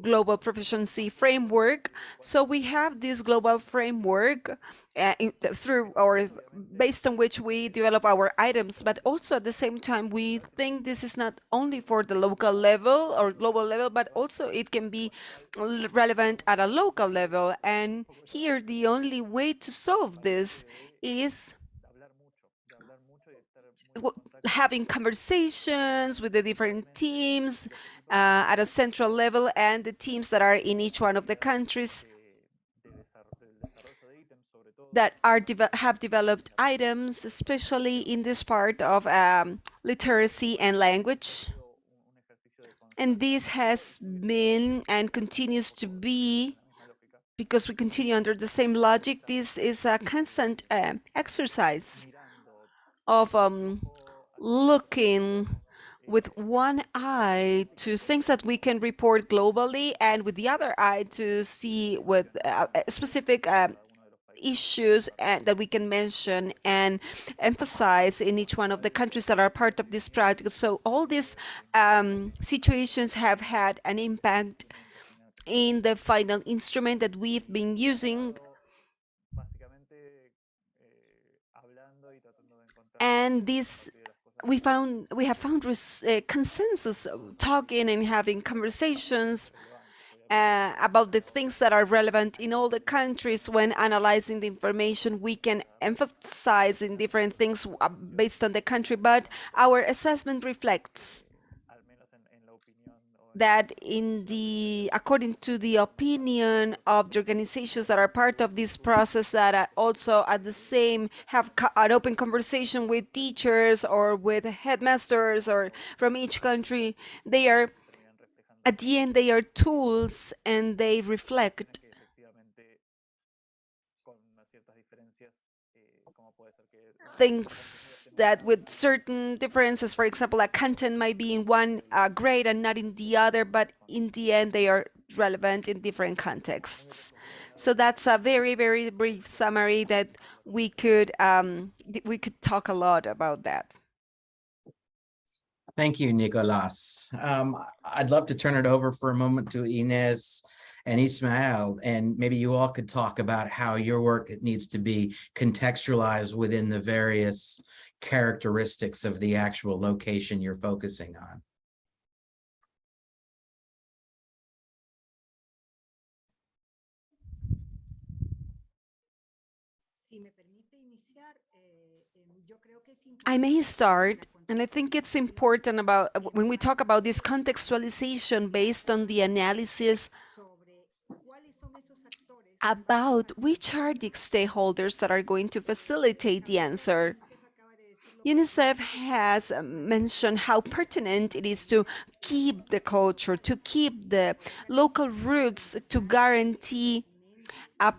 global proficiency framework. So we have this global framework through or based on which we develop our items, but also at the same time we think this is not only for the local level or global level, but also it can be relevant at a local level. And here the only way to solve this is having conversations with the different teams at a central level and the teams that are in each one of the countries that have developed items, especially in this part of literacy and language. And this has been and continues to be, because we continue under the same logic, this is a constant exercise of looking with one eye to things that we can report globally, and with the other eye to see with specific issues that we can mention and emphasize in each one of the countries that are part of this project. So all these situations have had an impact in the final instrument that we've been using. And this we have found consensus, talking and having conversations about the things that are relevant in all the countries. When analyzing the information, we can emphasize in different things based on the country, but our assessment reflects that according to the opinion of the organizations that are part of this process, that also at the same have an open conversation with teachers or with headmasters or from each country, they are, at the end, they are tools and they reflect things that with certain differences. For example, a content might be in one grade and not in the other, but in the end they are relevant in different contexts. So that's a very, very brief summary that we could talk a lot about that. Thank you, Nicolas. I'd love to turn it over for a moment to Inez and Ismael, and maybe you all could talk about how your work needs to be contextualized within the various characteristics of the actual location you're focusing on. I may start, and I think it's important about when we talk about this contextualization based on the analysis about which are the stakeholders that are going to facilitate the answer. UNICEF has mentioned how pertinent it is to keep the culture, to keep the local roots, to guarantee a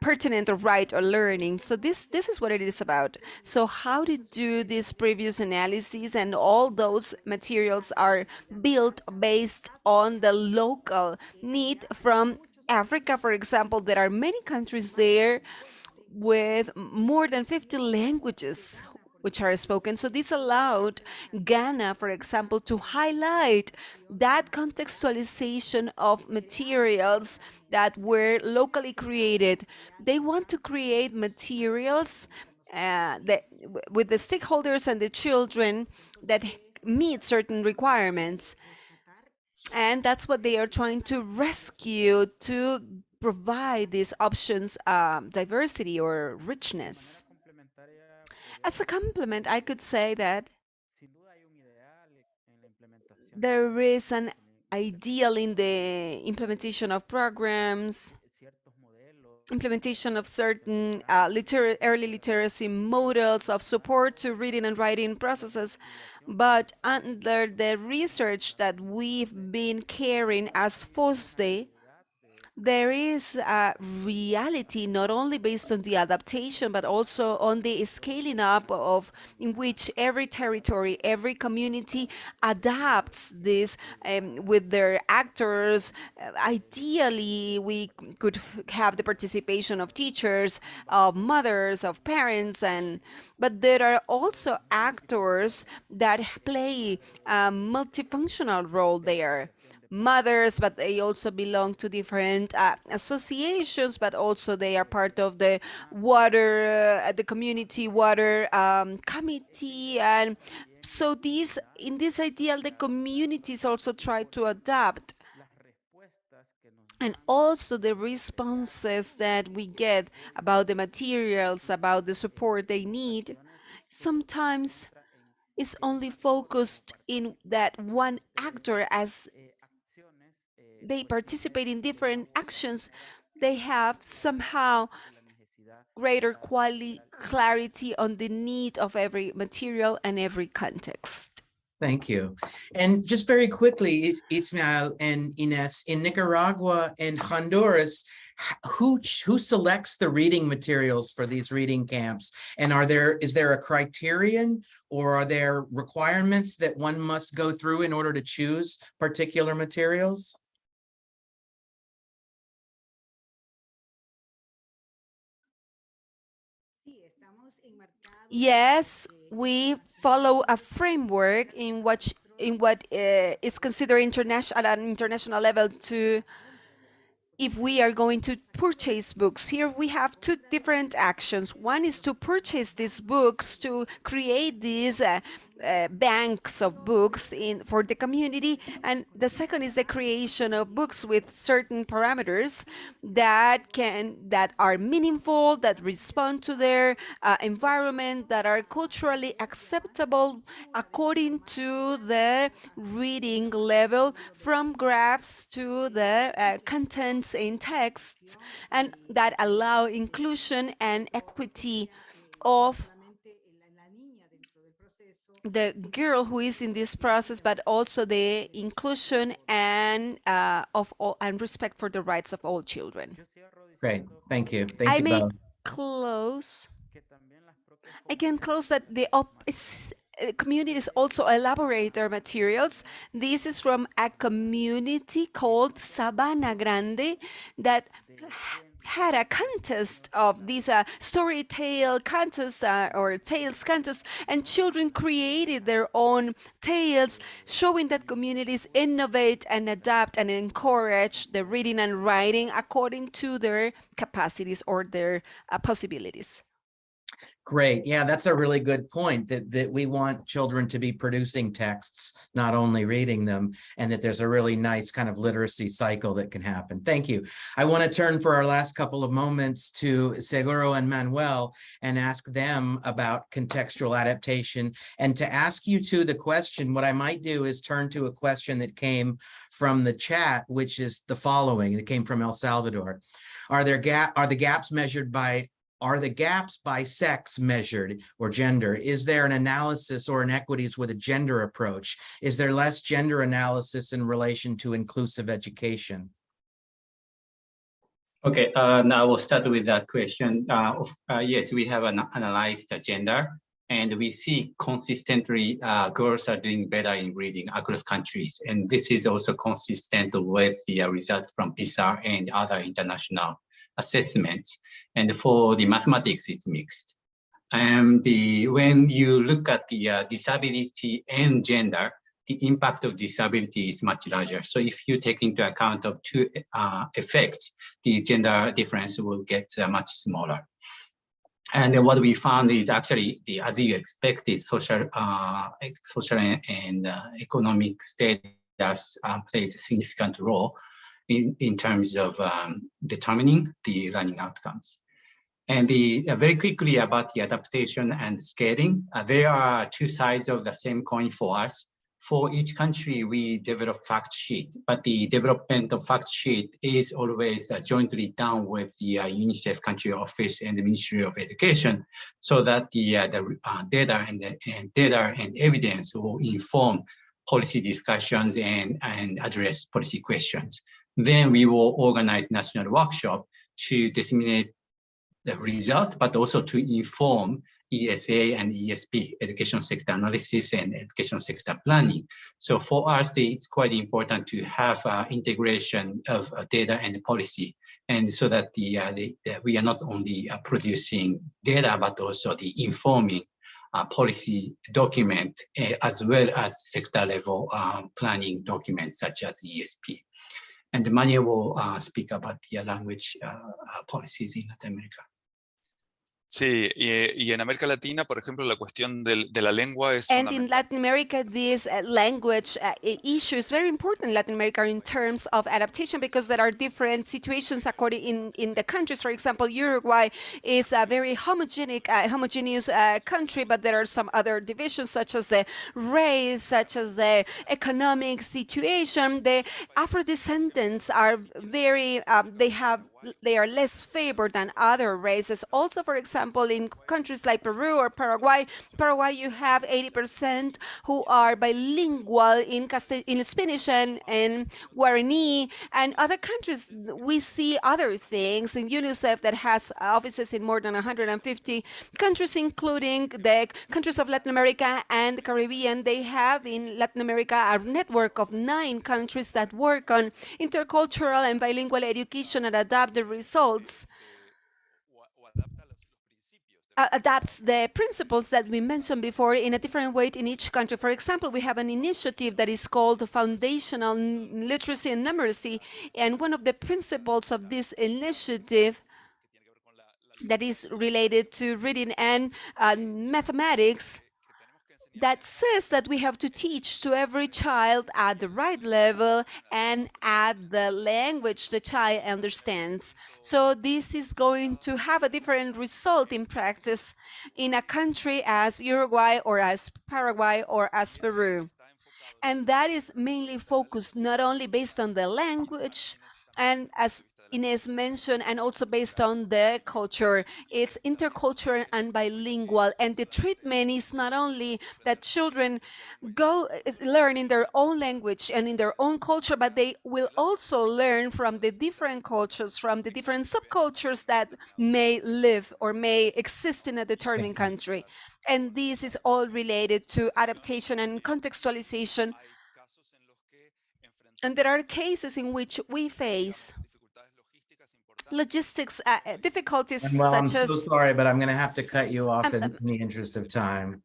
pertinent or right or learning. So this is what it is about. So how to do this previous analysis, and all those materials are built based on the local need from Africa. For example, there are many countries there with more than 50 languages which are spoken. So this allowed Ghana, for example, to highlight that contextualization of materials that were locally created. They want to create materials with the stakeholders and the children that meet certain requirements. And that's what they are trying to rescue, to provide these options, diversity or richness. As a complement, I could say that there is an ideal in the implementation of programs, implementation of certain early literacy models of support to reading and writing processes. But under the research that we've been carrying as FOSDEH, there is a reality not only based on the adaptation, but also on the scaling up of in which every territory, every community adapts this with their actors. Ideally, we could have the participation of teachers, of mothers, of parents, but there are also actors that play a multifunctional role there. Mothers, but they also belong to different associations, but also they are part of the the community water committee. And so in this ideal, the communities also try to adapt. And also the responses that we get about the materials, about the support they need, sometimes is only focused in that one actor. As they participate in different actions, they have somehow greater clarity on the need of every material and every context. Thank you. And just very quickly, Ismael and Ines, in Nicaragua and Honduras, who selects the reading materials for these reading camps? And is there a criterion or are there requirements that one must go through in order to choose particular materials? Yes, we follow a framework in what is considered international at an international level to if we are going to purchase books. Here we have two different actions. One is to purchase these books, to create these banks of books for the community, and the second is the creation of books with certain parameters that are meaningful, that respond to their environment, that are culturally acceptable according to the reading level, from graphs to the contents in texts, and that allow inclusion and equity of the girl who is in this process, but also the inclusion and and respect for the rights of all children. Great, thank you. Thank you both. I can close that the communities also elaborate their materials. This is from a community called Sabana Grande that had a contest of these story tale contests or tales contests, and children created their own tales, showing that communities innovate and adapt and encourage the reading and writing according to their capacities or their possibilities. Great. Yeah, that's a really good point, that we want children to be producing texts, not only reading them, and that there's a really nice kind of literacy cycle that can happen. Thank you. I want to turn for our last couple of moments to Seguro and Manuel and ask them about contextual adaptation. And to ask you two the question, what I might do is turn to a question that came from the chat, which is the following. It came from El Salvador. Are the gaps by sex measured or gender? Is there an analysis or inequities with a gender approach? Is there less gender analysis in relation to inclusive education? Okay, now we'll start with that question. Yes, we have analyzed the gender, and we see consistently girls are doing better in reading across countries. And this is also consistent with the result from PISA and other international assessments. And for the mathematics, it's mixed. And when you look at the disability and gender, the impact of disability is much larger. So if you take into account of two effects, the gender difference will get much smaller. And then what we found is actually, as you expected, social and economic status plays a significant role in terms of determining the learning outcomes. And very quickly about the adaptation and scaling, there are two sides of the same coin for us. For each country, we develop fact sheet, but the development of fact sheet is always jointly done with the UNICEF country office and the Ministry of Education, so that the data and evidence will inform policy discussions and address policy questions. Then we will organize national workshop to disseminate the result, but also to inform ESA and ESP, education sector analysis and education sector planning. So for us, it's quite important to have integration of data and policy, and so that we are not only producing data, but also the informing policy document, as well as sector level planning documents such as ESP. And Mania will speak about the language policies in Latin America. Sí, y en América Latina, por ejemplo, la cuestión de la lengua es And in Latin America, this language issue is very important in Latin America in terms of adaptation, because there are different situations according in the countries. For example, Uruguay is a very homogeneous country, but there are some other divisions such as the race, such as the economic situation. The Afro-descendants are very, they have they are less favored than other races. Also, for example, in countries like Peru or Paraguay, you have 80% who are bilingual in Spanish and Guarani, and other countries we see other things. In UNICEF, that has offices in more than 150 countries, including the countries of Latin America and the Caribbean, they have in Latin America a network of 9 countries that work on intercultural and bilingual education and adapt the results, adapts the principles that we mentioned before in a different way in each country. For example, we have an initiative that is called Foundational Literacy and Numeracy, and one of the principles of this initiative that is related to reading and mathematics, that says that we have to teach to every child at the right level and at the language the child understands. So this is going to have a different result in practice in a country as Uruguay or as Paraguay or as Peru. And that is mainly focused not only based on the language, and as Ines mentioned, and also based on the culture. It's intercultural and bilingual, and the treatment is not only that children learn in their own language and in their own culture, but they will also learn from the different cultures, from the different subcultures that may live or may exist in a determined country. And this is all related to adaptation and contextualization. And there are cases in which we face logistics difficulties, Well, such I'm as... so sorry, but I'm going to have to cut you off in the interest of time.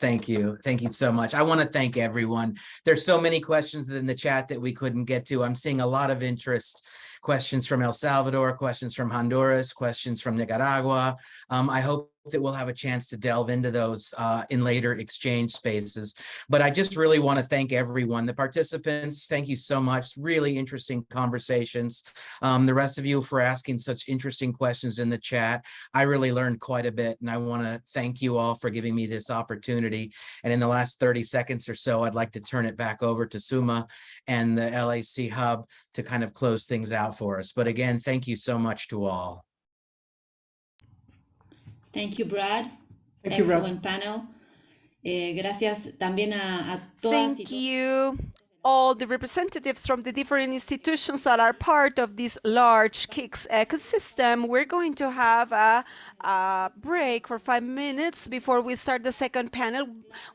Thank you. Thank you so much. I want to thank everyone. There's so many questions in the chat that we couldn't get to. I'm seeing a lot of interest. Questions from El Salvador, questions from Honduras, questions from Nicaragua. I hope that we'll have a chance to delve into those in later exchange spaces. But I just really want to thank everyone. The participants, thank you so much. Really interesting conversations. The rest of you for asking such interesting questions in the chat. I really learned quite a bit, and I want to thank you all for giving me this opportunity. And in the last 30 seconds or so, I'd like to turn it back over to SUMMA and the LAC Hub to kind of close things out for us. But again, thank you so much to all. Thank you, Brad. Thank you, Brad. Excellent panel. Gracias también a todas. Thank you, all the representatives from the different institutions that are part of this large KIX ecosystem. We're going to have a break for 5 minutes before we start the second panel,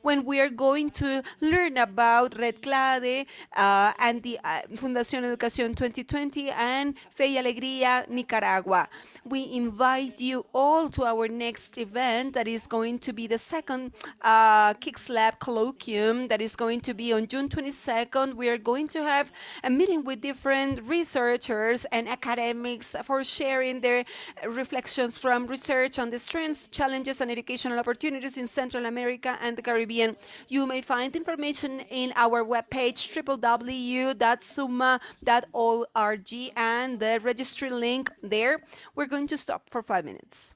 when we are going to learn about Red CLADE and the Fundación Educación 2020 and FOSDEH Alegría, Nicaragua. We invite you all to our next event that is going to be the second KIX LAC colloquium that is going to be on June 22nd. We are going to have a meeting with different researchers and academics for sharing their reflections from research on the strengths, challenges, and educational opportunities in Central America and the Caribbean. You may find information in our webpage, www.summa.org, and the registry link there. We're going to stop for 5 minutes.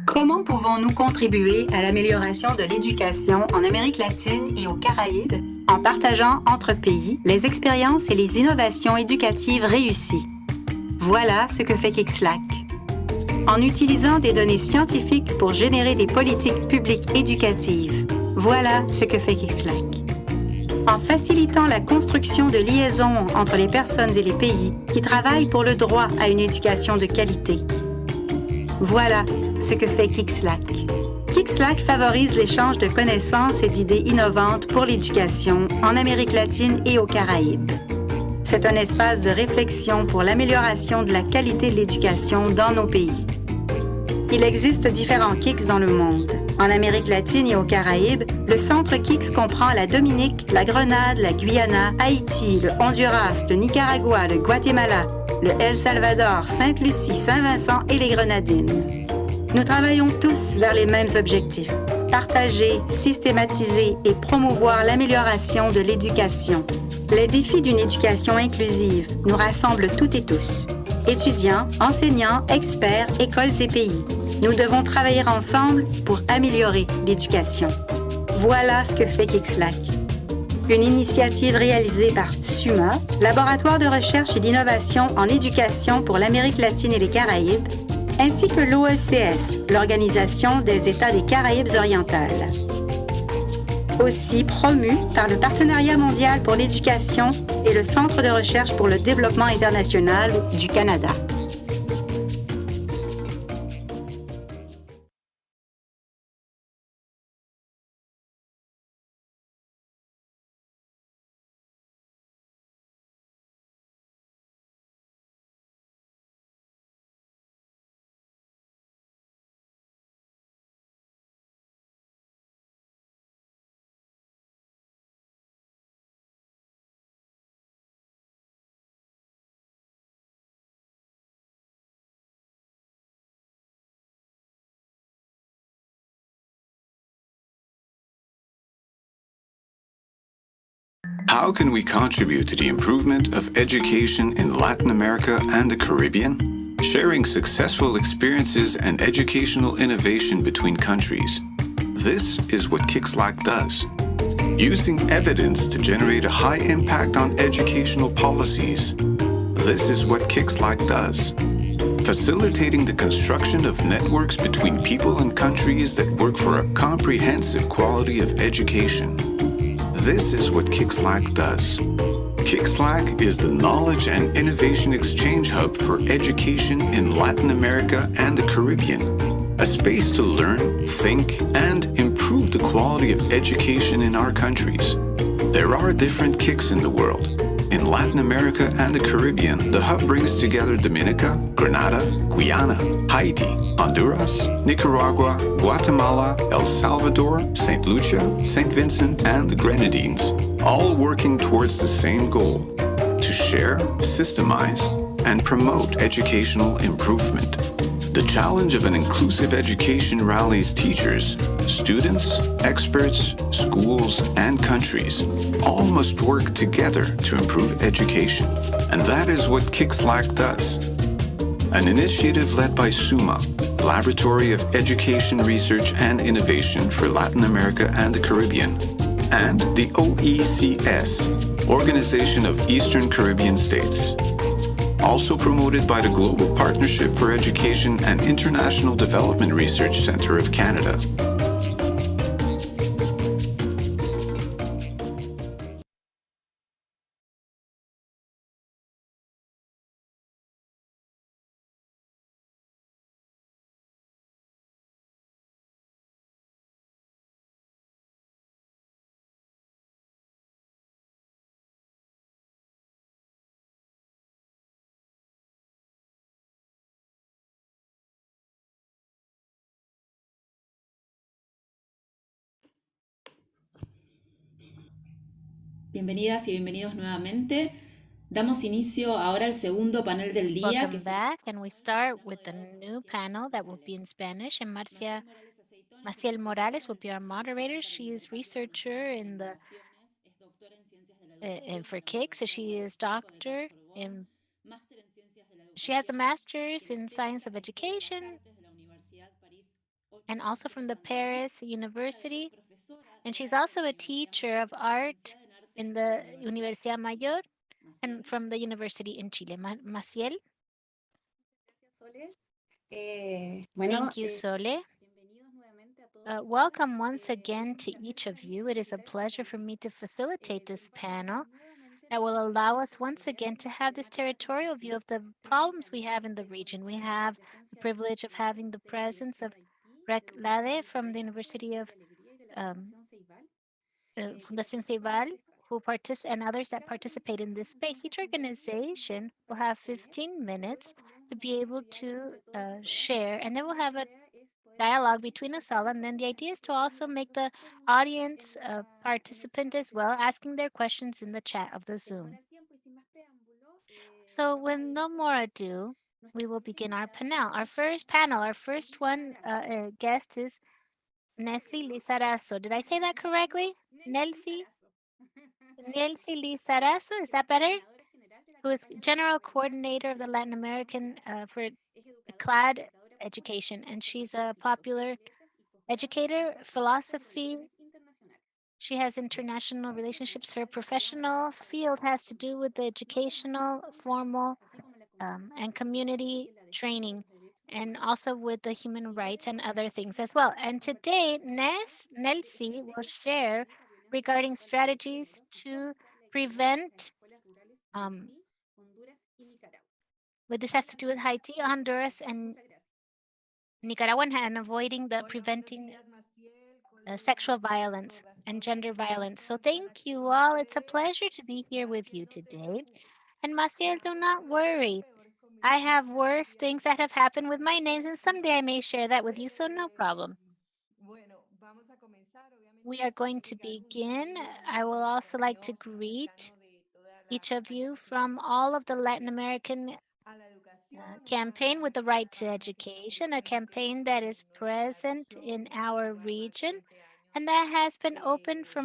Comment pouvons-nous contribuer à l'amélioration de l'éducation en Amérique latine et aux Caraïbes en partageant entre pays les expériences et les innovations éducatives réussies? Voilà ce que fait KIX LAC. En utilisant des données scientifiques pour générer des politiques publiques éducatives, voilà ce que fait KIX LAC. En facilitant la construction de liaisons entre les personnes et les pays qui travaillent pour le droit à une éducation de qualité. Voilà ce que fait KIX LAC. KIX LAC favorise l'échange de connaissances et d'idées innovantes pour l'éducation en Amérique latine et aux Caraïbes. C'est un espace de réflexion pour l'amélioration de la qualité de l'éducation dans nos pays. Il existe différents KIX dans le monde. En Amérique latine et aux Caraïbes, le centre KIX comprend la Dominique, la Grenade, la Guyana, Haïti, le Honduras, le Nicaragua, le Guatemala, le El Salvador, Sainte-Lucie, Saint-Vincent et les Grenadines. Nous travaillons tous vers les mêmes objectifs. partager, systématiser et promouvoir l'amélioration de l'éducation. Les défis d'une éducation inclusive nous rassemblent toutes et tous. Étudiants, enseignants, experts, écoles et pays. Nous devons travailler ensemble pour améliorer l'éducation. Voilà ce que fait KIX LAC. Une initiative réalisée par SUMMA, Laboratoire de recherche et d'innovation en éducation pour l'Amérique latine et les Caraïbes, ainsi que l'OECS, l'Organisation des États des Caraïbes orientales. Aussi promu par le Partenariat mondial pour l'éducation et le Centre de recherche pour le développement international du Canada. How can we contribute to the improvement of education in Latin America and the Caribbean? Sharing successful experiences and educational innovation between countries. This is what KIX LAC does. Using evidence to generate a high impact on educational policies. This is what KIX LAC does. Facilitating the construction of networks between people and countries that work for a comprehensive quality of education. This is what KIX LAC does. KIX LAC is the knowledge and innovation exchange hub for education in Latin America and the Caribbean. A space to learn, think, and improve the quality of education in our countries. There are different KICs in the world. In Latin America and the Caribbean, the hub brings together Dominica, Grenada, Guyana, Haiti, Honduras, Nicaragua, Guatemala, El Salvador, St. Lucia, St. Vincent, and the Grenadines, all working towards the same goal: to share, systemize, and promote educational improvement. The challenge of an inclusive education rallies teachers, students, experts, schools, and countries. All must work together to improve education. And that is what KIX LAC does. An initiative led by SUMMA, Laboratory of Education Research and Innovation for Latin America and the Caribbean, and the OECS, Organization of Eastern Caribbean States. Also promoted by the Global Partnership for Education and International Development Research Center of Canada. Bienvenidas y bienvenidos nuevamente. Damos inicio ahora al segundo panel del día. Welcome back, and we start with the new panel that will be in Spanish, and Maciel Morales will be our moderator. She is researcher in the for KIX, so she is doctor in. She has a master's in science of education, and also from the Paris University, and she's also a teacher of art in the Universidad Mayor and from the university in Chile. Maciel. Thank you, Sole. Welcome once again to each of you. It is a pleasure for me to facilitate this panel that will allow us once again to have this territorial view of the problems we have in the region. We have the privilege of having the presence of CLADE from the University of Fundación CEIBAL, and others that participate in this space. Each organization will have 15 minutes to be able to share, and then we'll have a dialogue between us all. And then the idea is to also make the audience a participant as well, asking their questions in the chat of the Zoom. So with no more ado, we will begin our panel. Our first guest is Nesli Lizarazo. Did I say that correctly? Nelsi Lizarazo, is that better? Who is General Coordinator of the Latin American for CLADE Education, and she's a popular educator, philosophy. She has international relationships. Her professional field has to do with the educational, formal, and community training, and also with the human rights and other things as well. And today, Nelsi will share regarding strategies to prevent, but this has to do with Haiti, Honduras, and Nicaragua, and avoiding the preventing sexual violence and gender violence. So thank you all. It's a pleasure to be here with you today. And Maciel, do not worry. I have worse things that have happened with my names, and someday I may share that with you, so no problem. We are going to begin. I will also like to greet each of you from all of the Latin American campaign with the right to education, a campaign that is present in our region and that has been open for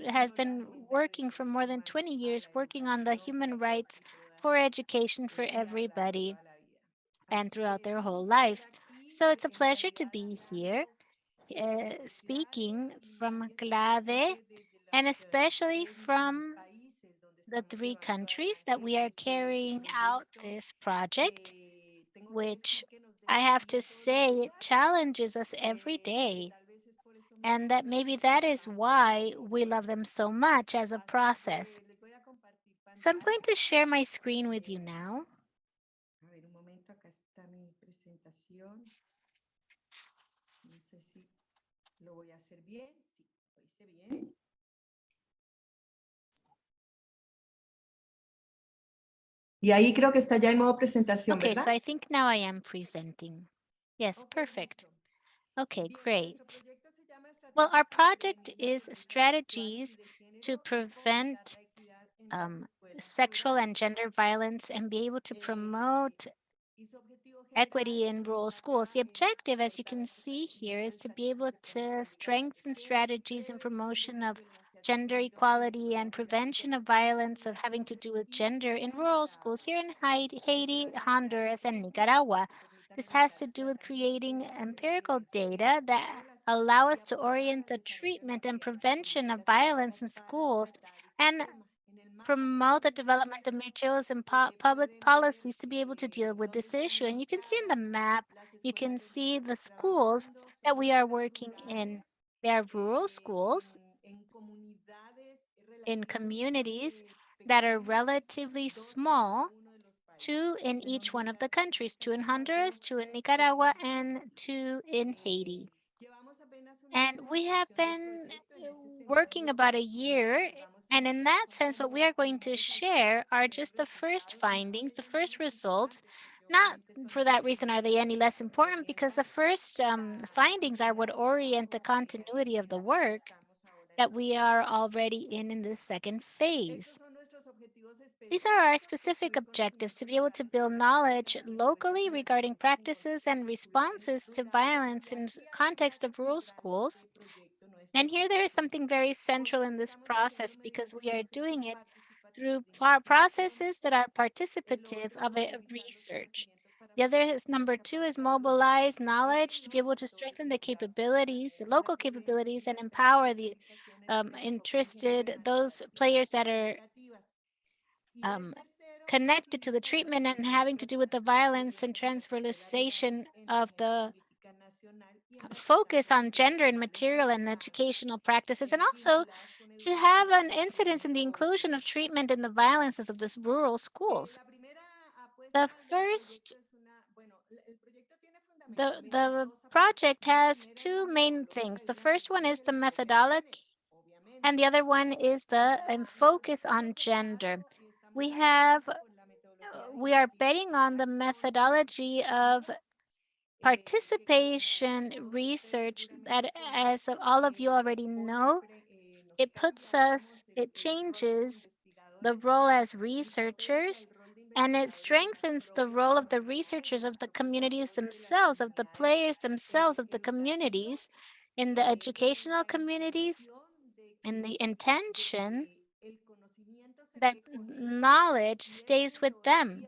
has been working for more than 20 years, working on the human rights for education for everybody and throughout their whole life. So it's a pleasure to be here speaking from CLADE, and especially from the 3 countries that we are carrying out this project, which I have to say challenges us every day. And that maybe that is why we love them so much as a process. So I'm going to share my screen with you now. Y ahí creo que está ya en modo presentación, Okay, ¿verdad? so I think now I am presenting. Yes, perfect. Okay, great. Well, our project is strategies to prevent sexual and gender violence and be able to promote equity in rural schools. The objective, as you can see here, is to be able to strengthen strategies and promotion of gender equality and prevention of violence of having to do with gender in rural schools here in Haiti, Honduras, and Nicaragua. This has to do with creating empirical data that allow us to orient the treatment and prevention of violence in schools and promote the development of materials and public policies to be able to deal with this issue. And you can see in the map, you can see the schools that we are working in. They are rural schools in communities that are relatively small, 2 in each one of the countries, 2 in Honduras, 2 in Nicaragua, and 2 in Haiti. And we have been working about a year. And in that sense, what we are going to share are just the first findings, the first results. Not for that reason are they any less important, because the first findings are what orient the continuity of the work that we are already in this second phase. These are our specific objectives: to be able to build knowledge locally regarding practices and responses to violence in context of rural schools. And here there is something very central in this process, because we are doing it through processes that are participative of research. The other is number 2 is mobilize knowledge to be able to strengthen the capabilities, the local capabilities, and empower the interested, those players that are connected to the treatment and having to do with the violence and transversalization of the focus on gender and material and educational practices, and also to have an incidence in the inclusion of treatment in the violences of these rural schools. The first, the project has 2 main things. The first one is the methodology, and the other one is the focus on gender. We are betting on the methodology of participation research that, as all of you already know, it changes the role as researchers, and it strengthens the role of the researchers, of the communities themselves, of the players themselves, of the communities in the educational communities, and the intention that knowledge stays with them,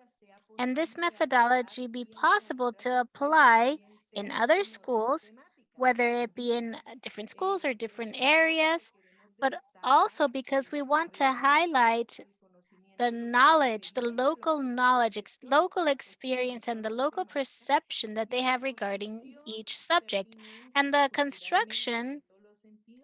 and this methodology be possible to apply in other schools, whether it be in different schools or different areas, but also because we want to highlight the knowledge, the local knowledge, local experience, and the local perception that they have regarding each subject. And the construction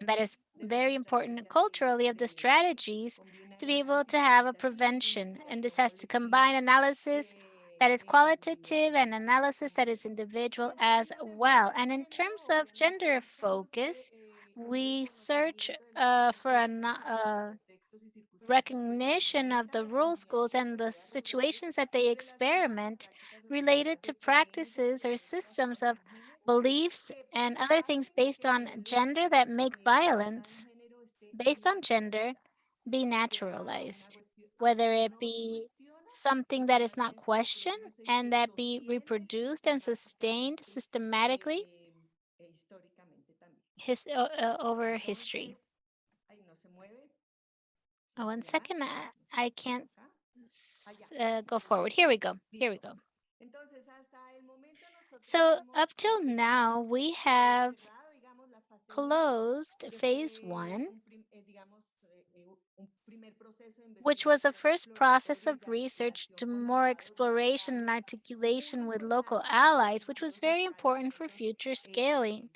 that is very important culturally of the strategies to be able to have a prevention. And this has to combine analysis that is qualitative and analysis that is individual as well. And in terms of gender focus, we search for a recognition of the rural schools and the situations that they experiment related to practices or systems of beliefs and other things based on gender that make violence based on gender be naturalized, whether it be something that is not questioned and that be reproduced and sustained systematically over history. Oh, 1 second, I can't go forward. Here we go. Here we go. So up till now, we have closed phase 1, which was a first process of research to more exploration and articulation with local allies, which was very important for future scaling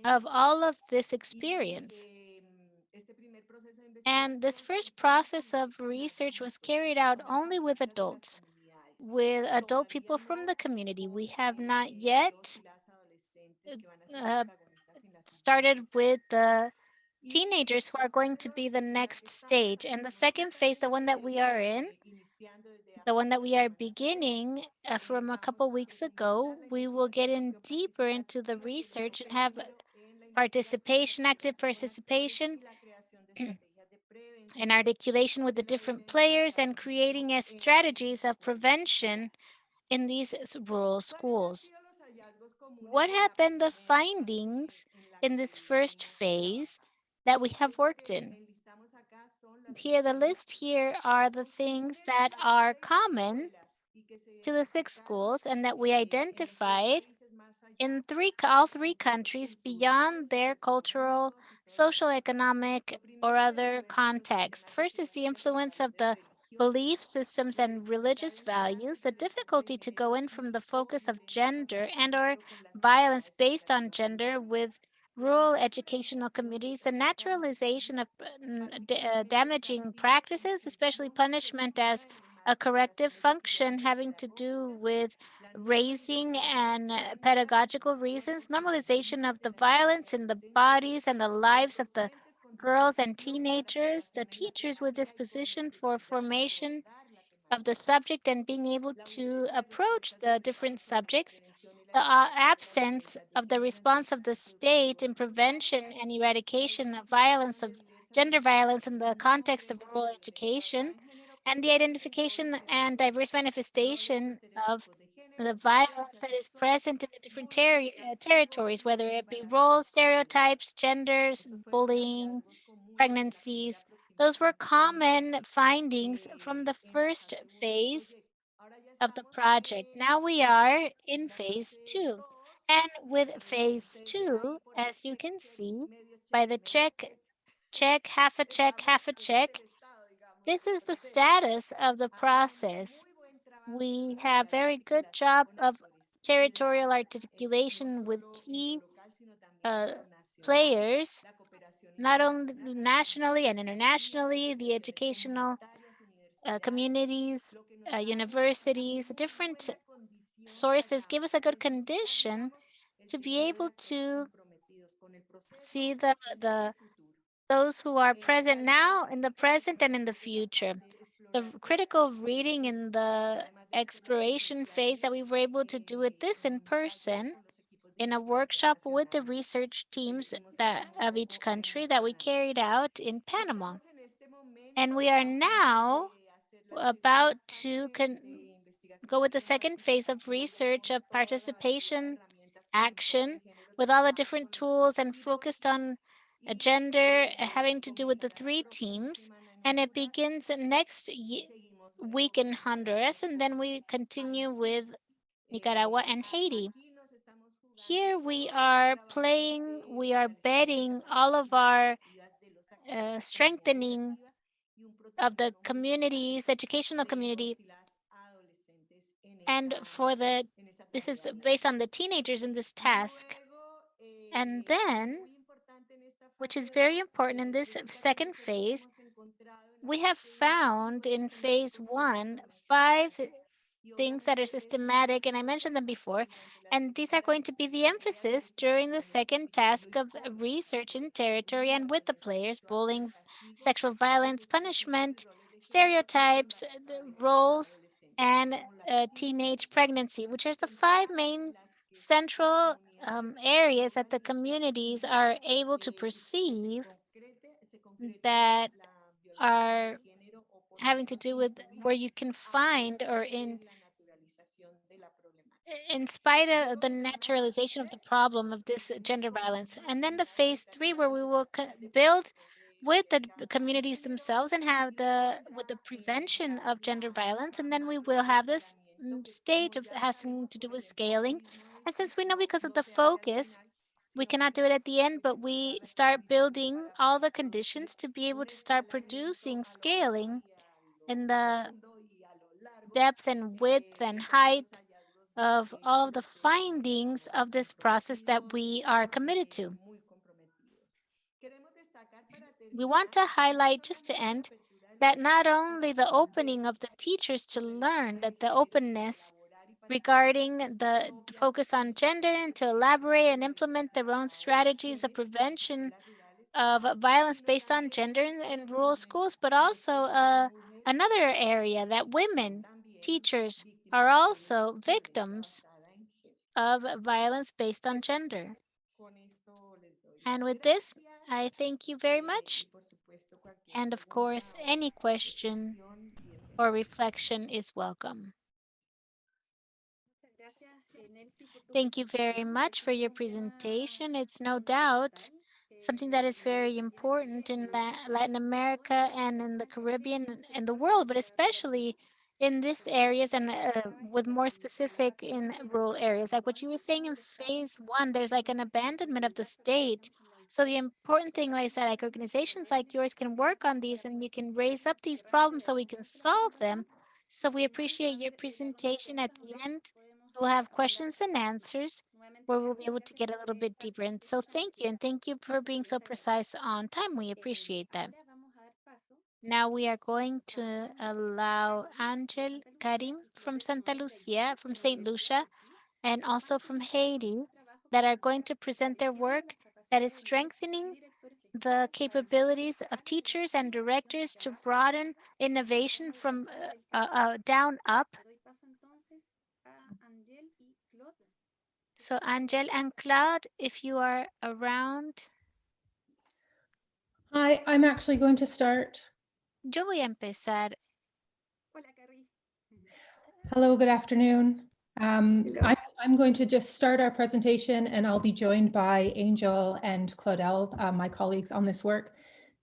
of all of this experience. And this first process of research was carried out only with adults, with adult people from the community. We have not yet started with the teenagers who are going to be the next stage. And the second phase, the one that we are in, the one that we are beginning from a couple weeks ago, we will get in deeper into the research and have participation, active participation, and articulation with the different players and creating strategies of prevention in these rural schools. What have been the findings in this first phase that we have worked in? Here, the list here are the things that are common to the 6 schools and that we identified in all three countries beyond their cultural, social, economic, or other context. First is the influence of the belief systems and religious values, the difficulty to go in from the focus of gender and or violence based on gender with rural educational communities, the naturalization of damaging practices, especially punishment as a corrective function having to do with raising and pedagogical reasons, normalization of the violence in the bodies and the lives of the girls and teenagers, the teachers with disposition for formation of the subject and being able to approach the different subjects, the absence of the response of the state in prevention and eradication of violence, of gender violence in the context of rural education, and the identification and diverse manifestation of the violence that is present in the different territories, whether it be roles, stereotypes, genders, bullying, pregnancies. Those were common findings from the first phase of the project. Now we are in phase 2. And with phase 2, as you can see, by the check, half a check, half a check, this is the status of the process. We have very good job of territorial articulation with key players, not only nationally and internationally, the educational communities, universities, different sources give us a good condition to be able to see those who are present now, in the present, and in the future. The critical reading in the exploration phase that we were able to do this in person in a workshop with the research teams of each country that we carried out in Panama. And we are now about to go with the second phase of research of participation action with all the different tools and focused on a gender having to do with the 3 teams. And it begins next week in Honduras, and then we continue with Nicaragua and Haiti. Here we are betting all of our strengthening of the communities, educational community. And this is based on the teenagers in this task. And then, which is very important in this second phase, we have found in phase 1, 5 things that are systematic, and I mentioned them before, and these are going to be the emphasis during the second task of research in territory and with the players: bullying, sexual violence, punishment, stereotypes, roles, and teenage pregnancy, which are the 5 main central areas that the communities are able to perceive that are having to do with where you can find, or in spite of the naturalization of the problem of this gender violence. And then the phase 3, where we will build with the communities themselves and have with the prevention of gender violence. And then we will have this stage of having to do with scaling. And since we know, because of the focus, we cannot do it at the end, but we start building all the conditions to be able to start producing scaling in the depth and width and height of all of the findings of this process that we are committed to. We want to highlight, just to end, that not only the opening of the teachers to learn, that the openness regarding the focus on gender and to elaborate and implement their own strategies of prevention of violence based on gender in rural schools, but also another area that women, teachers, are also victims of violence based on gender. And with this, I thank you very much. And of course, any question or reflection is welcome. Thank you very much for your presentation. It's no doubt something that is very important in Latin America and in the Caribbean and the world, but especially in these areas, and with more specific in rural areas. Like what you were saying in phase 1, there's like an abandonment of the state. So the important thing, like I said, like organizations like yours can work on these, and you can raise up these problems so we can solve them. So we appreciate your presentation. At the end, we'll have questions and answers where we'll be able to get a little bit deeper. And so thank you, and thank you for being so precise on time. We appreciate that. Now we are going to allow Angel Karim from Santa Lucia, from St. Lucia, and also from Haiti, that are going to present their work that is strengthening the capabilities of teachers and directors to broaden innovation from down up. So Angel and Claude, if you are around. Hi, I'm actually going to start. Yo voy a empezar. Hello, good afternoon. I'm going to just start our presentation, and I'll be joined by Angel and Claudel, my colleagues on this work.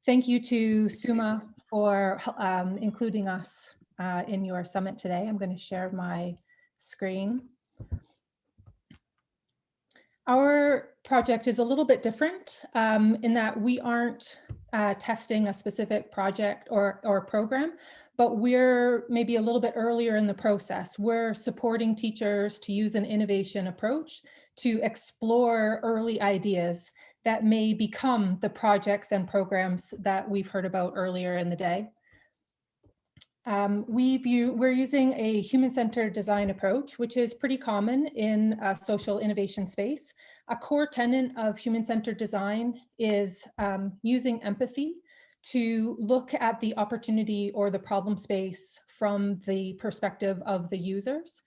Thank you to SUMMA for including us in your summit today. I'm going to share my screen. Our project is a little bit different in that we aren't testing a specific project or program, but we're maybe a little bit earlier in the process. We're supporting teachers to use an innovation approach to explore early ideas that may become the projects and programs that we've heard about earlier in the day. We're using a human-centered design approach, which is pretty common in a social innovation space. A core tenet of human-centered design is using empathy to look at the opportunity or the problem space from the perspective of the users.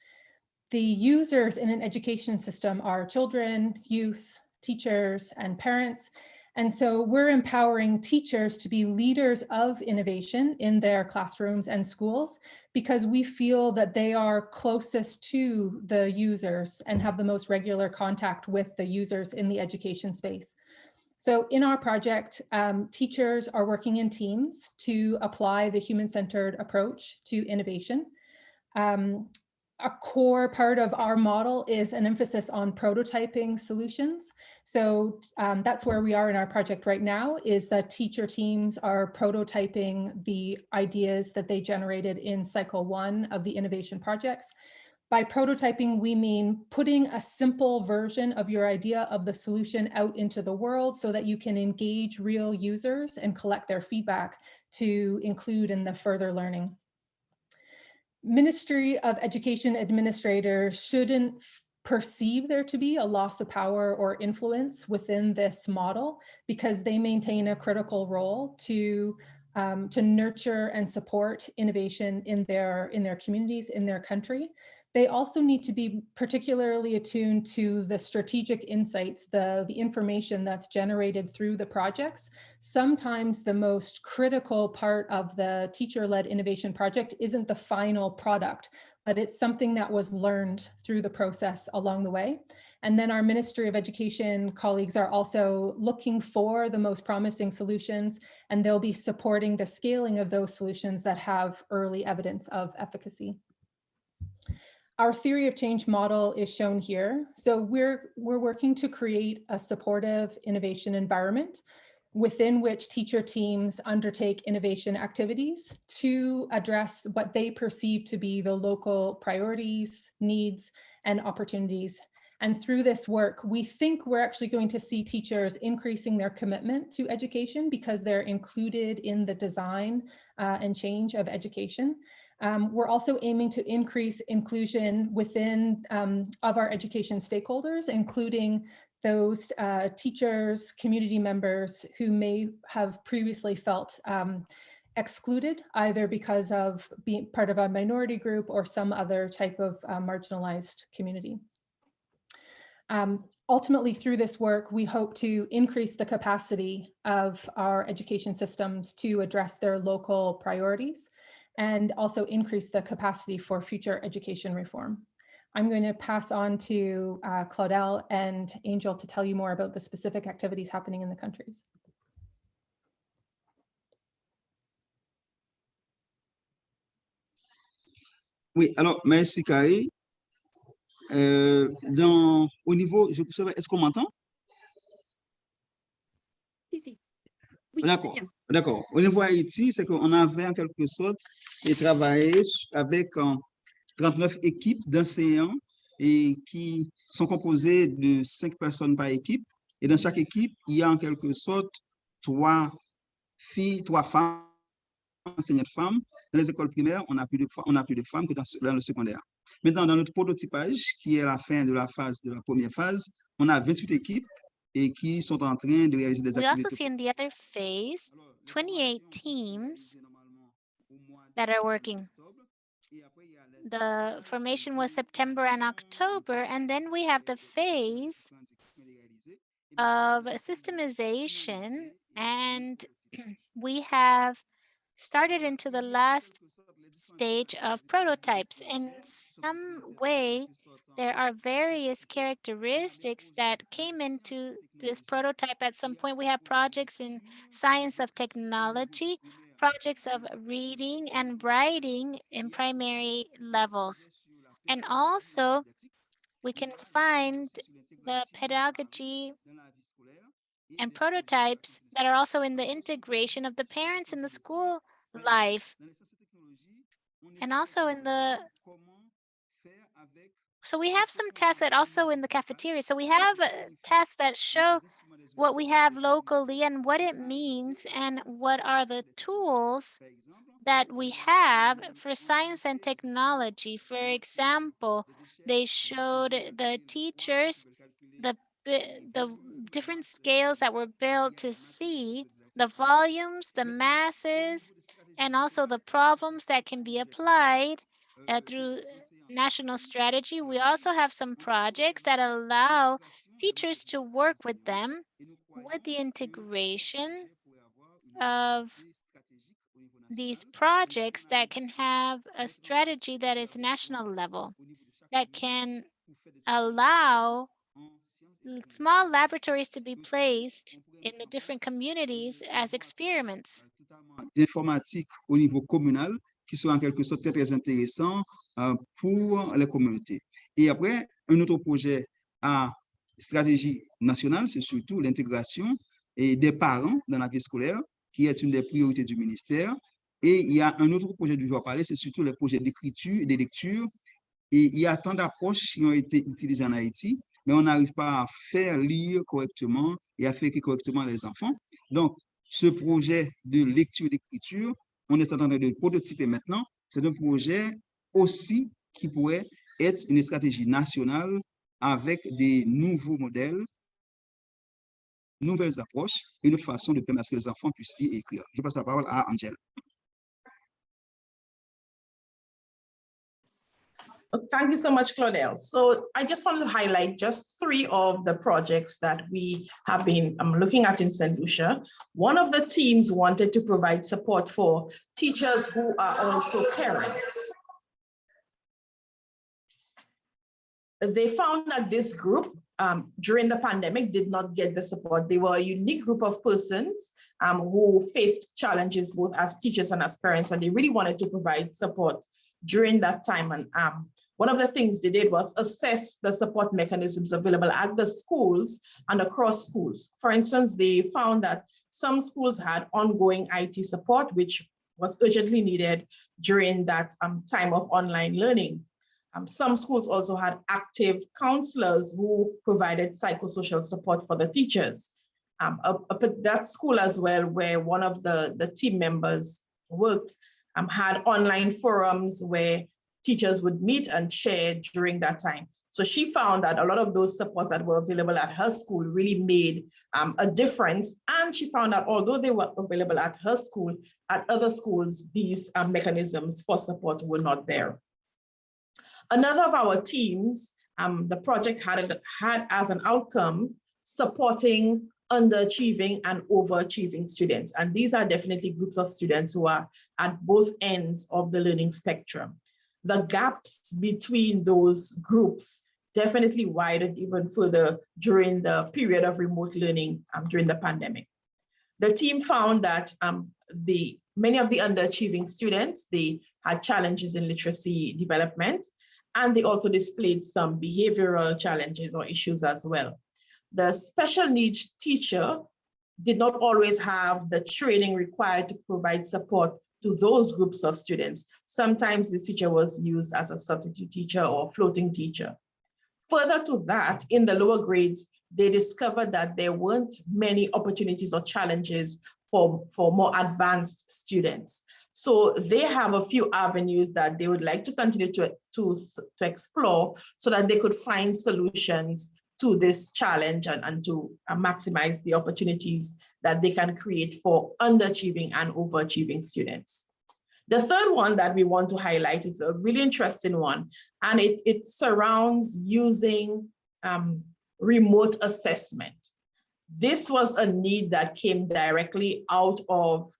The users in an education system are children, youth, teachers, and parents. And so we're empowering teachers to be leaders of innovation in their classrooms and schools because we feel that they are closest to the users and have the most regular contact with the users in the education space. So in our project, teachers are working in teams to apply the human-centered approach to innovation. A core part of our model is an emphasis on prototyping solutions. So that's where we are in our project right now, is that teacher teams are prototyping the ideas that they generated in cycle 1 of the innovation projects. By prototyping, we mean putting a simple version of your idea of the solution out into the world so that you can engage real users and collect their feedback to include in the further learning. Ministry of Education administrators shouldn't perceive there to be a loss of power or influence within this model because they maintain a critical role to nurture and support innovation in their communities, in their country. They also need to be particularly attuned to the strategic insights, the information that's generated through the projects. Sometimes the most critical part of the teacher-led innovation project isn't the final product, but it's something that was learned through the process along the way. And then our Ministry of Education colleagues are also looking for the most promising solutions, and they'll be supporting the scaling of those solutions that have early evidence of efficacy. Our theory of change model is shown here. So we're working to create a supportive innovation environment within which teacher teams undertake innovation activities to address what they perceive to be the local priorities, needs, and opportunities. And through this work, we think we're actually going to see teachers increasing their commitment to education because they're included in the design and change of education. We're also aiming to increase inclusion within of our education stakeholders, including those teachers, community members who may have previously felt excluded, either because of being part of a minority group or some other type of marginalized community. Ultimately, through this work, we hope to increase the capacity of our education systems to address their local priorities and also increase the capacity for future education reform. I'm going to pass on to Claudel and Angel to tell you more about the specific activities happening in the countries. Oui, alors merci Carrie. Au niveau, est-ce qu'on m'entend? Oui, d'accord, d'accord. Au niveau Haïti, c'est qu'on avait en quelque sorte travaillé avec 39 équipes d'enseignants et qui sont composées de 5 personnes par équipe. Et dans chaque équipe, il y a en quelque sorte 3 femmes, enseignantes femmes. Dans les écoles primaires, on a plus de femmes que dans le secondaire. Maintenant, dans notre prototypage, qui est la fin de la première phase, on a 28 équipes et qui sont en train de réaliser des activités. We also see in the other phase 28 teams that are working. The formation was September and October, and then we have the phase of systemization, and we have started into the last stage of prototypes. In some way, there are various characteristics that came into this prototype at some point. We have projects in science of technology, projects of reading and writing in primary levels. And also, we can find the pedagogy and prototypes that are also in the integration of the parents in the school life. And also in the, so we have some tests that also in the cafeteria. So we have tests that show what we have locally and what it means and what are the tools that we have for science and technology. For example, they showed the teachers the different scales that were built to see the volumes, the masses, and also the problems that can be applied through national strategy. We also have some projects that allow teachers to work with them with the integration of these projects that can have a strategy that is national level, that can allow small laboratories to be placed in the different communities as experiments. D'informatique au niveau communal qui sont en quelque sorte très, très intéressants pour les communautés. Et après, un autre projet à stratégie nationale, c'est surtout l'intégration des parents dans la vie scolaire, qui est une des priorités du ministère. Et il y a un autre projet dont je vais parler, c'est surtout les projets d'écriture et de lecture. Et il y a tant d'approches qui ont été utilisées en Haïti, mais on n'arrive pas à faire lire correctement et à faire écrire correctement les enfants. Donc, ce projet de lecture et d'écriture, on est en train de le prototyper maintenant. C'est un projet aussi qui pourrait être une stratégie nationale avec des nouveaux modèles, nouvelles approches, et une autre façon de permettre que les enfants puissent lire et écrire. Je passe la parole à Angèle. Thank you so much, Claudel. So I just want to highlight just 3 of the projects that we have been looking at in St. Lucia. One of the teams wanted to provide support for teachers who are also parents. They found that this group during the pandemic did not get the support. They were a unique group of persons who faced challenges both as teachers and as parents, and they really wanted to provide support during that time. And one of the things they did was assess the support mechanisms available at the schools and across schools. For instance, they found that some schools had ongoing IT support, which was urgently needed during that time of online learning. Some schools also had active counselors who provided psychosocial support for the teachers. That school as well, where one of the team members worked, had online forums where teachers would meet and share during that time. So she found that a lot of those supports that were available at her school really made a difference. And she found that although they were available at her school, at other schools, these mechanisms for support were not there. Another of our teams, the project had as an outcome supporting underachieving and overachieving students. And these are definitely groups of students who are at both ends of the learning spectrum. The gaps between those groups definitely widened even further during the period of remote learning during the pandemic. The team found that many of the underachieving students, they had challenges in literacy development, and they also displayed some behavioral challenges or issues as well. The special needs teacher did not always have the training required to provide support to those groups of students. Sometimes the teacher was used as a substitute teacher or floating teacher. Further to that, in the lower grades, they discovered that there weren't many opportunities or challenges for more advanced students. So they have a few avenues that they would like to continue to explore so that they could find solutions to this challenge and to maximize the opportunities that they can create for underachieving and overachieving students. The third one that we want to highlight is a really interesting one, and it surrounds using remote assessment. This was a need that came directly out of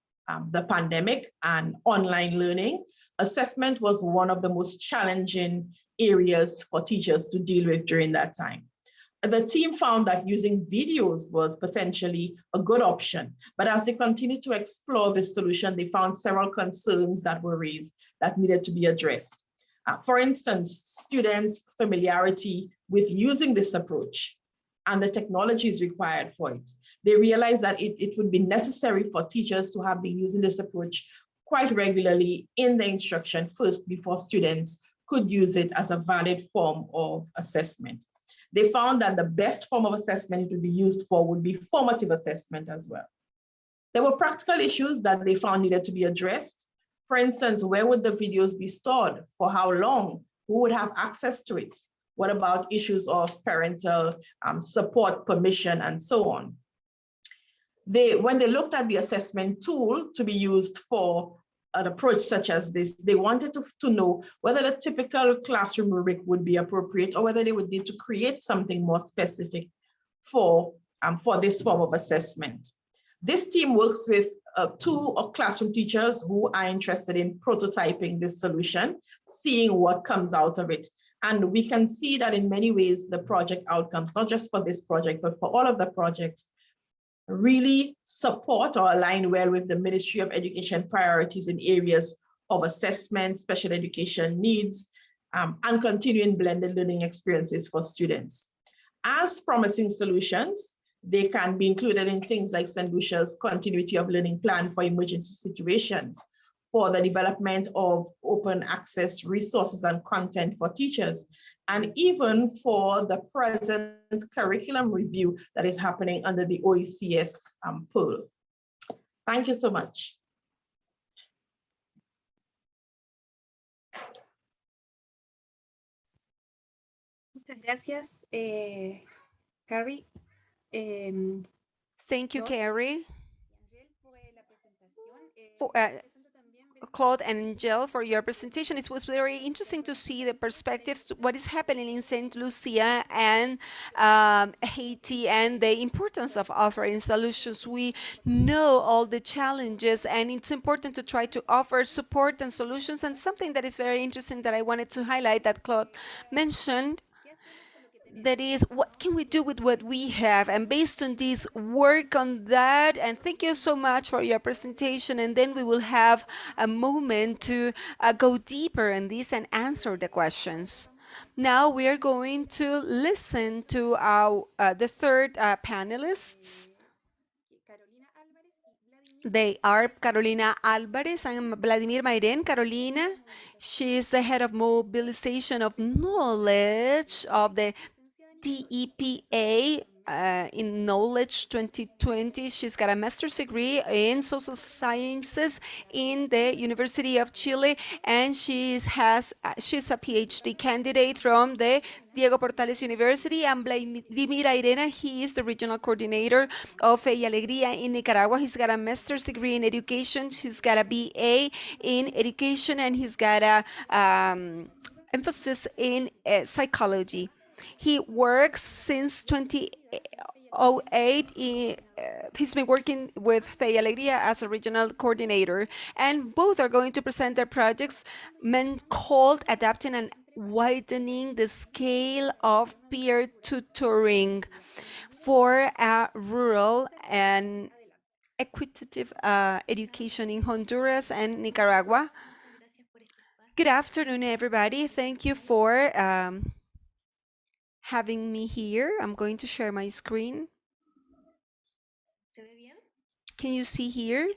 the pandemic and online learning. Assessment was one of the most challenging areas for teachers to deal with during that time. The team found that using videos was potentially a good option, but as they continued to explore this solution, they found several concerns that were raised that needed to be addressed. For instance, students' familiarity with using this approach and the technologies required for it. They realized that it would be necessary for teachers to have been using this approach quite regularly in the instruction first before students could use it as a valid form of assessment. They found that the best form of assessment it would be used for would be formative assessment as well. There were practical issues that they found needed to be addressed. For instance, where would the videos be stored? For how long? Who would have access to it? What about issues of parental support, permission, and so on? When they looked at the assessment tool to be used for an approach such as this, they wanted to know whether the typical classroom rubric would be appropriate or whether they would need to create something more specific for for this form of assessment. This team works with 2 classroom teachers who are interested in prototyping this solution, seeing what comes out of it. And we can see that in many ways, the project outcomes, not just for this project, but for all of the projects, really support or align well with the Ministry of Education priorities in areas of assessment, special education needs, and continuing blended learning experiences for students. As promising solutions, they can be included in things like St. Lucia's continuity of learning plan for emergency situations, for the development of open access resources and content for teachers, and even for the present curriculum review that is happening under the OECS pool. Thank you so much. Muchas gracias, Carrie. Thank you, Carrie. For, Claude and Angel, for your presentation. It was very interesting to see the perspectives, to what is happening in St. Lucia and Haiti, and the importance of offering solutions. We know all the challenges, and it's important to try to offer support and solutions. And something that is very interesting that I wanted to highlight that Claude mentioned, that is, what can we do with what we have? And based on this, work on that. And thank you so much for your presentation. And then we will have a moment to go deeper in this and answer the questions. Now we are going to listen to our the third panelists. They are Carolina Alvarez and Vladimir Mairen. Carolina, she is the head of mobilization of knowledge of the TEPA in Knowledge 2020. She's got a master's degree in social sciences in the University of Chile, and she's a PhD candidate from the Diego Portales University. And Vladimir Airena, he is the regional coordinator of FOSDEH Alegría in Nicaragua. He's got a master's degree in education. He's got a BA in education, and he's got a emphasis in psychology. He works since 2008. He's been working with FOSDEH Alegría as a regional coordinator, and both are going to present their projects called Adapting and Widening the Scale of Peer Tutoring for a Rural and Equitative Education in Honduras and Nicaragua. Good afternoon, everybody. Thank you for having me here. I'm going to share my screen. Can you see here?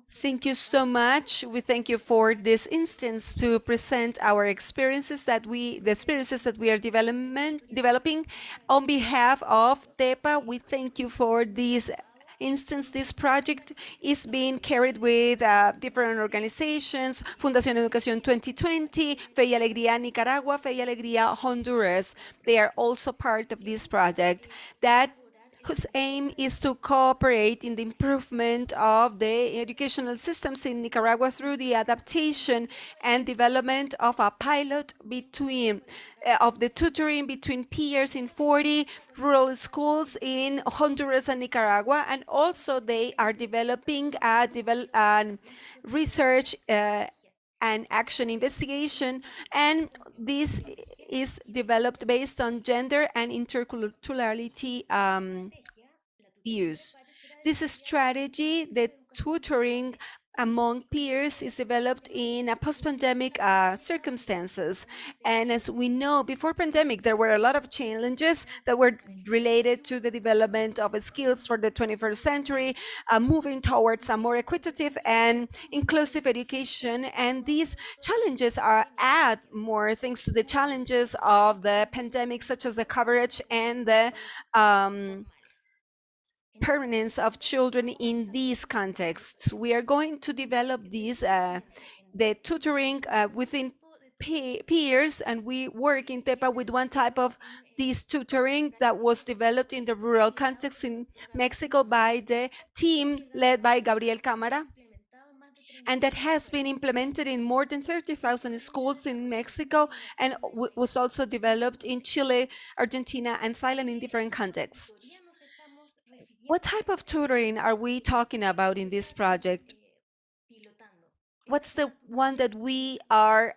Thank you so much. We thank you for this instance to present our experiences the experiences that we are developing. On behalf of TEPA, we thank you for this instance. This project is being carried with different organizations: Fundación Educación 2020, FOSDEH Alegría Nicaragua, FOSDEH Alegría Honduras. They are also part of this project whose aim is to cooperate in the improvement of the educational systems in Nicaragua through the adaptation and development of a pilot of the tutoring between peers in 40 rural schools in Honduras and Nicaragua. And also they are developing research and action investigation, and this is developed based on gender and interculturality views. This strategy, the tutoring among peers, is developed in a post-pandemic circumstances. And as we know, before pandemic, there were a lot of challenges that were related to the development of skills for the 21st century, moving towards a more equitative and inclusive education. And these challenges add more things to the challenges of the pandemic, such as the coverage and the permanence of children in these contexts. We are going to develop these, the tutoring within peers, and we work in TEPA with one type of this tutoring that was developed in the rural context in Mexico by the team led by Gabriel Cámara. and that has been implemented in more than 30,000 schools in Mexico and was also developed in Chile, Argentina, and Thailand in different contexts. What type of tutoring are we talking about in this project? What's the one that we are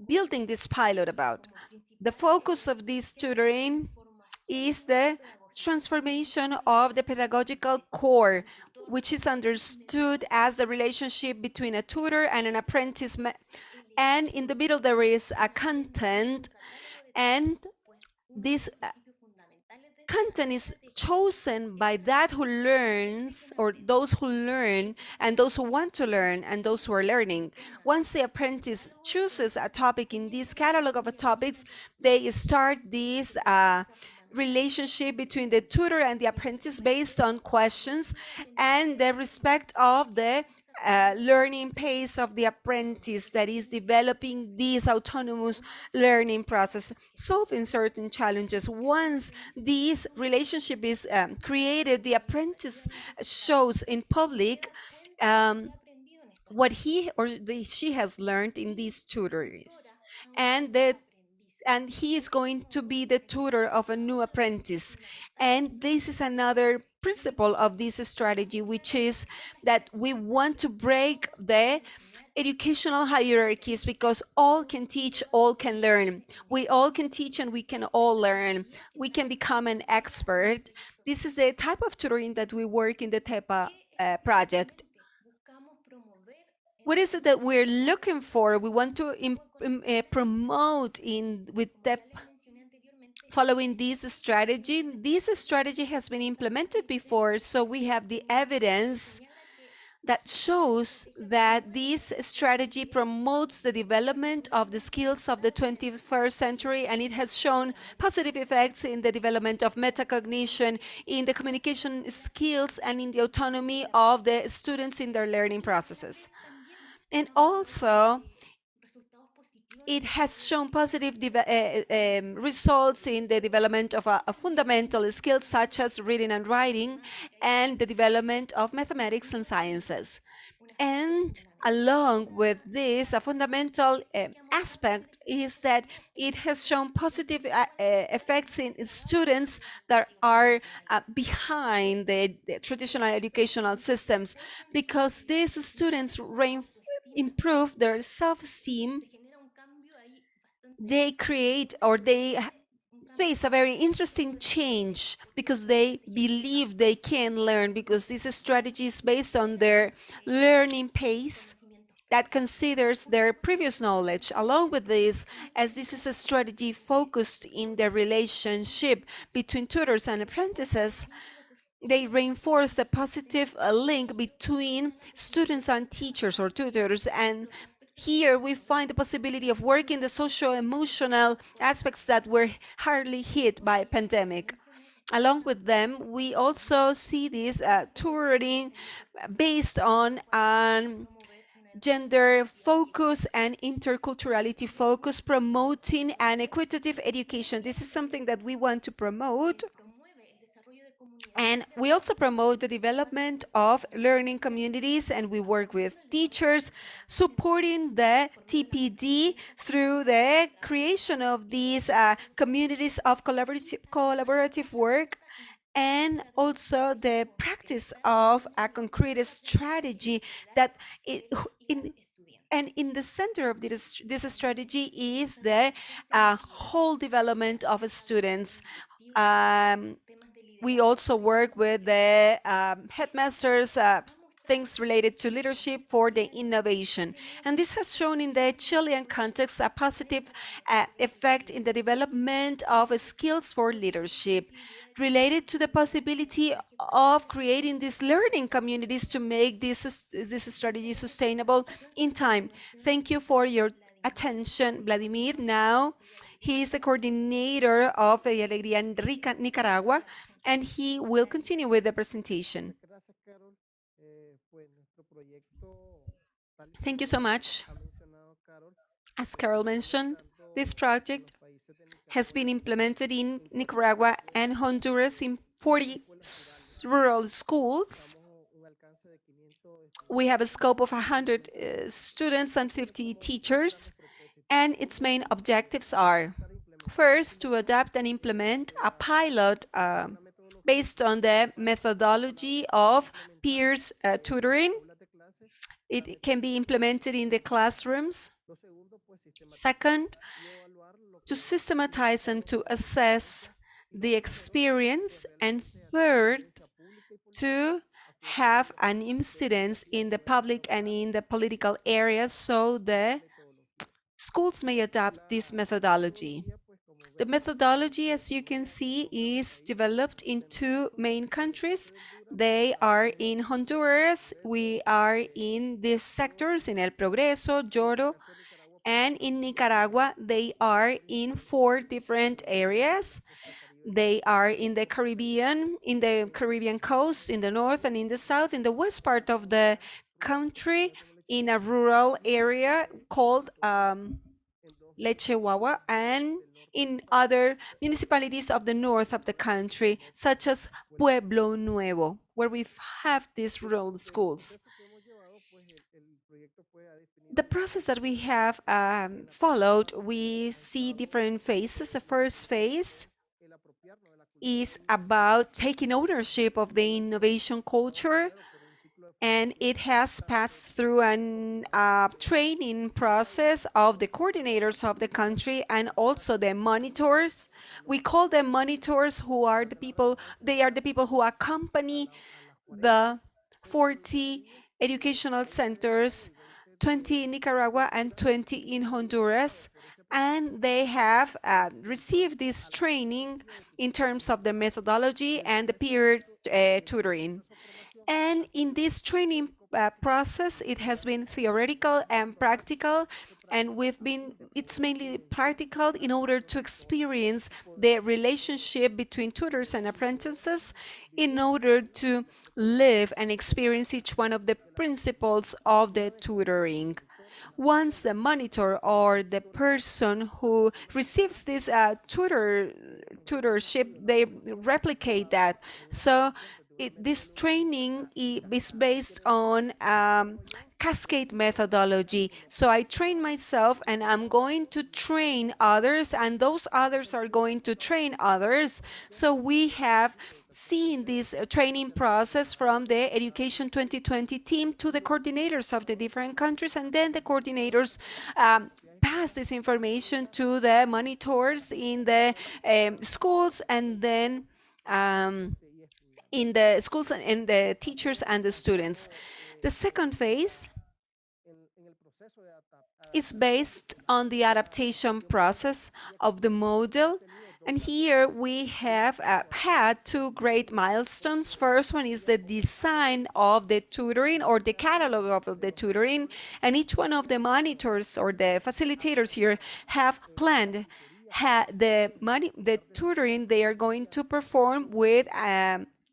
building this pilot about? The focus of this tutoring is the transformation of the pedagogical core, which is understood as the relationship between a tutor and an apprentice. And in the middle, there is a content, and this content is chosen by that who learns, or those who learn, and those who want to learn, and those who are learning. Once the apprentice chooses a topic in this catalog of topics, they start this relationship between the tutor and the apprentice based on questions and the respect of the learning pace of the apprentice that is developing this autonomous learning process, solving certain challenges. Once this relationship is created, the apprentice shows in public what he or she has learned in these tutors, and he is going to be the tutor of a new apprentice. And this is another principle of this strategy, which is that we want to break the educational hierarchies, because all can teach, all can learn. We all can teach and we can all learn. We can become an expert. This is the type of tutoring that we work in the TEPA project. What is it that we're looking for? We want to promote with TEP. Following this strategy has been implemented before, so we have the evidence that shows that this strategy promotes the development of the skills of the 21st century, and it has shown positive effects in the development of metacognition, in the communication skills, and in the autonomy of the students in their learning processes. And also, it has shown positive results in the development of fundamental skills such as reading and writing, and the development of mathematics and sciences. And along with this, a fundamental aspect is that it has shown positive effects in students that are behind the traditional educational systems, because these students improve their self-esteem. They create, or they face a very interesting change because they believe they can learn, because this strategy is based on their learning pace that considers their previous knowledge. Along with this, as this is a strategy focused in the relationship between tutors and apprentices, they reinforce the positive link between students and teachers or tutors. And here we find the possibility of working the socio-emotional aspects that were hardly hit by pandemic. Along with them, we also see this tutoring based on gender focus and interculturality focus, promoting an equitative education. This is something that we want to promote. And we also promote the development of learning communities, and we work with teachers, supporting the TPD through the creation of these communities of collaborative work, and also the practice of a concrete strategy that in the center of this strategy is the whole development of students. We also work with the headmasters, things related to leadership for the innovation. And this has shown in the Chilean context a positive effect in the development of skills for leadership, related to the possibility of creating these learning communities to make this strategy sustainable in time. Thank you for your attention, Vladimir. Now, he is the coordinator of Alegría in Nicaragua, and he will continue with the presentation. Thank you so much. As Carol mentioned, this project has been implemented in Nicaragua and Honduras in 40 rural schools. We have a scope of 100 students and 50 teachers, and its main objectives are: first, to adapt and implement a pilot based on the methodology of peers tutoring. It can be implemented in the classrooms. Second, to systematize and to assess the experience. And third, to have an incidence in the public and in the political areas so the schools may adopt this methodology. The methodology, as you can see, is developed in two main countries. They are in Honduras. We are in these sectors, in El Progreso, Lloro, and in Nicaragua, they are in 4 different areas. They are in the Caribbean coast, in the north and in the south, in the west part of the country, in a rural area called Lechehuahua, and in other municipalities of the north of the country, such as Pueblo Nuevo, where we have these rural schools. The process that we have followed, we see different phases. The first phase is about taking ownership of the innovation culture, and it has passed through an training process of the coordinators of the country and also the monitors. We call them monitors, who are the people, they are the people who accompany the 40 educational centers, 20 in Nicaragua and 20 in Honduras, and they have received this training in terms of the methodology and the peer tutoring. And in this training process, it has been theoretical and practical, and it's mainly practical in order to experience the relationship between tutors and apprentices, in order to live and experience each one of the principles of the tutoring. Once the monitor or the person who receives this tutorship, they replicate that. So this training is based on cascade methodology. So I train myself and I'm going to train others, and those others are going to train others. So we have seen this training process from the Education 2020 team to the coordinators of the different countries, and then the coordinators pass this information to the monitors in the schools, and then in the schools and the teachers and the students. The second phase is based on the adaptation process of the model. And here we have had 2 great milestones. First one is the design of the tutoring, or the catalog of the tutoring. And each one of the monitors or the facilitators here have planned the tutoring they are going to perform with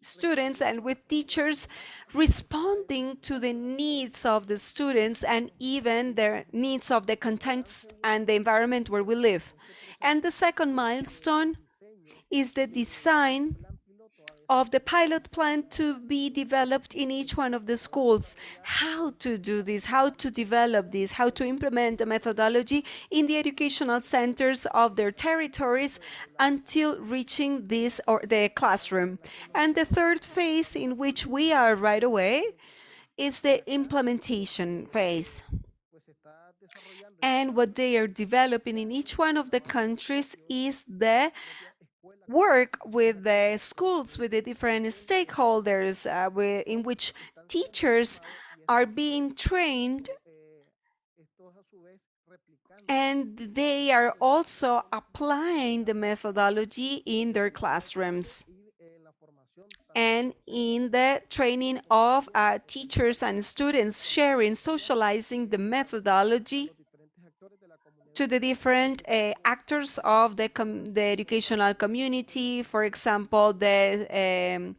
students and with teachers, responding to the needs of the students and even their needs of the context and the environment where we live. And the second milestone is the design of the pilot plan to be developed in each one of the schools. How to do this, how to develop this, how to implement the methodology in the educational centers of their territories until reaching this or the classroom. And the third phase, in which we are right away, is the implementation phase. And what they are developing in each one of the countries is the work with the schools, with the different stakeholders, in which teachers are being trained, and they are also applying the methodology in their classrooms and in the training of teachers and students, sharing, socializing the methodology to the different actors of the educational community, for example, the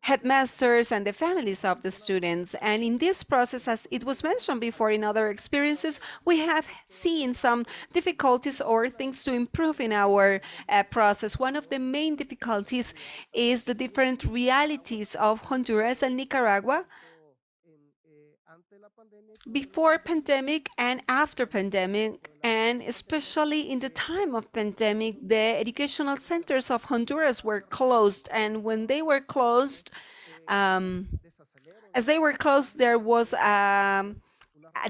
headmasters and the families of the students. And in this process, as it was mentioned before in other experiences, we have seen some difficulties or things to improve in our process. One of the main difficulties is the different realities of Honduras and Nicaragua, before pandemic and after pandemic, and especially in the time of pandemic, the educational centers of Honduras were closed. And when they were closed, as they were closed, there was an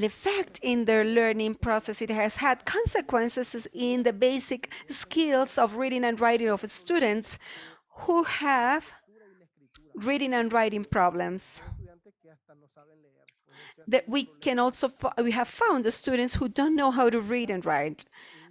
effect in their learning process. It has had consequences in the basic skills of reading and writing of students who have reading and writing problems. That we have found the students who don't know how to read and write.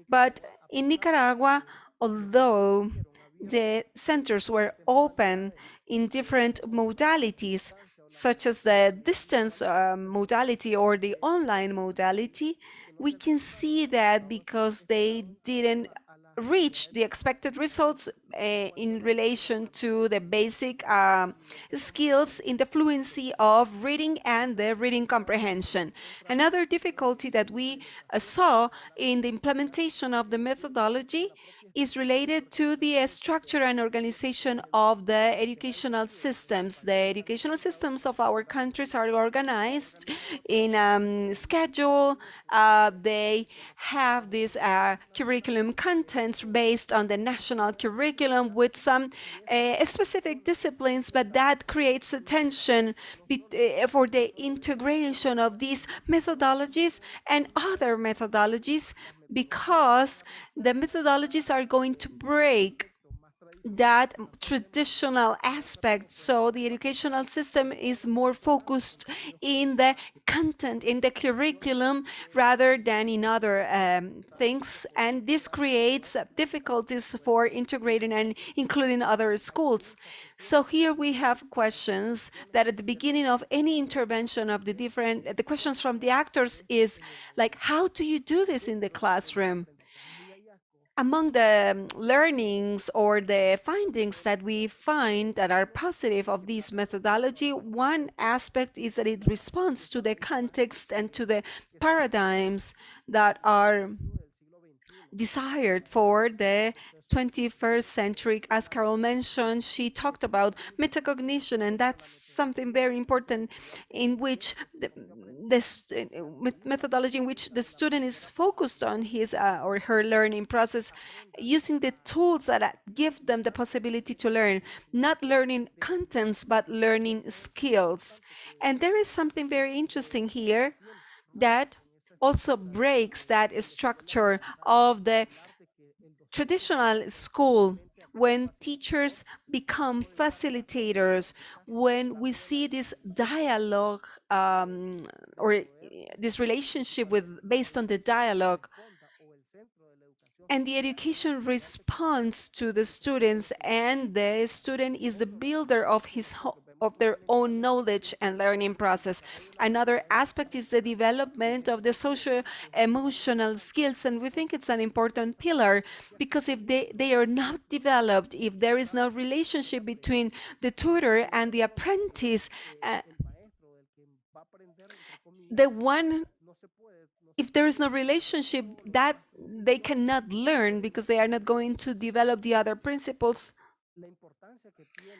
But in Nicaragua, although the centers were open in different modalities, such as the distance modality or the online modality, we can see that because they didn't reach the expected results in relation to the basic skills in the fluency of reading and the reading comprehension. Another difficulty that we saw in the implementation of the methodology is related to the structure and organization of the educational systems. The educational systems of our countries are organized in schedule. They have these curriculum contents based on the national curriculum with some specific disciplines, but that creates a tension for the integration of these methodologies and other methodologies, because the methodologies are going to break that traditional aspect. So the educational system is more focused in the content, in the curriculum, rather than in other things. And this creates difficulties for integrating and including other schools. So here we have questions that at the beginning of any intervention of the questions from the actors is like, how do you do this in the classroom? Among the learnings or the findings that we find that are positive of this methodology, one aspect is that it responds to the context and to the paradigms that are desired for the 21st century. As Carol mentioned, she talked about metacognition, and that's something very important, in which the methodology in which the student is focused on his or her learning process, using the tools that give them the possibility to learn, not learning contents, but learning skills. And there is something very interesting here that also breaks that structure of the traditional school, when teachers become facilitators, when we see this dialogue or this relationship based on the dialogue, and the education responds to the students, and the student is the builder of their own knowledge and learning process. Another aspect is the development of the socio-emotional skills, and we think it's an important pillar, because if they are not developed, if there is no relationship between the tutor and the apprentice, if there is no relationship, that they cannot learn, because they are not going to develop the other principles.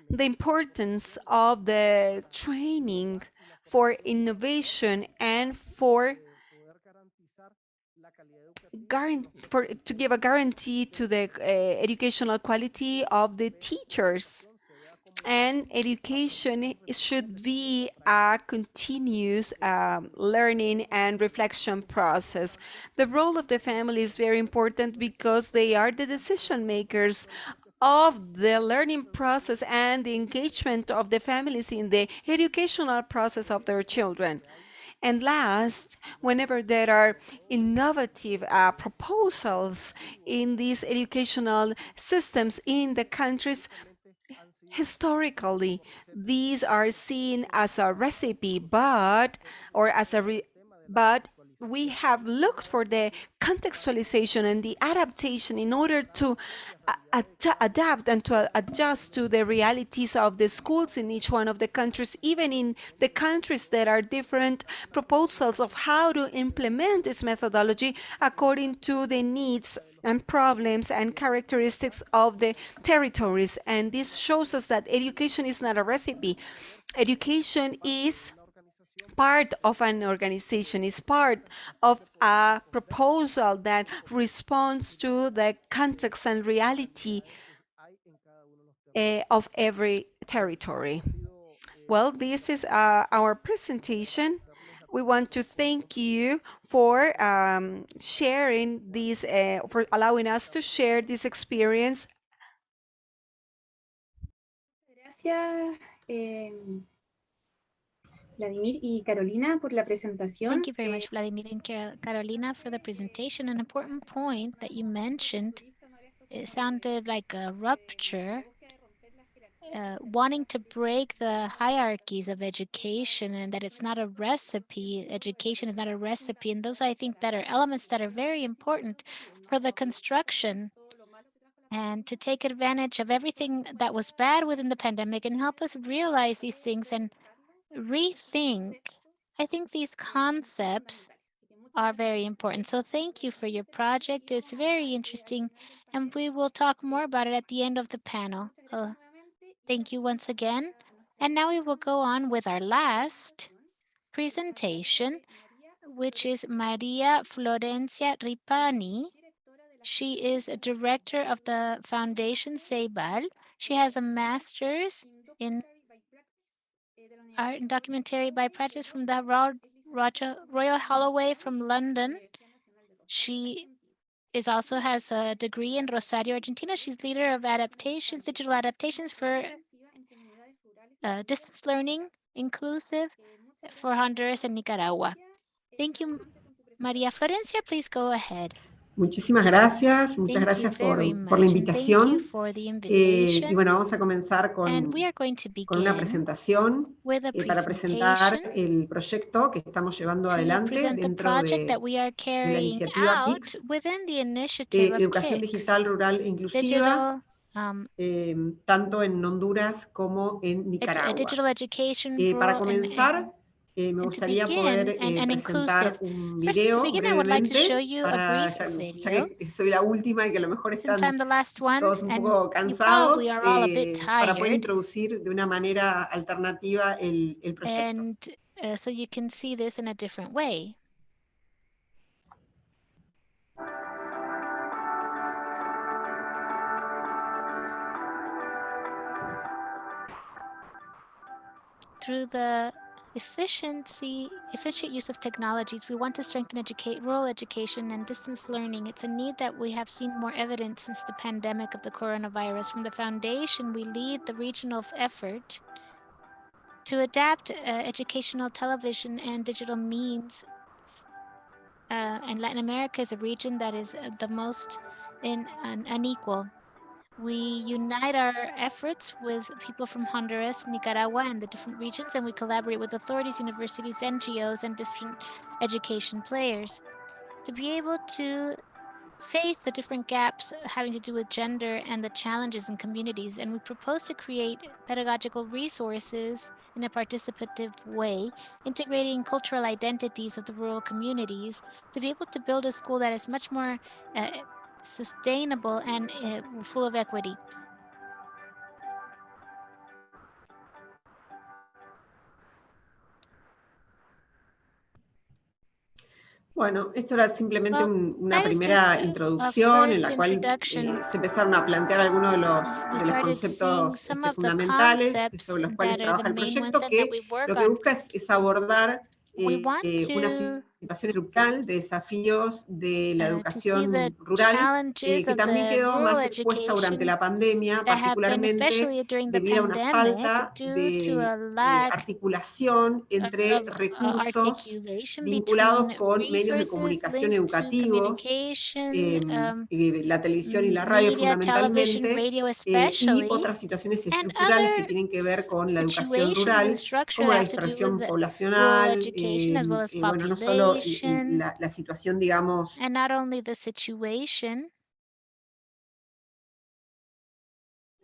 The importance of the training for innovation and to give a guarantee to the educational quality of the teachers. And education should be a continuous learning and reflection process. The role of the family is very important, because they are the decision makers of the learning process and the engagement of the families in the educational process of their children. And last, whenever there are innovative proposals in these educational systems in the countries, historically, these are seen as a recipe, but we have looked for the contextualization and the adaptation in order to adapt and to adjust to the realities of the schools in each one of the countries, even in the countries that are different proposals of how to implement this methodology according to the needs and problems and characteristics of the territories. And this shows us that education is not a recipe. Education is part of an organization, is part of a proposal that responds to the context and reality of every territory. Well, this is our presentation. We want to thank you for sharing this, for allowing us to share this experience. Gracias, Vladimir y Carolina, por la presentación. Thank you very much, Vladimir and Carolina, for the presentation. An important point that you mentioned, it sounded like a rupture, wanting to break the hierarchies of education, and that it's not a recipe. Education is not a recipe. And those, I think, that are elements that are very important for the construction and to take advantage of everything that was bad within the pandemic and help us realize these things and rethink. I think these concepts are very important. So thank you for your project. It's very interesting, and we will talk more about it at the end of the panel. Thank you once again. And now we will go on with our last presentation, which is Maria Florencia Ripani. She is a director of the Fundación CEIBAL. She has a master's in art and documentary by practice from the Royal Holloway from London. She also has a degree in Rosario, Argentina. She's leader of adaptations, digital adaptations for distance learning, inclusive for Honduras and Nicaragua. Thank you, Maria Florencia. Please go ahead. Muchísimas gracias, muchas gracias por la invitación. Y bueno, vamos a comenzar con una presentación para presentar el proyecto que estamos llevando adelante dentro de la iniciativa KIX, Educación Digital Rural e Inclusiva, tanto en Honduras como en Nicaragua. Para comenzar, me gustaría poder presentar un video brevemente, ya que soy la última y que a lo mejor están todos un poco cansados, para poder introducir de una manera alternativa el proyecto. So you can see this in a different way. Through the efficient use of technologies, we want to strengthen rural education and distance learning. It's a need that we have seen more evident since the pandemic of the coronavirus. From the foundation, we lead the regional effort to adapt educational television and digital means. And Latin America is a region that is the most unequal. We unite our efforts with people from Honduras, Nicaragua, and the different regions, and we collaborate with authorities, universities, NGOs, and different education players to be able to face the different gaps having to do with gender and the challenges in communities. And we propose to create pedagogical resources in a participative way, integrating cultural identities of the rural communities to be able to build a school that is much more sustainable and full of equity. Bueno, esto era simplemente una primera introducción en la cual se empezaron a plantear algunos de los conceptos fundamentales sobre los cuales trabaja el proyecto, que lo que busca es abordar una situación estructural de desafíos de la educación rural, que también quedó más expuesta durante la pandemia, particularmente debido a una falta de articulación entre recursos vinculados con medios de comunicación educativos, la televisión y la radio fundamentalmente, y otras situaciones estructurales que tienen que ver con la educación rural, como la dispersión poblacional, bueno, no solo la situación, digamos,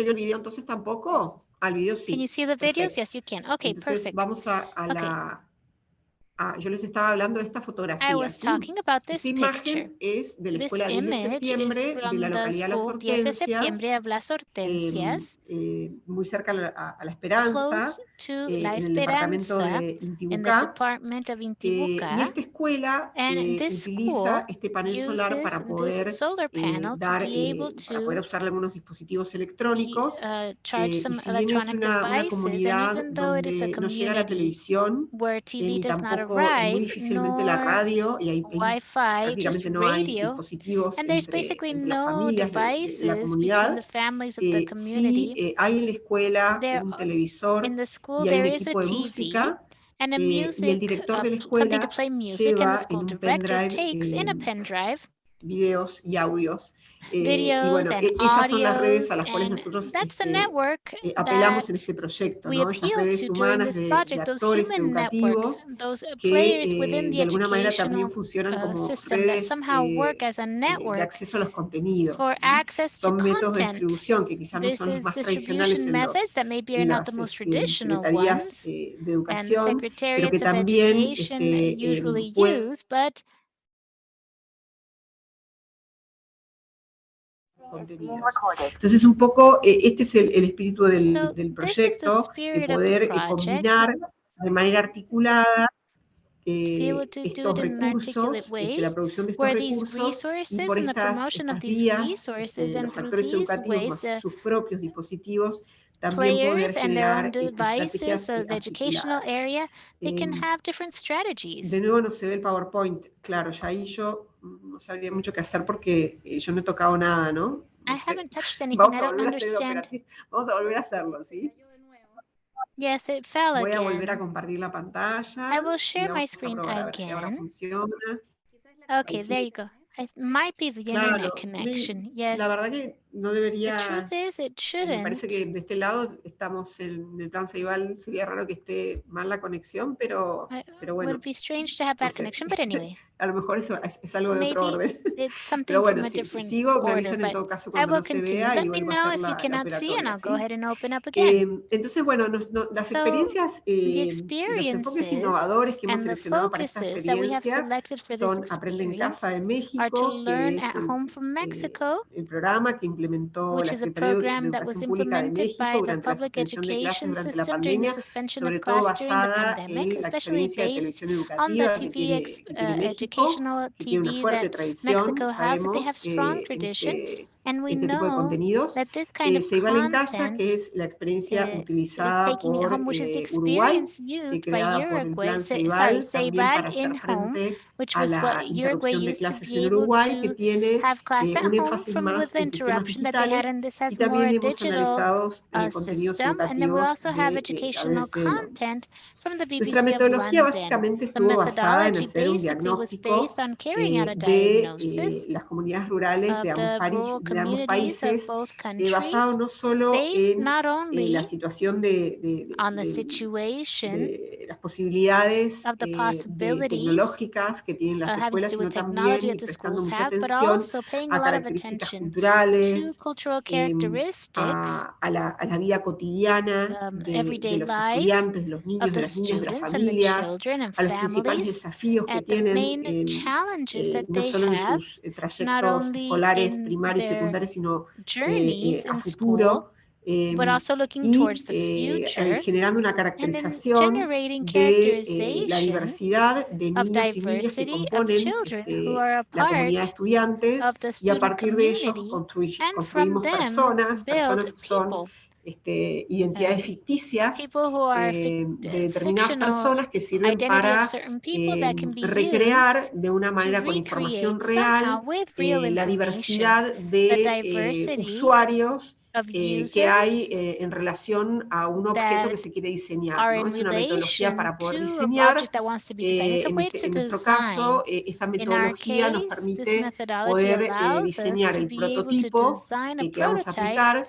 se vio el video entonces tampoco? Al video sí. Can you see the videos? Perfecto. Yes, you can. Okay, Entonces perfect. vamos a yo les estaba hablando de esta fotografía. I was ¿sí? talking about Esta this imagen picture. es de la This escuela 10 de image is septiembre de la from the localidad Las school 10 de Hortensias, septiembre of Las Hortensias, muy cerca a La Esperanza, close to La en el departamento Esperanza, de in the Intibucá. department of Y Intibucá. esta escuela And this utiliza school este panel solar uses para this poder solar panel to dar, be able para poder to usarle algunos dispositivos electrónicos. charge Y some si bien es electronic una devices, and comunidad even though it is a donde no llega la community televisión, where TV ni does not tampoco muy arrive, difícilmente la nor radio, y Wi-Fi, just prácticamente no hay radio, dispositivos and there's entre basically las no familias de la devices between comunidad, the families of the sí community. hay en la escuela There, un televisor in the school, y hay un there is a equipo de TV música, and a y el music, director de la something to escuela play music, and the lleva school en un director pendrive takes in a pen drive videos y audios. Y videos bueno, and esas son las redes a audios, las cuales and nosotros that's the network apelamos that en este proyecto, we ¿no? Esas appeal redes to during humanas this de project, those actores human networks, educativos those que players within the de alguna manera también educational funcionan como system that redes somehow work as a de network acceso a los contenidos. for access to Son métodos de content. distribución que quizás no This son los is más tradicionales distribution methods that maybe are en not the las most traditional secretarías ones de and the educación, pero que secretariats of también education usually pueden use, but contenidos. Entonces, un poco, este es el espíritu so del this is the proyecto, spirit of the poder project, combinar de manera articulada to be able to do estos it in an articulate recursos, way, la producción de estos where these recursos, y resources por and the promotion of estas these vías, resources, and los through actores these educativos ways, más sus propios dispositivos, también players poder and their own generar devices estrategias of the educational articuladas. area, they can have different De strategies. nuevo no se ve el PowerPoint, claro, ya ahí yo no sabría mucho qué hacer porque yo no he tocado nada, ¿no? I haven't touched anything. Vamos I a don't volver a hacer el understand. operativo, vamos a volver a hacerlo, ¿sí? Yes, it fell Voy a volver a again. compartir la pantalla I will y share my vamos a screen probar a ver si ahora again. funciona. Okay, Ahí there sí. you go. It might be the Claro, internet connection. la Yes. verdad que no The debería, truth is, it me parece que shouldn't. de este lado estamos en el plan CEIBAL, sería raro que esté mal la conexión, pero Would bueno, it be strange to have no bad sé, connection? But anyway, a lo mejor eso es algo de otro maybe orden. it's Pero something bueno, from a si different sigo, me order. avisan en But todo caso I cuando will no se continue. vea Let y me vuelvo a know hacer if you la cannot see, and operatoria, I'll go ¿sí? ahead and open up again. Entonces, bueno, las So experiencias the y los enfoques experiences innovadores que hemos and the seleccionado para esta focuses that we have experiencia selected for this son Aprende en Casa experience de are to México, que learn es at home from Mexico, el programa que implementó which la is a Secretaría de program that was Educación Pública de implemented México by the durante la public suspensión de clases education durante la system during the pandemia, suspension sobre of todo class during the basada pandemic, en la especially experiencia de based televisión on the educativa que tiene México, educational que tiene una TV fuerte that tradición, Mexico has, that they have sabemos, strong en tradition. And we este tipo de know contenidos. that this kind of CEIBAL en Casa, que content es la experiencia is utilizada taking it por home, which is the Uruguay, experience used by creada por el Uruguay, Plan sorry, CEIBAL, también CEIBAL para in hacer home, frente which a was what la Uruguay interrupción de used to clases be en able Uruguay, que to tiene have class at un home énfasis from with más the en sistemas interruption that they had, digitales, and this y has more también a hemos digital analizado contenidos system. And then we educativos also have a educational través de content from the nuestra BBC of metodología London. básicamente The estuvo basada en methodology hacer un basically was based diagnóstico on carrying out a de diagnosis las comunidades rurales of the rural de ambos communities of países, both basado countries, no solo based en not la only situación on the situation de las posibilidades of the possibilities tecnológicas que tienen las having to escuelas, do with sino technology también that y the prestando schools mucha have, but atención also paying a a lot of características attention to culturales, cultural characteristics, a la vida cotidiana de everyday los life estudiantes, de los niños, of de the las niñas, de las students and the familias, children and a los principales families, desafíos que at the tienen main challenges that no they solo en have, sus not trayectos only escolares in primarios y their secundarios, sino journeys a in school, futuro, but also looking y towards the future, generando una and in caracterización generating de la characterization diversidad de of niños y niñas que diversity of componen children who are a la comunidad de part estudiantes, of the y a student partir de ellos community, and from construimos them build personas que son people, identidades ficticias people who are de determinadas fictional personas que sirven identity of para certain people that can be recrear used de una to manera con información recreate somehow real with real la information diversidad the de diversity usuarios of que hay users en relación a un objeto that que se quiere diseñar, are ¿no? in Es una metodología relation para poder to an diseñar. object that wants to be designed. It's a way to En nuestro design. caso, esa In our metodología nos case, this permite methodology poder allows us diseñar to el be able to prototipo design a que vamos a prototype aplicar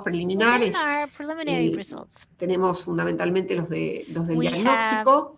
Within preliminares, our preliminary eh, results, tenemos fundamentalmente los del we have diagnóstico,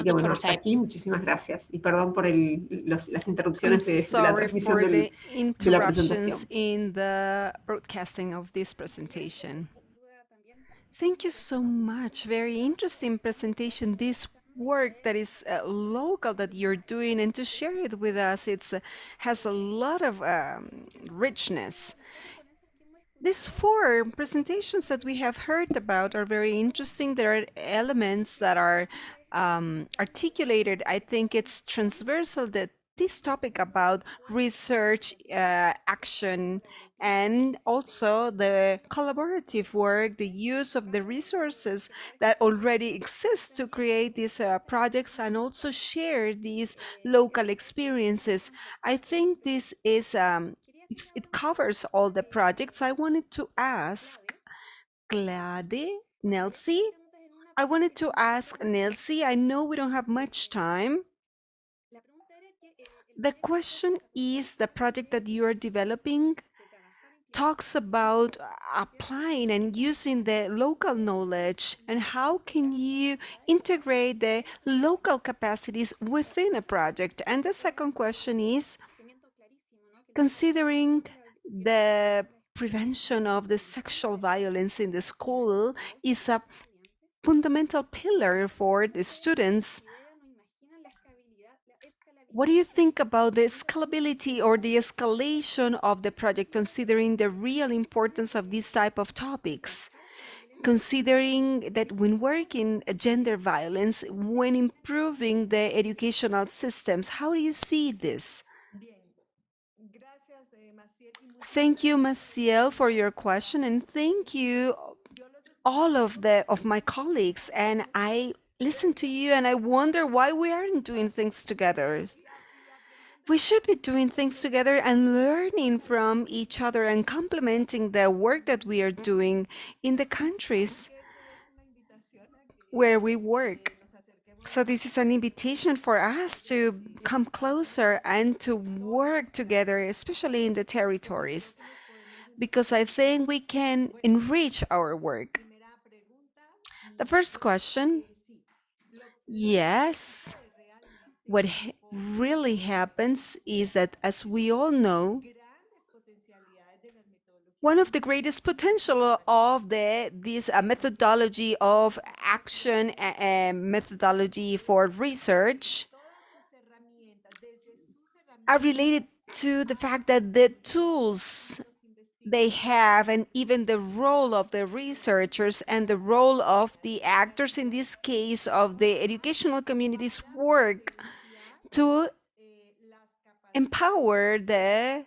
Así of que the bueno, hasta prototype. aquí, muchísimas gracias. Y perdón por las I'm interrupciones de la sorry transmisión for the de la presentación. interruptions in the broadcasting of this presentation. Thank you so much. Very interesting presentation. This work that is local that you're doing, and to share it with us, it's has a lot of richness. These four presentations that we have heard about are very interesting. There are elements that are articulated. I think it's transversal that this topic about research action and also the collaborative work, the use of the resources that already exist to create these projects and also share these local experiences. I think this is it covers all the projects. I wanted to ask CLADE, Nelsie. I wanted to ask Nelsie, I know we don't have much time. The question is, the project that you are developing talks about applying and using the local knowledge, and how can you integrate the local capacities within a project? And the second question is, considering the prevention of the sexual violence in the school is a fundamental pillar for the students, what do you think about the scalability or the escalation of the project, considering the real importance of these type of topics? Considering that when working gender violence, when improving the educational systems, how do you see this? Thank you, Maciel, for your question, and thank you all of my colleagues. And I listen to you and I wonder why we aren't doing things together. We should be doing things together and learning from each other and complementing the work that we are doing in the countries where we work. So this is an invitation for us to come closer and to work together, especially in the territories, because I think we can enrich our work. The first question, yes. What really happens is that, as we all know, one of the greatest potential of this methodology of action and methodology for research are related to the fact that the tools they have, and even the role of the researchers and the role of the actors, in this case of the educational communities, work to empower the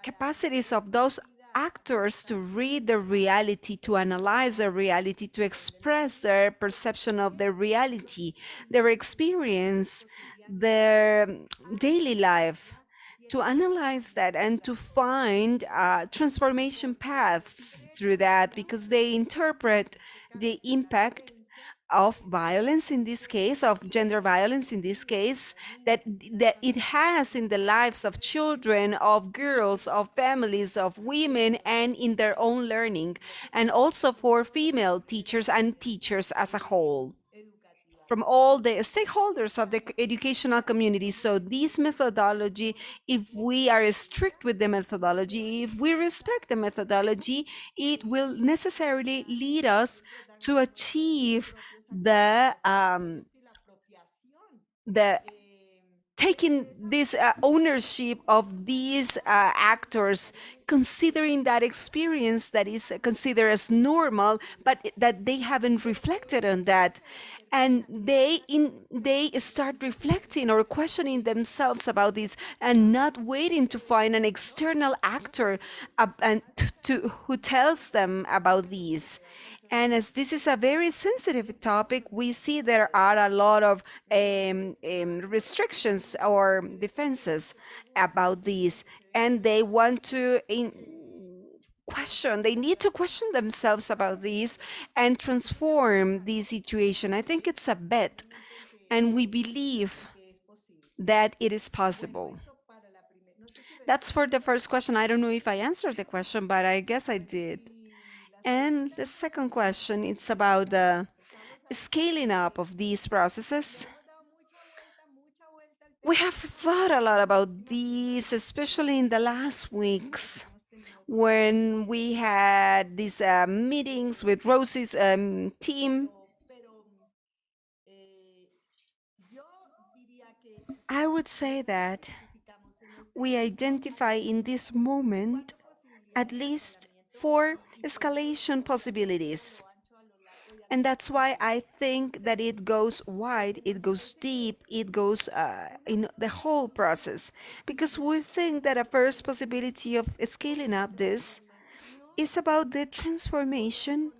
capacities of those actors to read the reality, to analyze the reality, to express their perception of the reality, their experience, their daily life, to analyze that and to find transformation paths through that, because they interpret the impact of violence, in this case, of gender violence, in this case, that it has in the lives of children, of girls, of families, of women, and in their own learning, and also for female teachers and teachers as a whole, from all the stakeholders of the educational community. So this methodology, if we are strict with the methodology, if we respect the methodology, it will necessarily lead us to achieve the taking this ownership of these actors, considering that experience that is considered as normal, but that they haven't reflected on that. And they start reflecting or questioning themselves about this, and not waiting to find an external actor and who tells them about these. And as this is a very sensitive topic, we see there are a lot of restrictions or defenses about this, and they want to they need to question themselves about this and transform the situation. I think it's a bet, and we believe that it is possible. That's for the first question. I don't know if I answered the question, but I guess I did. And the second question, it's about the scaling up of these processes. We have thought a lot about these, especially in the last weeks, when we had these meetings with Rosie's team. I would say that we identify in this moment at least 4 escalation possibilities. And that's why I think that it goes wide, it goes deep, it goes in the whole process. Because we think that a first possibility of scaling up this is about the transformation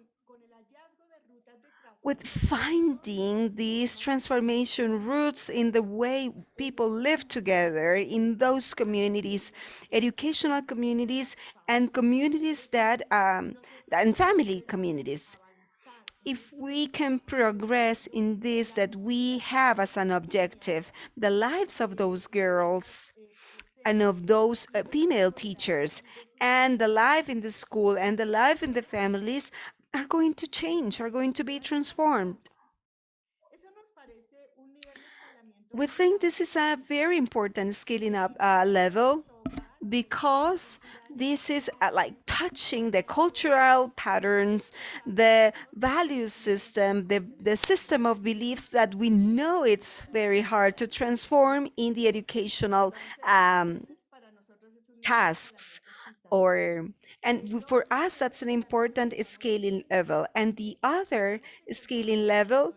with finding these transformation roots in the way people live together in those communities, educational communities and communities that, and family communities. If we can progress in this, that we have as an objective the lives of those girls and of those female teachers, and the life in the school and the life in the families are going to change, are going to be transformed. We think this is a very important scaling up level, because this is like touching the cultural patterns, the value system, the system of beliefs that we know it's very hard to transform in the educational tasks. And for us, that's an important scaling level. And the other scaling level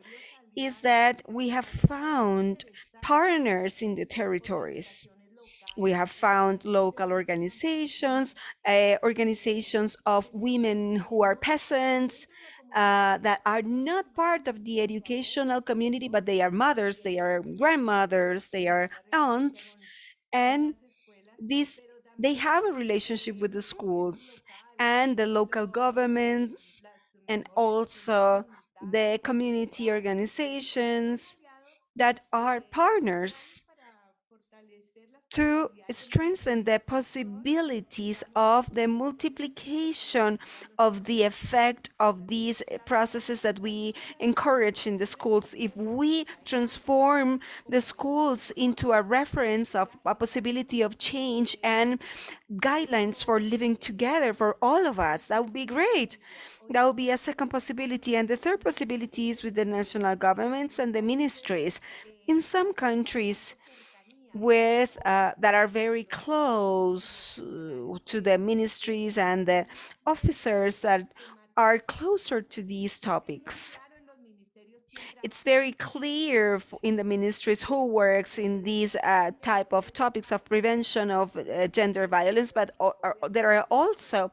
is that we have found partners in the territories. We have found local organizations, organizations of women who are peasants, that are not part of the educational community, but they are mothers, they are grandmothers, they are aunts, and they have a relationship with the schools and the local governments, and also the community organizations that are partners to strengthen the possibilities of the multiplication of the effect of these processes that we encourage in the schools. If we transform the schools into a reference of a possibility of change and guidelines for living together for all of us, that would be great. That would be a second possibility. And the third possibility is with the national governments and the ministries. In some countries, that are very close to the ministries and the officers that are closer to these topics. It's very clear in the ministries who works in these type of topics of prevention of gender violence, but there are also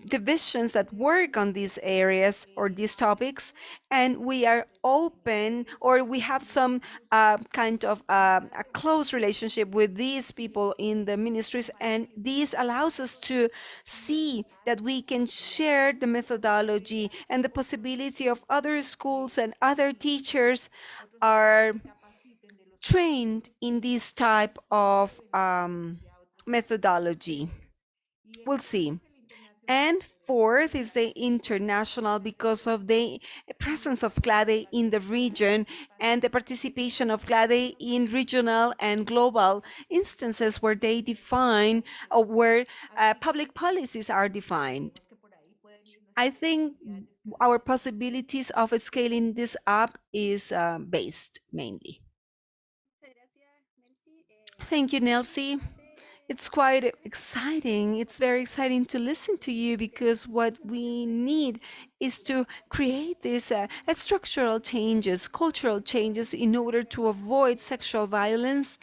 divisions that work on these areas or these topics, and we are open, or we have some kind of a close relationship with these people in the ministries, and this allows us to see that we can share the methodology and the possibility of other schools and other teachers are trained in this type of methodology. We'll see. And fourth is the international, because of the presence of CLADE in the region and the participation of CLADE in regional and global instances where they define or where public policies are defined. I think our possibilities of scaling this up is based mainly. Thank you, Nelsie. It's quite exciting. It's very exciting to listen to you, because what we need is to create these structural changes, cultural changes, in order to avoid sexual violence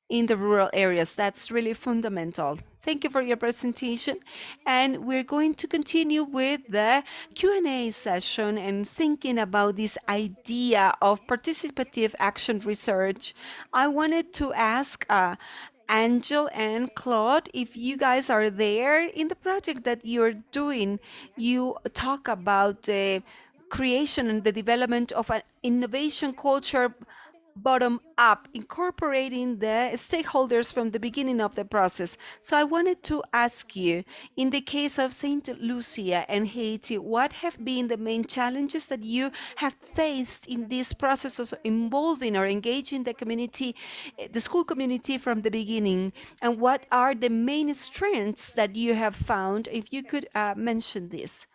in the rural areas. That's really fundamental. Thank you for your presentation. And we're going to continue with the Q&A session and thinking about this idea of participative action research. I wanted to ask Angel and Claude, if you guys are there in the project that you're doing. You talk about the creation and the development of an innovation culture bottom up, incorporating the stakeholders from the beginning of the process. So I wanted to ask you, in the case of St. Lucia and Haiti, what have been the main challenges that you have faced in this process of involving or engaging the community, the school community from the beginning? And what are the main strengths that you have found, if you could mention this?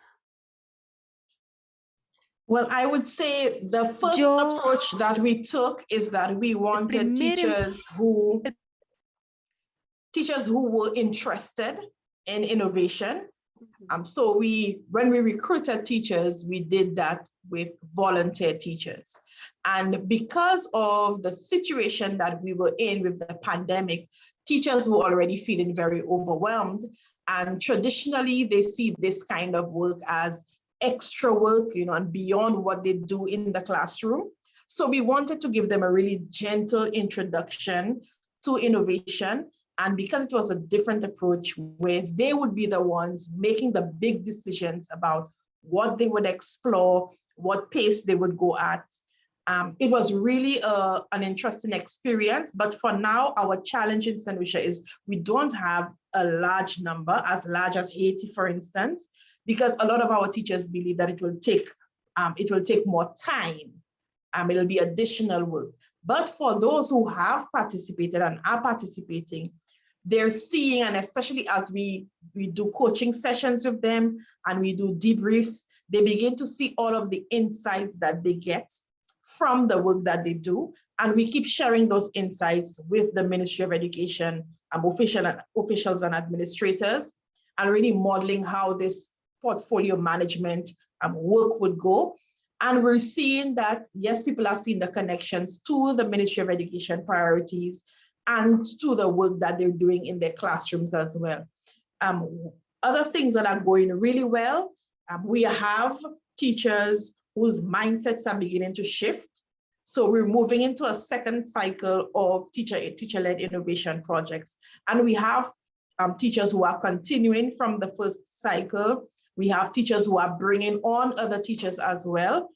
Well, I would say the first approach that we took is that we wanted teachers who were interested in innovation. So when we recruited teachers, we did that with volunteer teachers. And because of the situation that we were in with the pandemic, teachers were already feeling very overwhelmed. And traditionally, they see this kind of work as extra work, and beyond what they do in the classroom. So we wanted to give them a really gentle introduction to innovation. And because it was a different approach where they would be the ones making the big decisions about what they would explore, what pace they would go at, it was really an interesting experience. But for now, our challenge in St. Lucia is we don't have a large number, as large as Haiti, for instance, because a lot of our teachers believe that it will take more time. It'll be additional work. But for those who have participated and are participating, they're seeing, and especially as we do coaching sessions with them and we do debriefs, they begin to see all of the insights that they get from the work that they do. And we keep sharing those insights with the Ministry of Education officials and administrators, and really modeling how this portfolio management work would go. And we're seeing that, yes, people are seeing the connections to the Ministry of Education priorities and to the work that they're doing in their classrooms as well. Other things that are going really well, we have teachers whose mindsets are beginning to shift. So we're moving into a second cycle of teacher-led innovation projects. And we have teachers who are continuing from the first cycle. We have teachers who are bringing on other teachers as well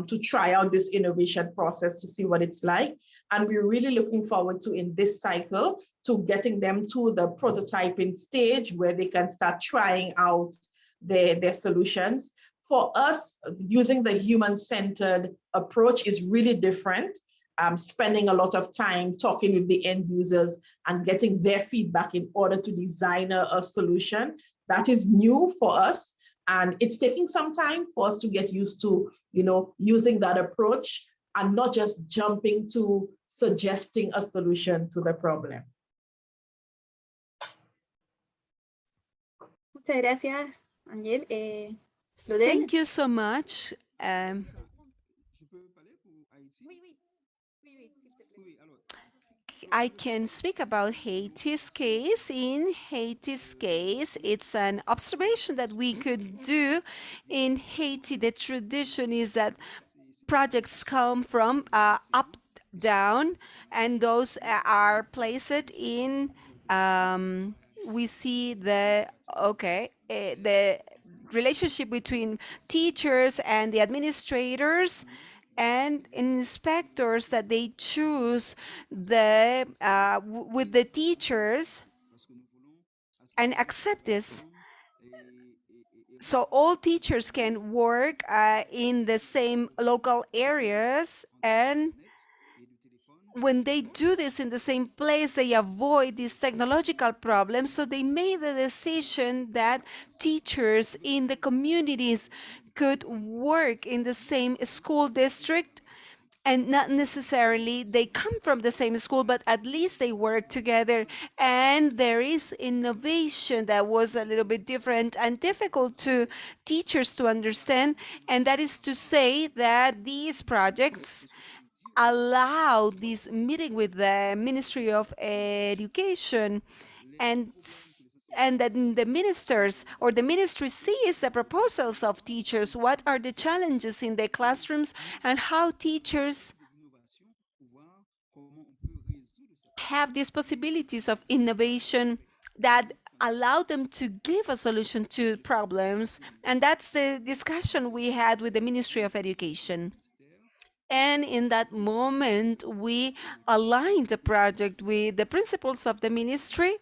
to try out this innovation process to see what it's like. And we're really looking forward to, in this cycle, to getting them to the prototyping stage where they can start trying out their solutions. For us, using the human-centered approach is really different. Spending a lot of time talking with the end users and getting their feedback in order to design a solution. That is new for us. And it's taking some time for us to get used to, using that approach and not just jumping to suggesting a solution to the problem. Muchas gracias, Angel. Thank you so much. I can speak about Haiti's case. In Haiti's case, it's an observation that we could do. In Haiti, the tradition is that projects come from up down, and those are placed in, we see the relationship between teachers and the administrators and inspectors that they choose with the teachers and accept this. So all teachers can work in the same local areas, and when they do this in the same place, they avoid these technological problems. So they made the decision that teachers in the communities could work in the same school district, and not necessarily they come from the same school, but at least they work together. And there is innovation that was a little bit different and difficult to teachers to understand. And that is to say that these projects allow this meeting with the Ministry of Education, and that the ministers or the ministry sees the proposals of teachers, what are the challenges in the classrooms, and how teachers have these possibilities of innovation that allow them to give a solution to problems. And that's the discussion we had with the Ministry of Education. And in that moment, we aligned the project with the principles of the ministry.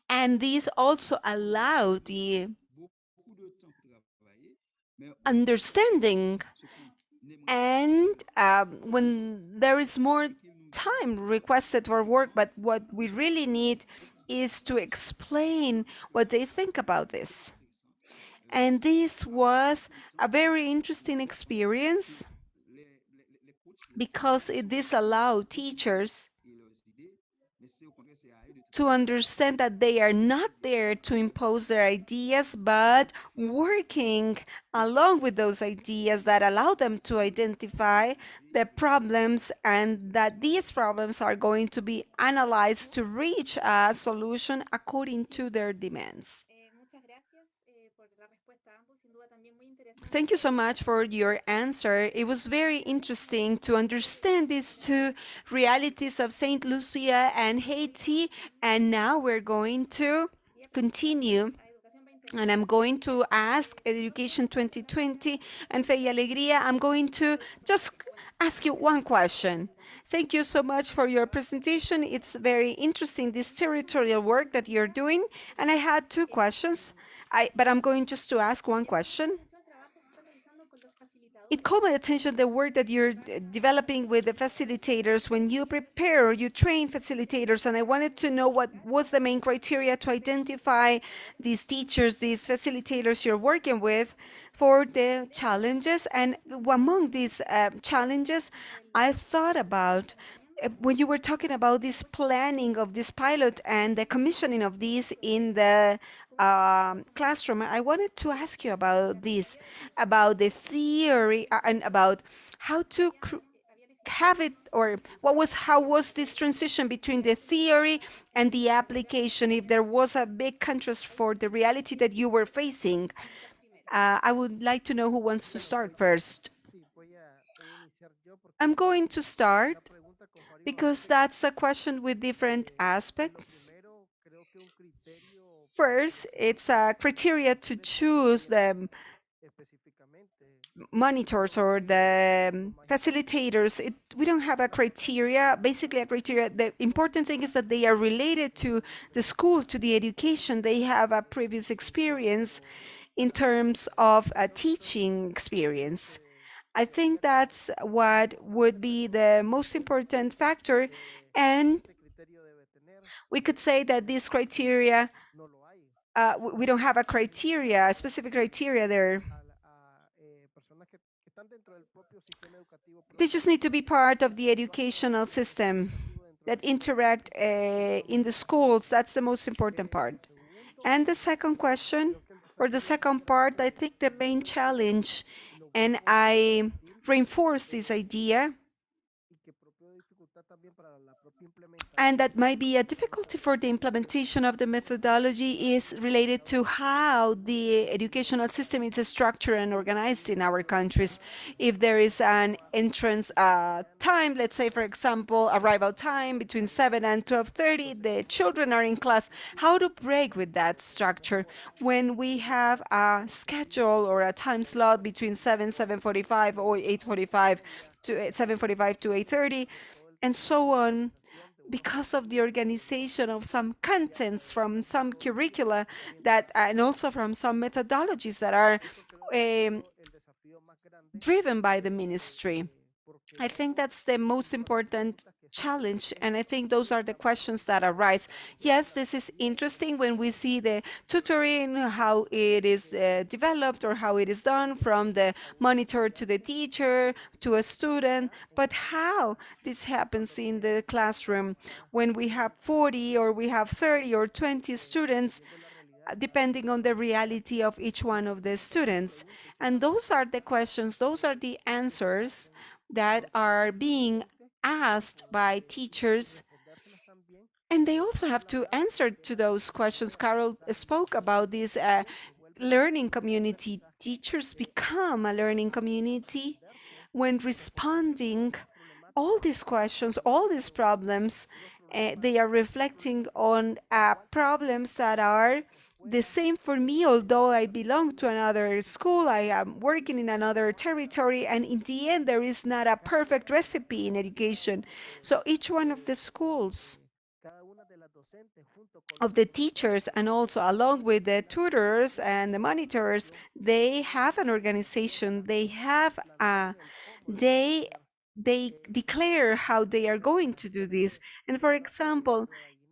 And these also allow the understanding. And when there is more time requested for work, but what we really need is to explain what they think about this. And this was a very interesting experience, because this allowed teachers to understand that they are not there to impose their ideas, but working along with those ideas that allow them to identify the problems, and that these problems are going to be analyzed to reach a solution according to their demands. Thank you so much for your answer. It was very interesting to understand these two realities of St. Lucia and Haiti. And now we're going to continue. And I'm going to ask Education 2020 and Fe y Alegría, I'm going to just ask you one question. Thank you so much for your presentation. It's very interesting, this territorial work that you're doing. And I had two questions, but I'm going just to ask one question. It caught my attention, the work that you're developing with the facilitators when you prepare or you train facilitators, and I wanted to know what was the main criteria to identify these teachers, these facilitators you're working with for the challenges. And among these challenges, I thought about when you were talking about this planning of this pilot and the commissioning of these in the classroom, I wanted to ask you about this, about the theory and about how to have it, or how was this transition between the theory and the application, if there was a big contrast for the reality that you were facing. I would like to know who wants to start first. I'm going to start because that's a question with different aspects. First, it's a criteria to choose the monitors or the facilitators. We don't have a criteria, basically a criteria. The important thing is that they are related to the school, to the education. They have a previous experience in terms of a teaching experience. I think that's what would be the most important factor. And we could say that this criteria, we don't have a criteria, a specific criteria there. They just need to be part of the educational system that interact in the schools. That's the most important part. And the second question, or the second part, I think the main challenge, and I reinforce this idea, and that might be a difficulty for the implementation of the methodology, is related to how the educational system is structured and organized in our countries. If there is an entrance time, let's say, for example, arrival time between 7 and 12:30, the children are in class, how to break with that structure when we have a schedule or a time slot between 7:45 or 8:45 to 7:45 to 8:30, and so on, because of the organization of some contents from some curricula that, and also from some methodologies that are driven by the ministry. I think that's the most important challenge, and I think those are the questions that arise. Yes, this is interesting when we see the tutoring, how it is developed or how it is done from the monitor to the teacher to a student, but how this happens in the classroom when we have 40 or we have 30 or 20 students, depending on the reality of each one of the students. And those are the questions, those are the answers that are being asked by teachers, and they also have to answer to those questions. Carol spoke about this learning community. Teachers become a learning community when responding all these questions, all these problems. They are reflecting on problems that are the same for me, although I belong to another school, I am working in another territory, and in the end, there is not a perfect recipe in education. So each one of the schools, of the teachers, and also along with the tutors and the monitors, they have an organization, they have they declare how they are going to do this. And for example,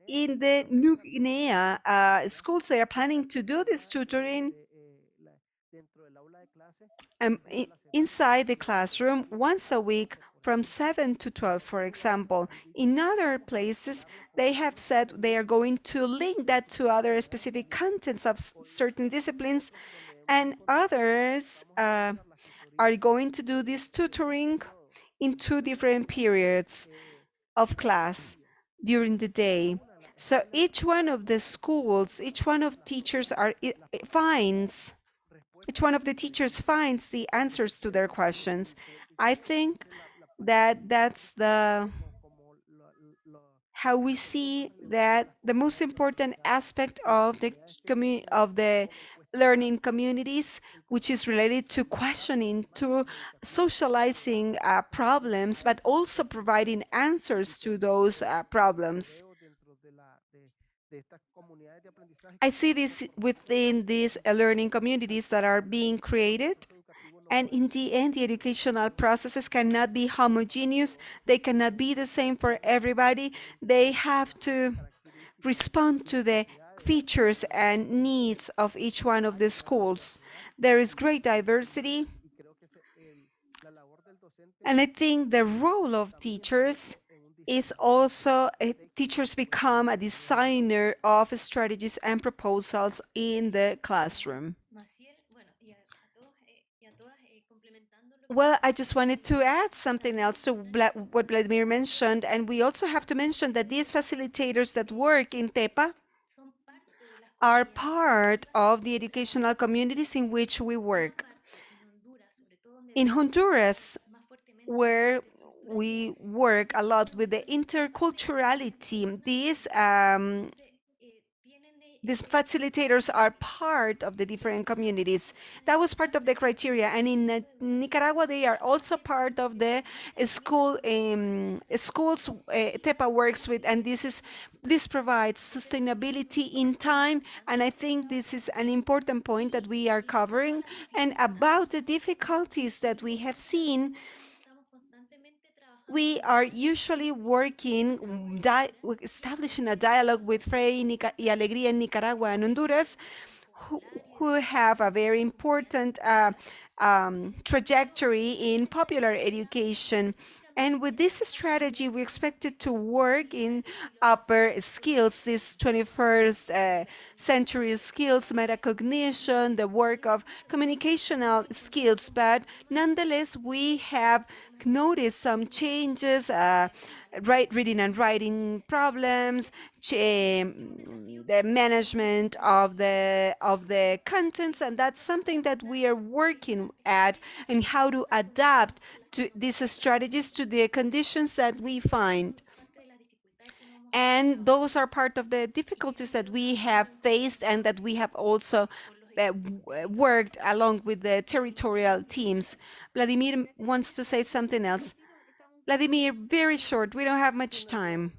in the New Guinea schools, they are planning to do this tutoring inside the classroom once a week from 7 to 12, for example. In other places, they have said they are going to link that to other specific contents of certain disciplines, and others are going to do this tutoring in 2 different periods of class during the day. So each one of the schools, each one of teachers each one of the teachers finds the answers to their questions. I think that that's how we see that the most important aspect of the learning communities, which is related to questioning, to socializing problems, but also providing answers to those problems. I see this within these learning communities that are being created. And in the end, the educational processes cannot be homogeneous. They cannot be the same for everybody. They have to respond to the features and needs of each one of the schools. There is great diversity. And I think the role of teachers is also, teachers become a designer of strategies and proposals in the classroom. Well, I just wanted to add something else to what Vladimir mentioned, and we also have to mention that these facilitators that work in TEPA are part of the educational communities in which we work. In Honduras, where we work a lot with the interculturality, these facilitators are part of the different communities. That was part of the criteria. And in Nicaragua, they are also part of the schools TEPA works with, and this provides sustainability in time. And I think this is an important point that we are covering. And about the difficulties that we have seen, we are usually working, establishing a dialogue with FOSDEH y Alegría in Nicaragua and Honduras, who have a very important trajectory in popular education. And with this strategy, we expected to work in upper skills, these 21st century skills, metacognition, the work of communicational skills. But nonetheless, we have noticed some changes, reading and writing problems, the management of the contents, and that's something that we are working at, and how to adapt to these strategies to the conditions that we find. And those are part of the difficulties that we have faced and that we have also worked along with the territorial teams. Vladimir wants to say something else. Vladimir, very short, we don't have much time.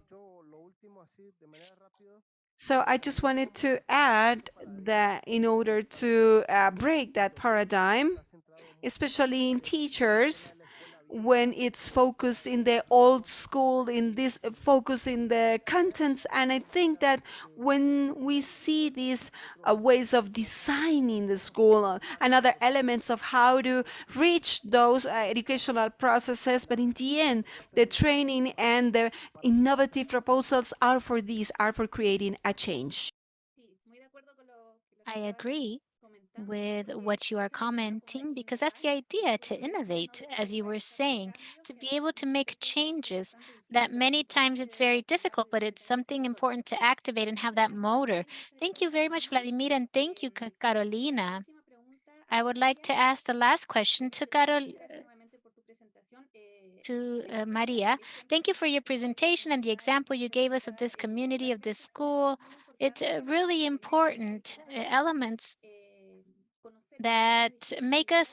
So I just wanted to add that in order to break that paradigm, especially in teachers, when it's focused in the old school, in this focus in the contents. And I think that when we see these ways of designing the school and other elements of how to reach those educational processes, but in the end, the training and the innovative proposals are for creating a change. I agree with what you are commenting, because that's the idea, to innovate, as you were saying, to be able to make changes that many times it's very difficult, but it's something important to activate and have that motor. Thank you very much, Vladimir, and thank you, Carolina. I would like to ask the last question to Maria. Thank you for your presentation and the example you gave us of this community, of this school. It's really important elements that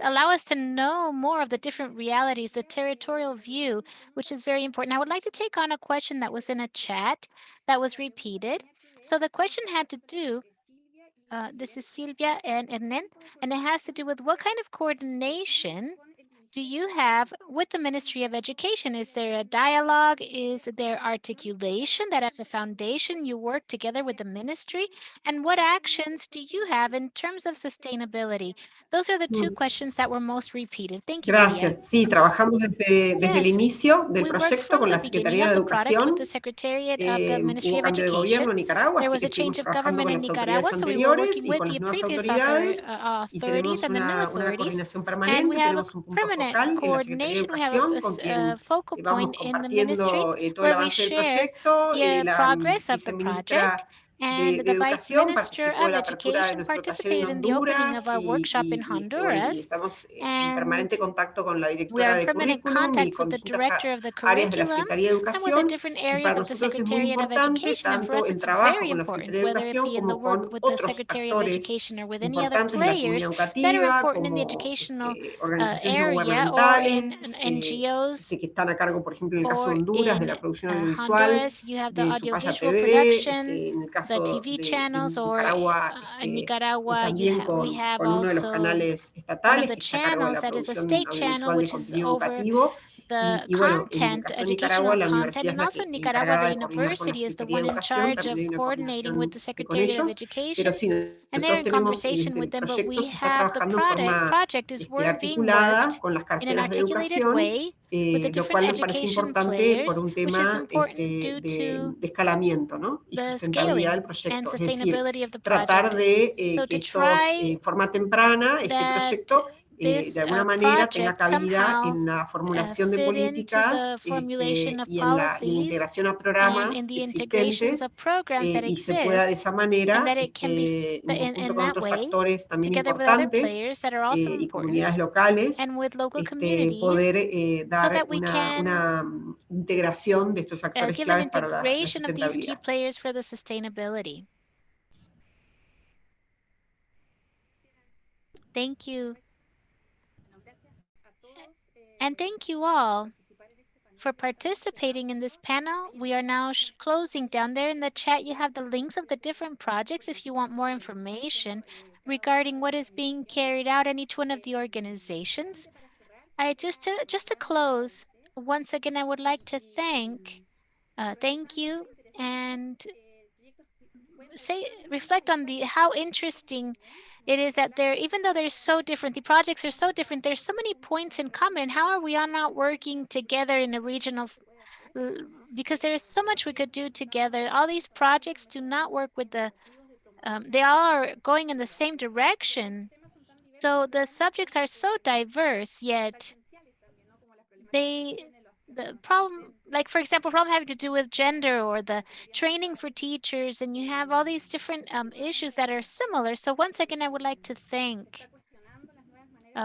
allow us to know more of the different realities, the territorial view, which is very important. I would like to take on a question that was in a chat that was repeated. So the question had to do, this is Silvia and Hernan, and it has to do with what kind of coordination do you have with the Ministry of Education? Is there a dialogue? Is there articulation that as a foundation you work together with the ministry? And what actions do you have in terms of sustainability? Those are the two questions that were most repeated. Thank you, Maria. Gracias. Sí, trabajamos desde el Yes, inicio del we worked proyecto from con the la beginning Secretaría of de the product with Educación. the Secretariat of the Ministry Hubo of cambio de Education. gobierno en Nicaragua, There así was que a change estuvimos of trabajando government con in las Nicaragua, autoridades so we were anteriores working y with con the las nuevas previous autoridades. Y authorities tenemos and the new una authorities. coordinación And permanente, we have a tenemos un punto permanent focal en la Secretaría de coordination. We have Educación con quien a focal vamos point in the ministry compartiendo todo el where we avance del share proyecto. the La progress of the viceministra project. And de the Vice Educación Minister participó de of la apertura de Education nuestro taller en participated in the opening of Honduras our workshop in bueno, y Honduras. estamos en And permanente contacto con la we are directora in de permanent currículum y contact con with the distintas director of the áreas de la curriculum Secretaría de and with the Educación. different Y areas para of the nosotros es muy Secretariat of importante, Education. And for tanto us, en it's trabajo very con la important, Secretaría de whether it Educación be in the como work con with the otros Secretary of actores Education or with any other importantes de la players comunidad that are educativa, important in the como educational organizaciones no area or in gubernamentales, NGOs. que están a cargo, por ejemplo, en el caso de Or Honduras, de in la producción audiovisual, Honduras, you have the de su Paya audiovisual TV, production, en el the caso TV de channels, or Nicaragua, in Nicaragua, también we have con uno de los also canales one of estatales the que está a cargo de channels la that is a producción state channel, audiovisual de which is contenido over educativo. the Bueno, en el content, caso de Nicaragua, educational la content, universidad es and la also in que Nicaragua, encargada the de coordinar con la university is the Secretaría de one in Educación, charge también of hay una coordinating with coordinación the con Secretariat of ellos, pero Education, sí, and they're nosotros in tenemos, conversation el with them, but proyecto we se está have the trabajando en forma project is being articulada worked con las in an carteras de articulated educación, way with the lo different cual nos parece education importante por players, un which is tema important due to de escalamiento, ¿no? Y the sustentabilidad del scaling and proyecto. Es decir, sustainability of the tratar project. de So que to estos, try forma temprana, este that proyecto, this de alguna manera tenga project cabida somehow en la formulación de fit into políticas the formulation of y en la policies integración a and in programas the integrations existentes of programs that y se pueda de exist, esa and manera, that it can be en conjunto in con that otros way, actores también together with other importantes players that are also y comunidades important, locales, and with local communities, poder so dar that we can integración de estos actores give an claves para la integration of these key sustentabilidad. players for the sustainability. Thank you. And thank you all for participating in this panel. We are now closing down. There in the chat, you have the links of the different projects if you want more information regarding what is being carried out in each one of the organizations. Just to close, once again, I would like to thank you and reflect on how interesting it is that even though they're so different, the projects are so different, there's so many points in common. How are we all not working together in a regional, because there is so much we could do together. All these projects do not work with they all are going in the same direction. So the subjects are so diverse, yet the problem, like for example, problem having to do with gender or the training for teachers, and you have all these different issues that are similar. So once again, I would like to thank.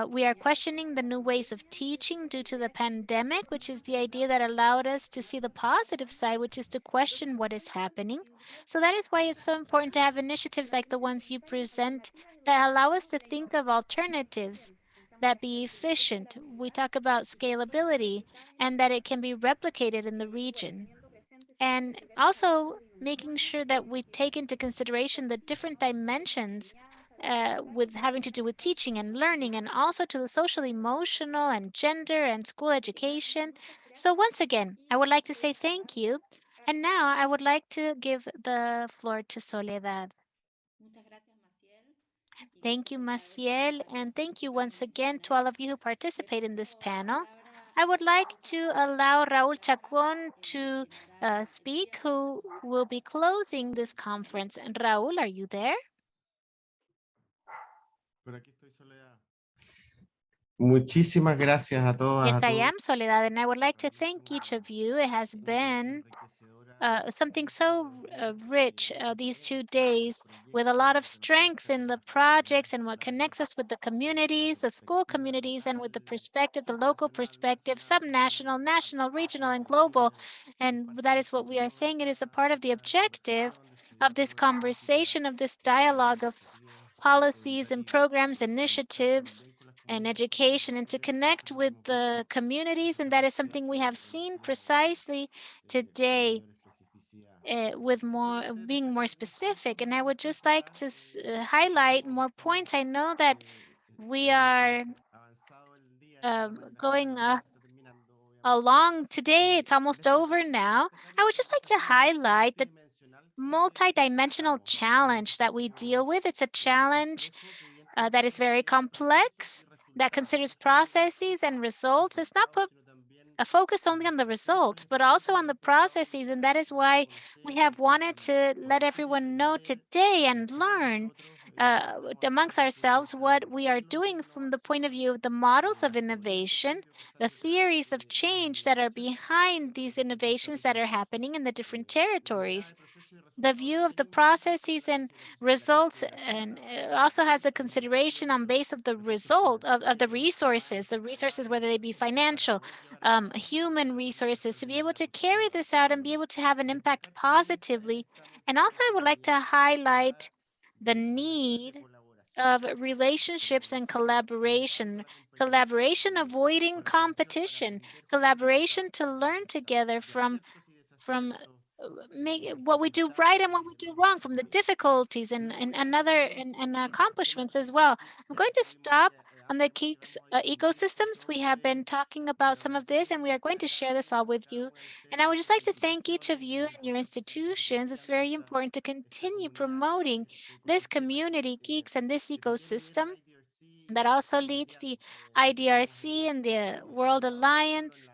We are questioning the new ways of teaching due to the pandemic, which is the idea that allowed us to see the positive side, which is to question what is happening. So that is why it's so important to have initiatives like the ones you present that allow us to think of alternatives that be efficient. We talk about scalability and that it can be replicated in the region. And also making sure that we take into consideration the different dimensions with having to do with teaching and learning, and also to the social, emotional, and gender and school education. So once again, I would like to say thank you. And now I would like to give the floor to Soledad. Thank you, Maciel, and thank you once again to all of you who participate in this panel. I would like to allow Raúl Chacón to speak, who will be closing this conference. And Raúl, are you there? Muchísimas gracias a todas. Yes, I am, Soledad, and I would like to thank each of you. It has been something so rich these 2 days, with a lot of strength in the projects and what connects us with the communities, the school communities, and with the perspective, the local perspective, subnational, national, regional, and global. And that is what we are saying. It is a part of the objective of this conversation, of this dialogue of policies and programs, initiatives, and education, and to connect with the communities. And that is something we have seen precisely today, with being more specific. And I would just like to highlight more points. I know that we are going along today. It's almost over now. I would just like to highlight the multidimensional challenge that we deal with. It's a challenge that is very complex, that considers processes and results. It's not put a focus only on the results, but also on the processes. And that is why we have wanted to let everyone know today and learn amongst ourselves what we are doing from the point of view of the models of innovation, the theories of change that are behind these innovations that are happening in the different territories. The view of the processes and results, and also has a consideration on base of the result of the resources, whether they be financial, human resources, to be able to carry this out and be able to have an impact positively. And also I would like to highlight the need of relationships and collaboration, avoiding competition, collaboration to learn together from what we do right and what we do wrong, from the difficulties and accomplishments as well. I'm going to stop on the KIX ecosystems. We have been talking about some of this, and we are going to share this all with you. And I would just like to thank each of you and your institutions. It's very important to continue promoting this community, KIX, and this ecosystem that also leads the IDRC and the World Alliance,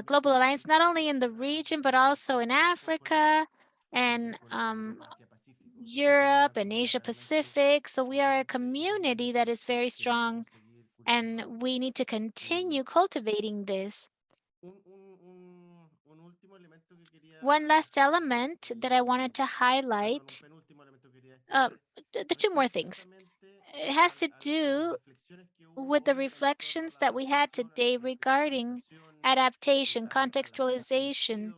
Global Alliance, not only in the region, but also in Africa and Europe and Asia Pacific. So we are a community that is very strong, and we need to continue cultivating this. One last element that I wanted to highlight, the two more things. It has to do with the reflections that we had today regarding adaptation, contextualization,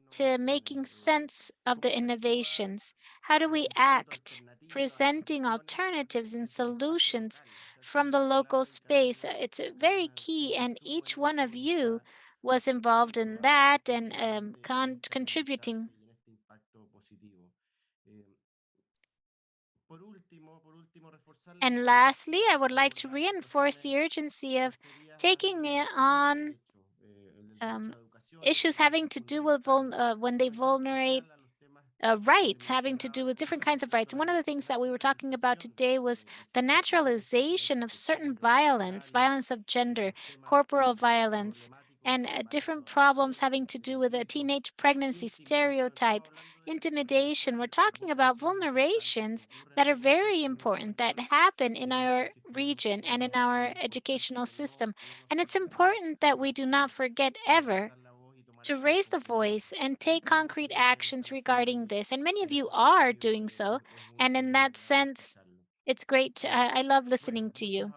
to making sense of the innovations. How do we act, presenting alternatives and solutions from the local space? It's very key, and each one of you was involved in that and contributing. And lastly, I would like to reinforce the urgency of taking on issues having to do with when they vulnerate rights, having to do with different kinds of rights. And one of the things that we were talking about today was the naturalization of certain violence of gender, corporal violence, and different problems having to do with a teenage pregnancy stereotype, intimidation. We're talking about vulnerations that are very important, that happen in our region and in our educational system. And it's important that we do not forget ever to raise the voice and take concrete actions regarding this. And many of you are doing so. And in that sense, it's great. I love listening to you.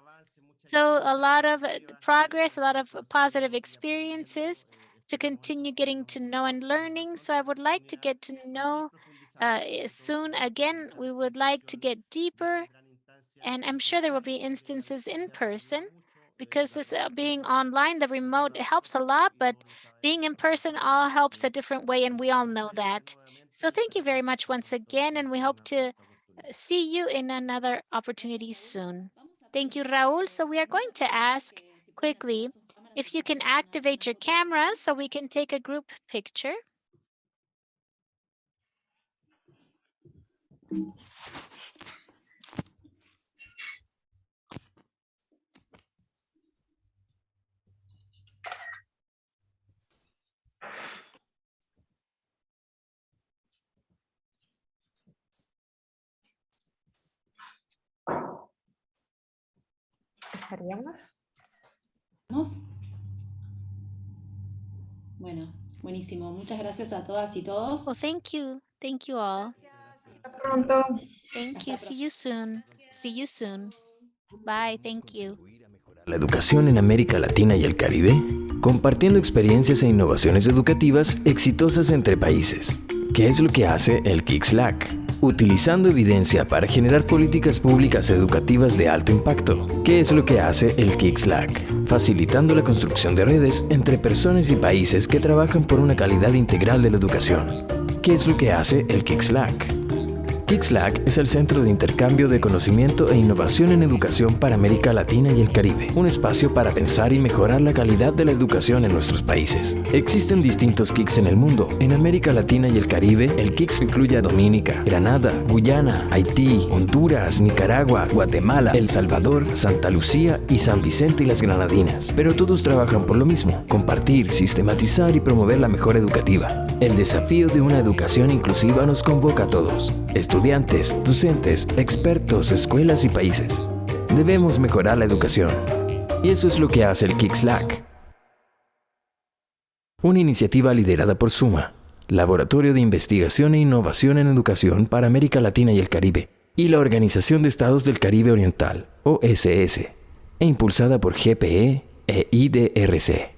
So a lot of progress, a lot of positive experiences to continue getting to know and learning. So I would like to get to know soon. Again, we would like to get deeper. And I'm sure there will be instances in person, because this being online, the remote, it helps a lot, but being in person all helps a different way, and we all know that. So thank you very much once again, and we hope to see you in another opportunity soon. Thank you, Raul. So we are going to ask quickly if you can activate your cameras so we can take a group picture. ¿Vamos? Bueno, buenísimo. Muchas gracias a todas y todos. Well, thank you. Thank you all. Hasta pronto. Thank you. See you soon. See you soon. Bye. Thank you. La educación en América Latina y el Caribe, compartiendo experiencias e innovaciones educativas exitosas entre países. ¿Qué es lo que hace el KIX LAC? Utilizando evidencia para generar políticas públicas educativas de alto impacto. ¿Qué es lo que hace el KIX LAC? Facilitando la construcción de redes entre personas y países que trabajan por una calidad integral de la educación. ¿Qué es lo que hace el KIX LAC? KIX LAC es el centro de intercambio de conocimiento e innovación en educación para América Latina y el Caribe, un espacio para pensar y mejorar la calidad de la educación en nuestros países. Existen distintos KICs en el mundo. En América Latina y el Caribe, el KIX incluye a Dominica, Granada, Guyana, Haití, Honduras, Nicaragua, Guatemala, El Salvador, Santa Lucía y San Vicente y las Granadinas. Pero todos trabajan por lo mismo: compartir, sistematizar y promover la mejora educativa. El desafío de una educación inclusiva nos convoca a todos: estudiantes, docentes, expertos, escuelas y países. Debemos mejorar la educación. Y eso es lo que hace el KIX LAC. Una iniciativa liderada por SUMMA, Laboratorio de Investigación e Innovación en Educación para América Latina y el Caribe, y la Organización de Estados del Caribe Oriental, OSS, e impulsada por GPE e IDRC.